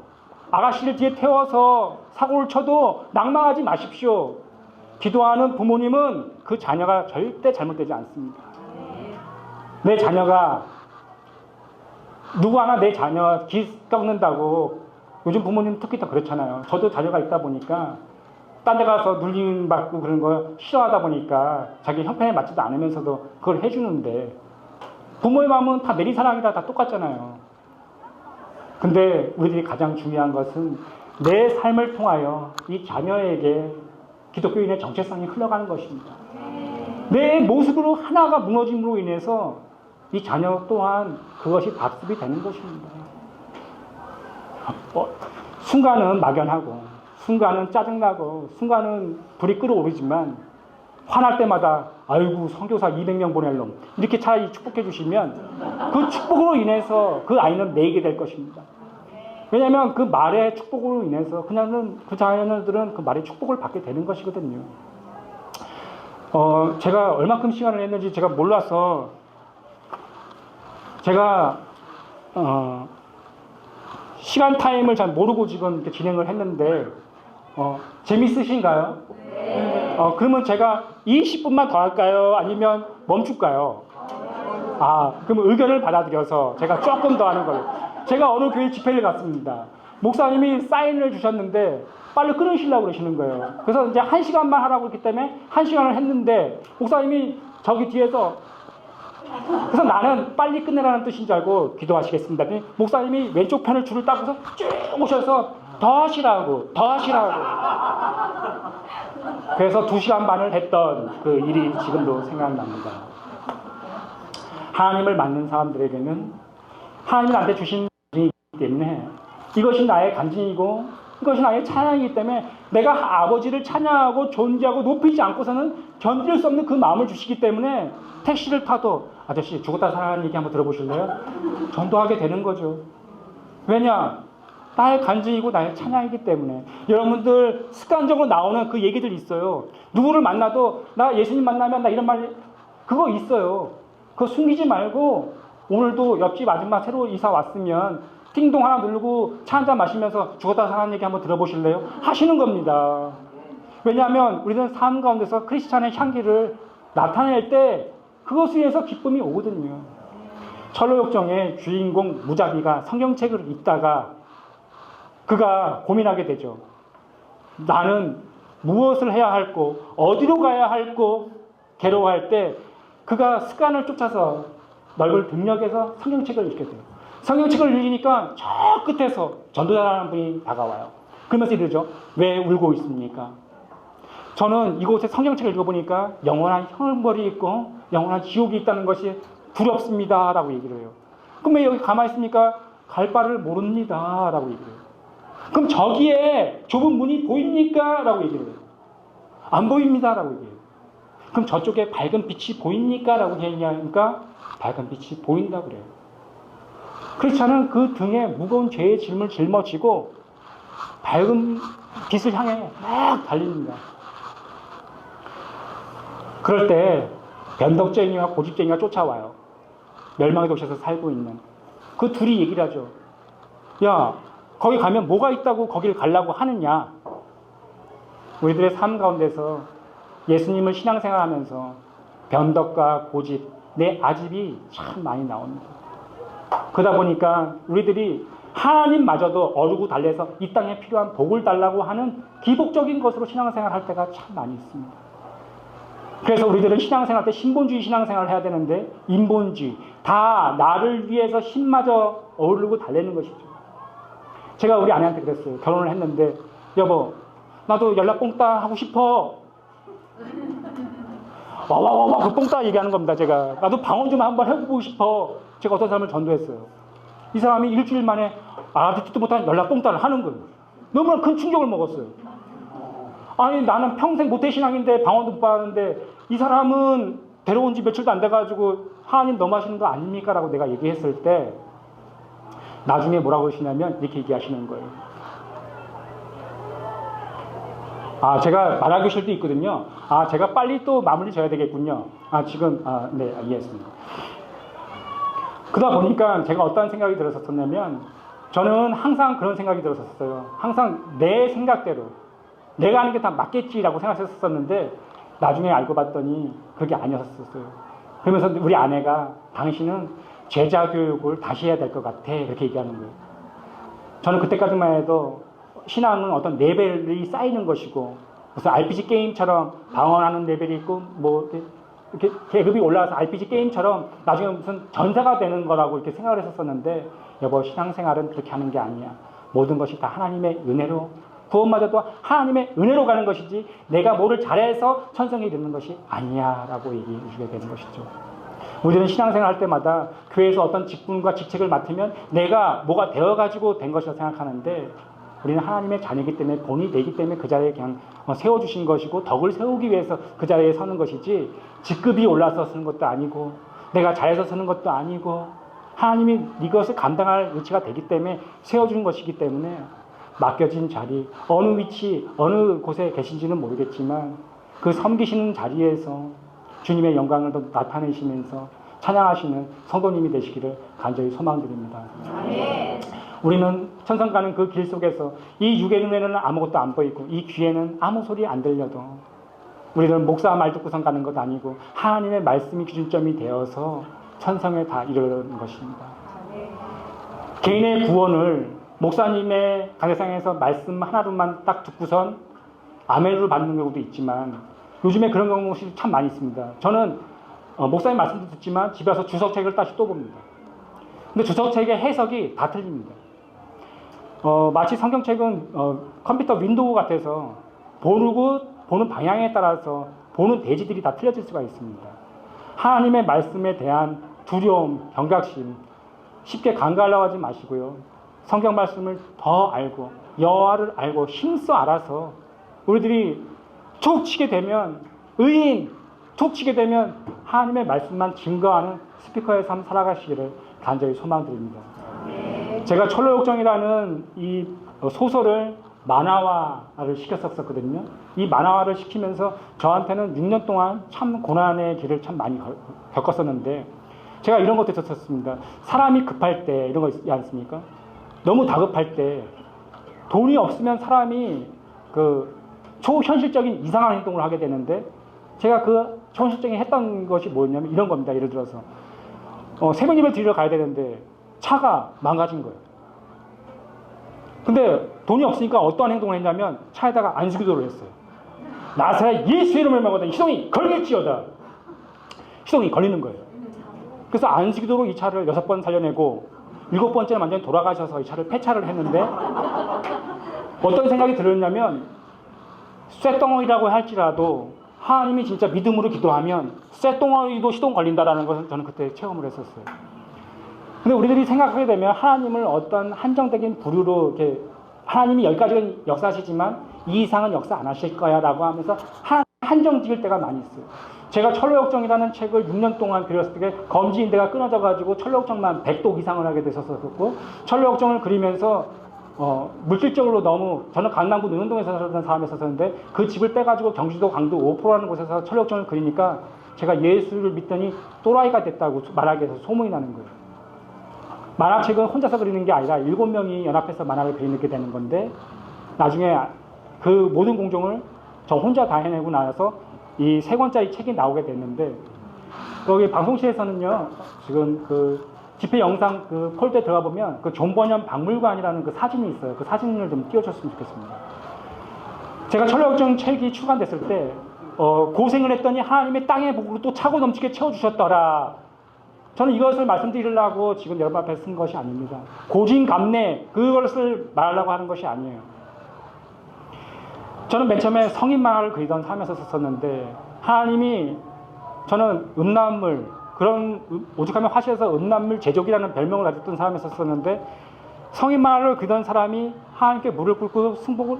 Speaker 1: 아가씨를 뒤에 태워서 사고를 쳐도 낙망하지 마십시오. 기도하는 부모님은 그 자녀가 절대 잘못되지 않습니다. 내 자녀가 누구 하나 내 자녀 기 꺾는다고 요즘 부모님 특히 더 그렇잖아요. 저도 자녀가 있다 보니까 딴 데 가서 눌림 받고 그런 거 싫어하다 보니까 자기 형편에 맞지도 않으면서도 그걸 해주는데 부모의 마음은 다 내리사랑이라 다 똑같잖아요. 근데 우리들이 가장 중요한 것은 내 삶을 통하여 이 자녀에게 기독교인의 정체성이 흘러가는 것입니다. 내 모습으로 하나가 무너짐으로 인해서 이 자녀 또한 그것이 답습이 되는 것입니다. 순간은 막연하고, 순간은 짜증나고, 순간은 불이 끓어오르지만 화날 때마다 아이고 선교사 200명 보낼 놈 이렇게 차라리 축복해 주시면 그 축복으로 인해서 그 아이는 매이게 될 것입니다. 왜냐하면 그 말의 축복으로 인해서 그냥은 그 자녀들은 그 말의 축복을 받게 되는 것이거든요. 제가 얼마큼 시간을 했는지 제가 몰라서 제가 시간 타임을 잘 모르고 지금 이렇게 진행을 했는데 재밌으신가요? 네. 그러면 제가 20분만 더 할까요? 아니면 멈출까요? 그럼 의견을 받아들여서 제가 조금 더 하는 걸로. 제가 어느 교회 집회를 갔습니다. 목사님이 사인을 주셨는데 빨리 끊으시려고 그러시는 거예요. 그래서 이제 1시간만 하라고 했기 때문에 1시간을 했는데 목사님이 저기 뒤에서 그래서 나는 빨리 끝내라는 뜻인 줄 알고 기도하시겠습니다. 목사님이 왼쪽 편을 줄을 따고서 쭉 오셔서 더 하시라고. 그래서 2시간 반을 했던 그 일이 지금도 생각납니다. 하나님을 만난 사람들에게는 하나님이 나한테 주신 간증이기 때문에 이것이 나의 간증이고 이것이 나의 찬양이기 때문에 내가 아버지를 찬양하고 존재하고 높이지 않고서는 견딜 수 없는 그 마음을 주시기 때문에 택시를 타도 아저씨 죽었다 살아나는 얘기 한번 들어보실래요? 전도하게 되는 거죠. 왜냐? 나의 간증이고 나의 찬양이기 때문에. 여러분들 습관적으로 나오는 그 얘기들이 있어요. 누구를 만나도 나 예수님 만나면 나 이런 말 그거 있어요. 그거 숨기지 말고 오늘도 옆집 아줌마 새로 이사 왔으면 띵동 하나 누르고 차 한잔 마시면서 죽었다 사는 얘기 한번 들어보실래요? 하시는 겁니다. 왜냐하면 우리는 삶 가운데서 크리스찬의 향기를 나타낼 때 그것을 위해서 기쁨이 오거든요. 철로역정의 주인공 무자비가 성경책을 읽다가 그가 고민하게 되죠. 나는 무엇을 해야 할고 어디로 가야 할고 괴로워할 때 그가 습관을 쫓아서 넓은 등력에서 성경책을 읽게 돼요. 성경책을 읽으니까 저 끝에서 전도자라는 분이 다가와요. 그러면서 이러죠. 왜 울고 있습니까? 저는 이곳에 성경책을 읽어보니까 영원한 형벌이 있고 영원한 지옥이 있다는 것이 두렵습니다. 라고 얘기를 해요. 그럼 왜 여기 가만히 있습니까? 갈 바를 모릅니다. 라고 얘기를 해요. 그럼 저기에 좁은 문이 보입니까? 라고 얘기를 해요. 안 보입니다. 라고 얘기해요. 그럼 저쪽에 밝은 빛이 보입니까? 라고 얘기하니까 밝은 빛이 보인다 그래요. 크리스찬은 그 등에 무거운 죄의 짐을 짊어지고 밝은 빛을 향해 막 달립니다. 그럴 때 변덕쟁이와 고집쟁이가 쫓아와요. 멸망의 도시에서 살고 있는 그 둘이 얘기를 하죠. 야, 거기 가면 뭐가 있다고 거기를 가려고 하느냐. 우리들의 삶 가운데서 예수님을 신앙생활하면서 변덕과 고집, 내 아집이 참 많이 나옵니다. 그러다 보니까 우리들이 하나님마저도 어르고 달래서 이 땅에 필요한 복을 달라고 하는 기복적인 것으로 신앙생활 할 때가 참 많이 있습니다. 그래서 우리들은 신앙생활 때 신본주의 신앙생활을 해야 되는데 인본주의, 다 나를 위해서 신마저 어르고 달래는 것이죠. 제가 우리 아내한테 그랬어요. 결혼을 했는데 여보 나도 연락 뽕따 하고 싶어. 와와와와 그 뽕따 얘기하는 겁니다. 제가 나도 방언 좀 한번 해보고 싶어. 제가 어떤 사람을 전도했어요. 이 사람이 일주일 만에 알아듣지도 못한 연락 뽕따를 하는 거예요. 너무나 큰 충격을 먹었어요. 아니 나는 평생 모태신앙인데 방언도 못 받았는데 이 사람은 데려온 지 며칠도 안 돼가지고 하나님 너무 하시는 거 아닙니까? 라고 내가 얘기했을 때 나중에 뭐라고 하시냐면 이렇게 얘기하시는 거예요. 제가 말하기 싫을 때 있거든요. 제가 빨리 또 마무리 져야 되겠군요. 지금 네 이해했습니다. 그러다 보니까 제가 어떤 생각이 들었었냐면 저는 항상 그런 생각이 들었었어요. 항상 내 생각대로 내가 하는 게 다 맞겠지라고 생각했었는데 나중에 알고 봤더니 그게 아니었었어요. 그러면서 우리 아내가 당신은 제자 교육을 다시 해야 될 것 같아 이렇게 얘기하는 거예요. 저는 그때까지만 해도 신앙은 어떤 레벨이 쌓이는 것이고 무슨 RPG 게임처럼 방언하는 레벨이 있고 뭐 이렇게 계급이 올라가서 RPG 게임처럼 나중에 무슨 전사가 되는 거라고 이렇게 생각을 했었었는데 여보 신앙생활은 그렇게 하는 게 아니야. 모든 것이 다 하나님의 은혜로, 구원마저도 하나님의 은혜로 가는 것이지 내가 뭐를 잘해서 천성에 이르는 것이 아니야 라고 얘기해 주게 되는 것이죠. 우리는 신앙생활 할 때마다 교회에서 어떤 직분과 직책을 맡으면 내가 뭐가 되어가지고 된 것이라 생각하는데, 우리는 하나님의 자녀이기 때문에, 본이 되기 때문에 그 자리에 그냥 세워주신 것이고 덕을 세우기 위해서 그 자리에 서는 것이지, 직급이 올라서 서는 것도 아니고 내가 잘해서 서는 것도 아니고, 하나님이 이것을 감당할 위치가 되기 때문에 세워주는 것이기 때문에 맡겨진 자리, 어느 위치, 어느 곳에 계신지는 모르겠지만 그 섬기시는 자리에서 주님의 영광을 더 나타내시면서 찬양하시는 성도님이 되시기를 간절히 소망드립니다. 아멘. 우리는 천성 가는 그 길 속에서 이 육의 눈에는 아무것도 안 보이고 이 귀에는 아무 소리 안 들려도 우리는 목사 말 듣고선 가는 것 아니고 하나님의 말씀이 기준점이 되어서 천성에 다 이르는 것입니다. 개인의 구원을 목사님의 강대상에서 말씀 하나로만 딱 듣고선 아멘으로 받는 경우도 있지만, 요즘에 그런 경우가 참 많이 있습니다. 저는 목사님 말씀도 듣지만 집에 와서 주석책을 다시 또 봅니다. 근데 주석책의 해석이 다 틀립니다. 마치 성경책은 컴퓨터 윈도우 같아서 보는 방향에 따라서 보는 대지들이 다 틀려질 수가 있습니다. 하나님의 말씀에 대한 두려움, 경각심 쉽게 간과하려고 하지 마시고요. 성경 말씀을 더 알고 여호와를 알고 힘써 알아서 우리들이 툭 치게 되면 의인, 툭 치게 되면 하나님의 말씀만 증거하는 스피커의 삶 살아가시기를 간절히 소망드립니다. 제가 철로역정이라는 이 소설을 만화화를 시켰었거든요. 이 만화화를 시키면서 저한테는 6년 동안 참 고난의 길을 참 많이 겪었었는데, 제가 이런 것도 있었습니다. 사람이 급할 때 이런 거 있지 않습니까? 너무 다급할 때 돈이 없으면 사람이 그 초현실적인 이상한 행동을 하게 되는데, 제가 그 초현실적인 했던 것이 뭐였냐면 이런 겁니다. 예를 들어서 새벽 예배를 드리러 가야 되는데 차가 망가진 거예요. 근데 돈이 없으니까 어떠한 행동을 했냐면 차에다가 안식기도를 했어요. 나사렛 예수의 이름을 명하다 시동이 걸릴지어다. 시동이 걸리는 거예요. 그래서 안식기도로 이 차를 6번 살려내고 7번째는 완전히 돌아가셔서 이 차를 폐차를 했는데, 어떤 생각이 들었냐면 쇳덩어리라고 할지라도 하나님이 진짜 믿음으로 기도하면 쇳덩어리도 시동 걸린다라는 것을 저는 그때 체험을 했었어요. 근데 우리들이 생각하게 되면 하나님을 어떤 한정적인 부류로 이렇게 하나님이 여기까지 역사하시지만 이 이상은 역사 안 하실 거야 라고 하면서 한정 지을 때가 많이 있어요. 제가 철로역정이라는 책을 6년 동안 그렸을 때 검지인대가 끊어져 가지고 철로역정만 100독 이상을 하게 되셨었고, 철로역정을 그리면서 물질적으로 너무, 저는 강남구 능은동에서 살던 사람이었었는데 그 집을 빼가지고 경기도 강도 5%라는 곳에서 철로역정을 그리니까 제가 예수를 믿더니 또라이가 됐다고 말하게 해서 소문이 나는 거예요. 만화책은 혼자서 그리는 게 아니라 7명이 연합해서 만화를 그리게 되는 건데, 나중에 그 모든 공정을 저 혼자 다 해내고 나서 이 3권짜리 책이 나오게 됐는데, 여기 방송실에서는요, 지금 그 집회 영상 그 폴더에 들어가 보면 그 존버년 박물관이라는 그 사진이 있어요. 그 사진을 좀 띄워줬으면 좋겠습니다. 제가 철로역정 책이 출간됐을 때 고생을 했더니 하나님의 땅의 복으로 또 차고 넘치게 채워주셨더라. 저는 이것을 말씀드리려고 지금 여러분 앞에 쓴 것이 아닙니다. 고진감래 그것을 말하려고 하는 것이 아니에요. 저는 맨 처음에 성인 만화를 그리던 삶에서 썼었는데, 하나님이, 저는 음란물, 그런 오죽하면 화실에서 음란물 제조기라는 별명을 가졌던 사람에서 썼는데, 성인 만화를 그리던 사람이 하나님께 무릎 꿇고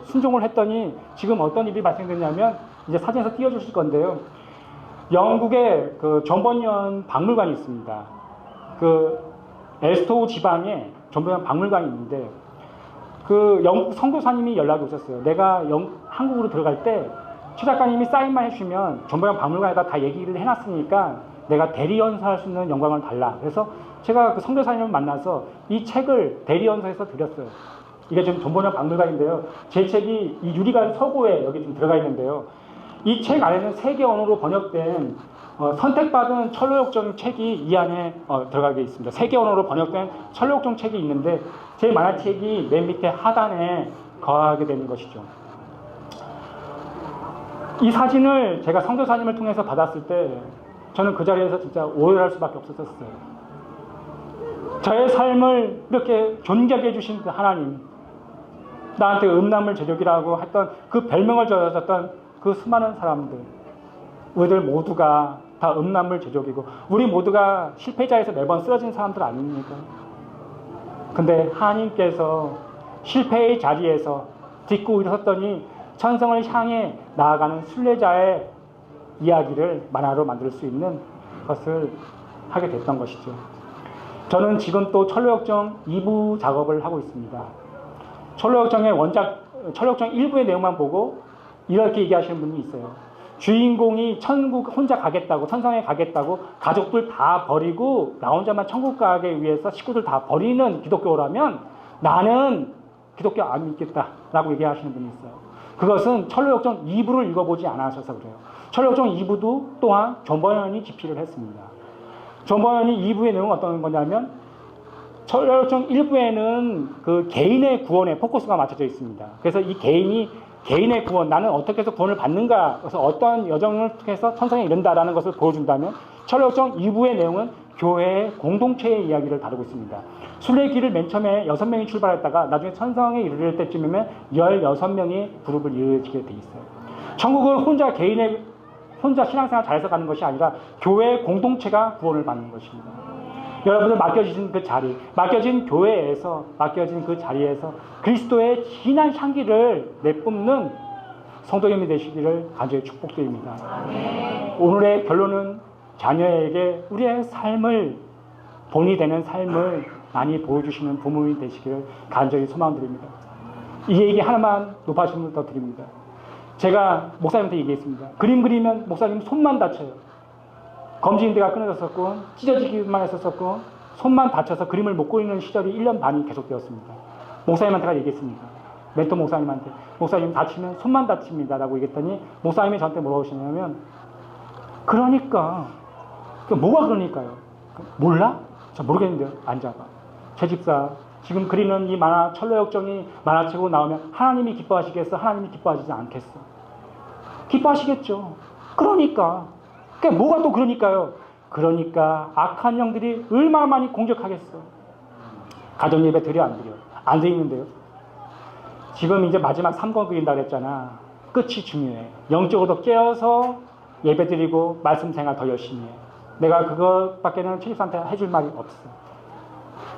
Speaker 1: 순종을 했더니 지금 어떤 일이 발생됐냐면, 이제 사진에서 띄워주실 건데요. 영국에 그 존버년 박물관이 있습니다. 그 에스토우 지방에 존버년 박물관이 있는데, 그 영국 선교사님이 연락이 오셨어요. 내가 한국으로 들어갈 때 최 작가님이 사인만 해주시면 존버년 박물관에다 다 얘기를 해놨으니까 내가 대리연서할 수 있는 영광을 달라. 그래서 제가 그 선교사님을 만나서 이 책을 대리연서해서 드렸어요. 이게 지금 존버년 박물관인데요. 제 책이 이 유리관 서고에 여기 좀 들어가 있는데요. 이 책 안에는 3개 언어로 번역된 선택받은 철로역정 책이 이 안에 들어가게 있습니다. 3개 언어로 번역된 철로역정 책이 있는데, 제 만화책이 맨 밑에 하단에 거하게 되는 것이죠. 이 사진을 제가 선교사님을 통해서 받았을 때 저는 그 자리에서 진짜 오열할 수밖에 없었어요. 저의 삶을 이렇게 존귀하게 해주신 그 하나님, 나한테 음란물 제조기라고 했던 그 별명을 지어줬던 그 수많은 사람들, 우리들 모두가 다 음란물 제조기고 우리 모두가 실패자에서 매번 쓰러진 사람들 아닙니까? 근데 하나님께서 실패의 자리에서 딛고 일어섰더니 천성을 향해 나아가는 순례자의 이야기를 만화로 만들 수 있는 것을 하게 됐던 것이죠. 저는 지금 또 철로역정 2부 작업을 하고 있습니다. 철로역정의 철로역정 1부의 내용만 보고 이렇게 얘기하시는 분이 있어요. 주인공이 천국 혼자 가겠다고, 천성에 가겠다고 가족들 다 버리고 나 혼자만 천국 가기 위해서 식구들 다 버리는 기독교라면 나는 기독교 안 믿겠다라고 얘기하시는 분이 있어요. 그것은 철로역정 2부를 읽어보지 않으셔서 그래요. 철로역정 2부도 또한 존 버년이 집필을 했습니다. 존 버년이 2부의 내용은 어떤 거냐면 철로역정 1부에는 그 개인의 구원에 포커스가 맞춰져 있습니다. 그래서 이 개인의 구원, 나는 어떻게 해서 구원을 받는가, 그래서 어떤 여정을 통해서 천성에 이른다라는 것을 보여준다면 철로역정 2부의 내용은 교회의 공동체의 이야기를 다루고 있습니다. 순례길을 맨 처음에 6명이 출발했다가 나중에 천성에 이르를 때쯤이면 16명의 그룹을 이루어지게 돼 있어요. 천국은 혼자 신앙생활 잘해서 가는 것이 아니라 교회의 공동체가 구원을 받는 것입니다. 여러분들 맡겨진 그 자리, 맡겨진 교회에서, 맡겨진 그 자리에서 그리스도의 진한 향기를 내뿜는 성도님이 되시기를 간절히 축복드립니다. 오늘의 결론은 자녀에게 우리의 삶을, 본이 되는 삶을 많이 보여주시는 부모님이 되시기를 간절히 소망드립니다. 이 얘기 하나만 높아지면 더 드립니다. 제가 목사님한테 얘기했습니다. 그림 그리면 목사님 손만 다쳐요. 검지인대가 끊어졌었고 찢어지기만 했었고 손만 다쳐서 그림을 못 그리는 시절이 1년 반이 계속되었습니다. 목사님한테가 얘기했습니다. 멘토 목사님한테 목사님 다치면 손만 다칩니다 라고 얘기했더니 목사님이 저한테 뭐라고 하시냐면 그러니까 뭐가 그러니까요? 몰라? 저 모르겠는데요. 앉아봐. 제 집사 지금 그리는 이 만화 철로역정이 만화책으로 나오면 하나님이 기뻐하시겠어? 하나님이 기뻐하시지 않겠어? 기뻐하시겠죠. 그러니까 그게 뭐가 또 그러니까요? 그러니까 악한 영들이 얼마나 많이 공격하겠어. 가정예배 드려 안 드려? 안 드리는데요. 지금 이제 마지막 3권 그린다 그랬잖아. 끝이 중요해. 영적으로 깨어서 예배 드리고 말씀 생활 더 열심히 해. 내가 그것밖에는 최집사한테 해줄 말이 없어.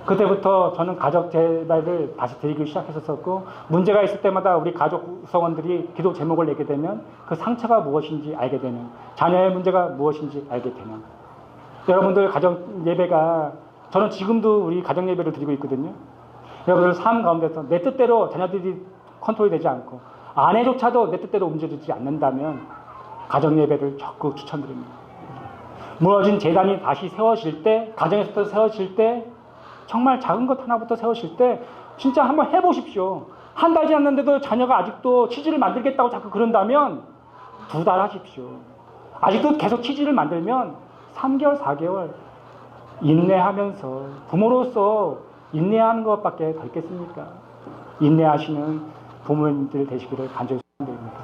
Speaker 1: 그때부터 저는 가족 재발을 다시 드리기 시작했었고 문제가 있을 때마다 우리 가족 구성원들이 기도 제목을 내게 되면 그 상처가 무엇인지 알게 되는, 자녀의 문제가 무엇인지 알게 되는, 여러분들 가정 예배가, 저는 지금도 우리 가정 예배를 드리고 있거든요. 여러분들 삶 가운데서 내 뜻대로 자녀들이 컨트롤이 되지 않고 아내조차도 내 뜻대로 움직이지 않는다면 가정 예배를 적극 추천드립니다. 무너진 재단이 다시 세워질 때, 가정에서부터 세워질 때, 정말 작은 것 하나부터 세우실 때 진짜 한번 해보십시오. 한 달이 지났는데도 자녀가 아직도 치즈를 만들겠다고 자꾸 그런다면 2달 하십시오. 아직도 계속 치즈를 만들면 3개월, 4개월 인내하면서, 부모로서 인내하는 것밖에 더 있겠습니까? 인내하시는 부모님들 되시기를 간절히 소망드립니다.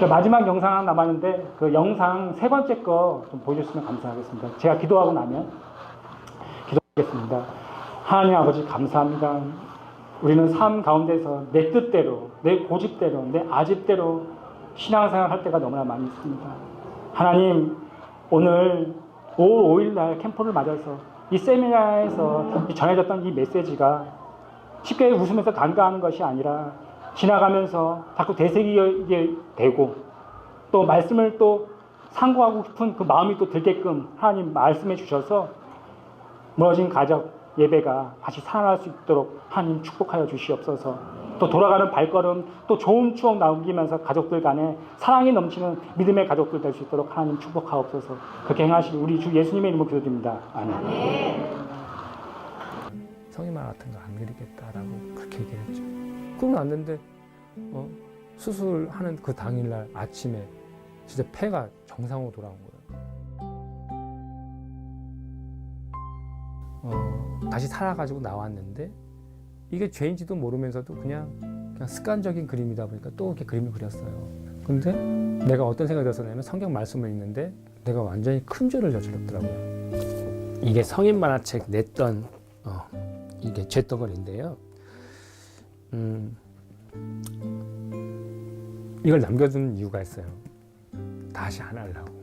Speaker 1: 마지막 영상 하나 남았는데 그 영상 3번째 거 좀 보여주시면 감사하겠습니다. 제가 기도하고 나면 기도하겠습니다. 하나님 아버지 감사합니다. 우리는 삶 가운데서 내 뜻대로, 내 고집대로, 내 아집대로 신앙생활 할 때가 너무나 많이 있습니다. 하나님, 오늘 5월 5일 날 캠프를 맞아서 이 세미나에서 전해졌던 이 메시지가 쉽게 웃으면서 간과하는 것이 아니라 지나가면서 자꾸 되새기게 되고 또 말씀을 또 상고하고 싶은 그 마음이 또 들게끔 하나님 말씀해 주셔서 무너진 가족 예배가 다시 살아날 수 있도록 하나님 축복하여 주시옵소서. 또 돌아가는 발걸음, 또 좋은 추억 남기면서 가족들 간에 사랑이 넘치는 믿음의 가족들 될 수 있도록 하나님 축복하옵소서. 그렇게 행하실 우리 주 예수님의 이름으로 기도드립니다. 아멘.
Speaker 2: 성의만 같은 거 안 그리겠다라고 그렇게 얘기했죠. 그러고 났는데 수술하는 그 당일날 아침에 진짜 폐가 정상으로 돌아온 거예요. 다시 살아가지고 나왔는데 이게 죄인지도 모르면서도 그냥 습관적인 그림이다 보니까 또 이렇게 그림을 그렸어요. 근데 내가 어떤 생각이 들었냐면 성경 말씀을 읽는데 내가 완전히 큰 죄를 저질렀더라고요. 이게 성인 만화책 냈던 이게 죄덩어리인데요. 이걸 남겨둔 이유가 있어요. 다시 안 하려고.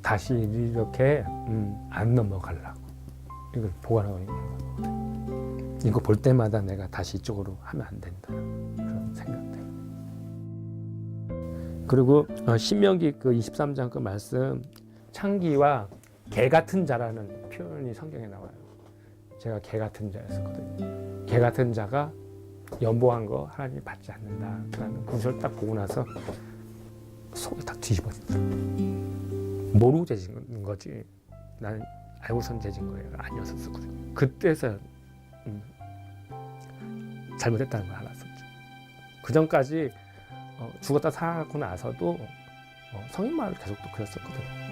Speaker 2: 다시 이렇게 안 넘어가려고. 이걸 보관하고 있는 거예요. 이거 볼 때마다 내가 다시 이쪽으로 하면 안 된다. 그런 생각들. 그리고 신명기 그 23장 그 말씀, 창기와 개 같은 자라는 표현이 성경에 나와요. 제가 개 같은 자였었거든요. 개 같은 자가 연보한 거 하나님이 받지 않는다라는 구절을 딱 보고 나서 속이 딱 뒤집어지더라고요. 모르고 재진 거지. 나는 알고선 재진 거예요. 아니었었거든요. 그때서 잘못했다는 걸 알았었죠. 그 전까지 죽었다 살아나고 나서도 성인 말을 계속 또 그렸었거든요.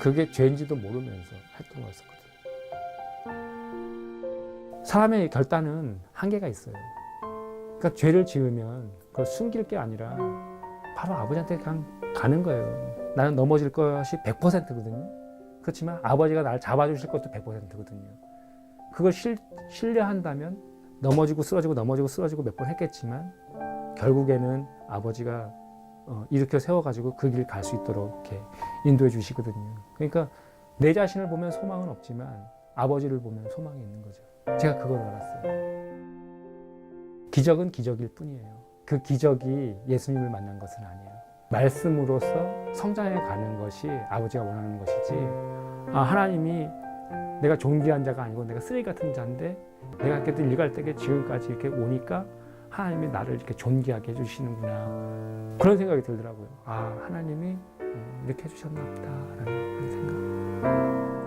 Speaker 2: 그게 죄인지도 모르면서 했던 거였었거든요. 사람의 결단은 한계가 있어요. 그러니까 죄를 지으면 그걸 숨길 게 아니라 바로 아버지한테 그냥 가는 거예요. 나는 넘어질 것이 100%거든요. 그렇지만 아버지가 나를 잡아주실 것도 100%거든요. 그걸 신뢰한다면 넘어지고 쓰러지고 몇 번 했겠지만 결국에는 아버지가 일으켜 세워가지고 그 길 갈 수 있도록 이렇게 인도해 주시거든요. 그러니까 내 자신을 보면 소망은 없지만 아버지를 보면 소망이 있는 거죠. 제가 그걸 알았어요. 기적은 기적일 뿐이에요. 그 기적이 예수님을 만난 것은 아니에요. 말씀으로서 성장해 가는 것이 아버지가 원하는 것이지, 하나님이 내가 존귀한 자가 아니고 내가 쓰레기 같은 자인데 내가 이렇게 일갈 때에 지금까지 이렇게 오니까 하나님이 나를 이렇게 존귀하게 해주시는구나, 그런 생각이 들더라고요. 하나님이 이렇게 해주셨나 보다 라는 생각.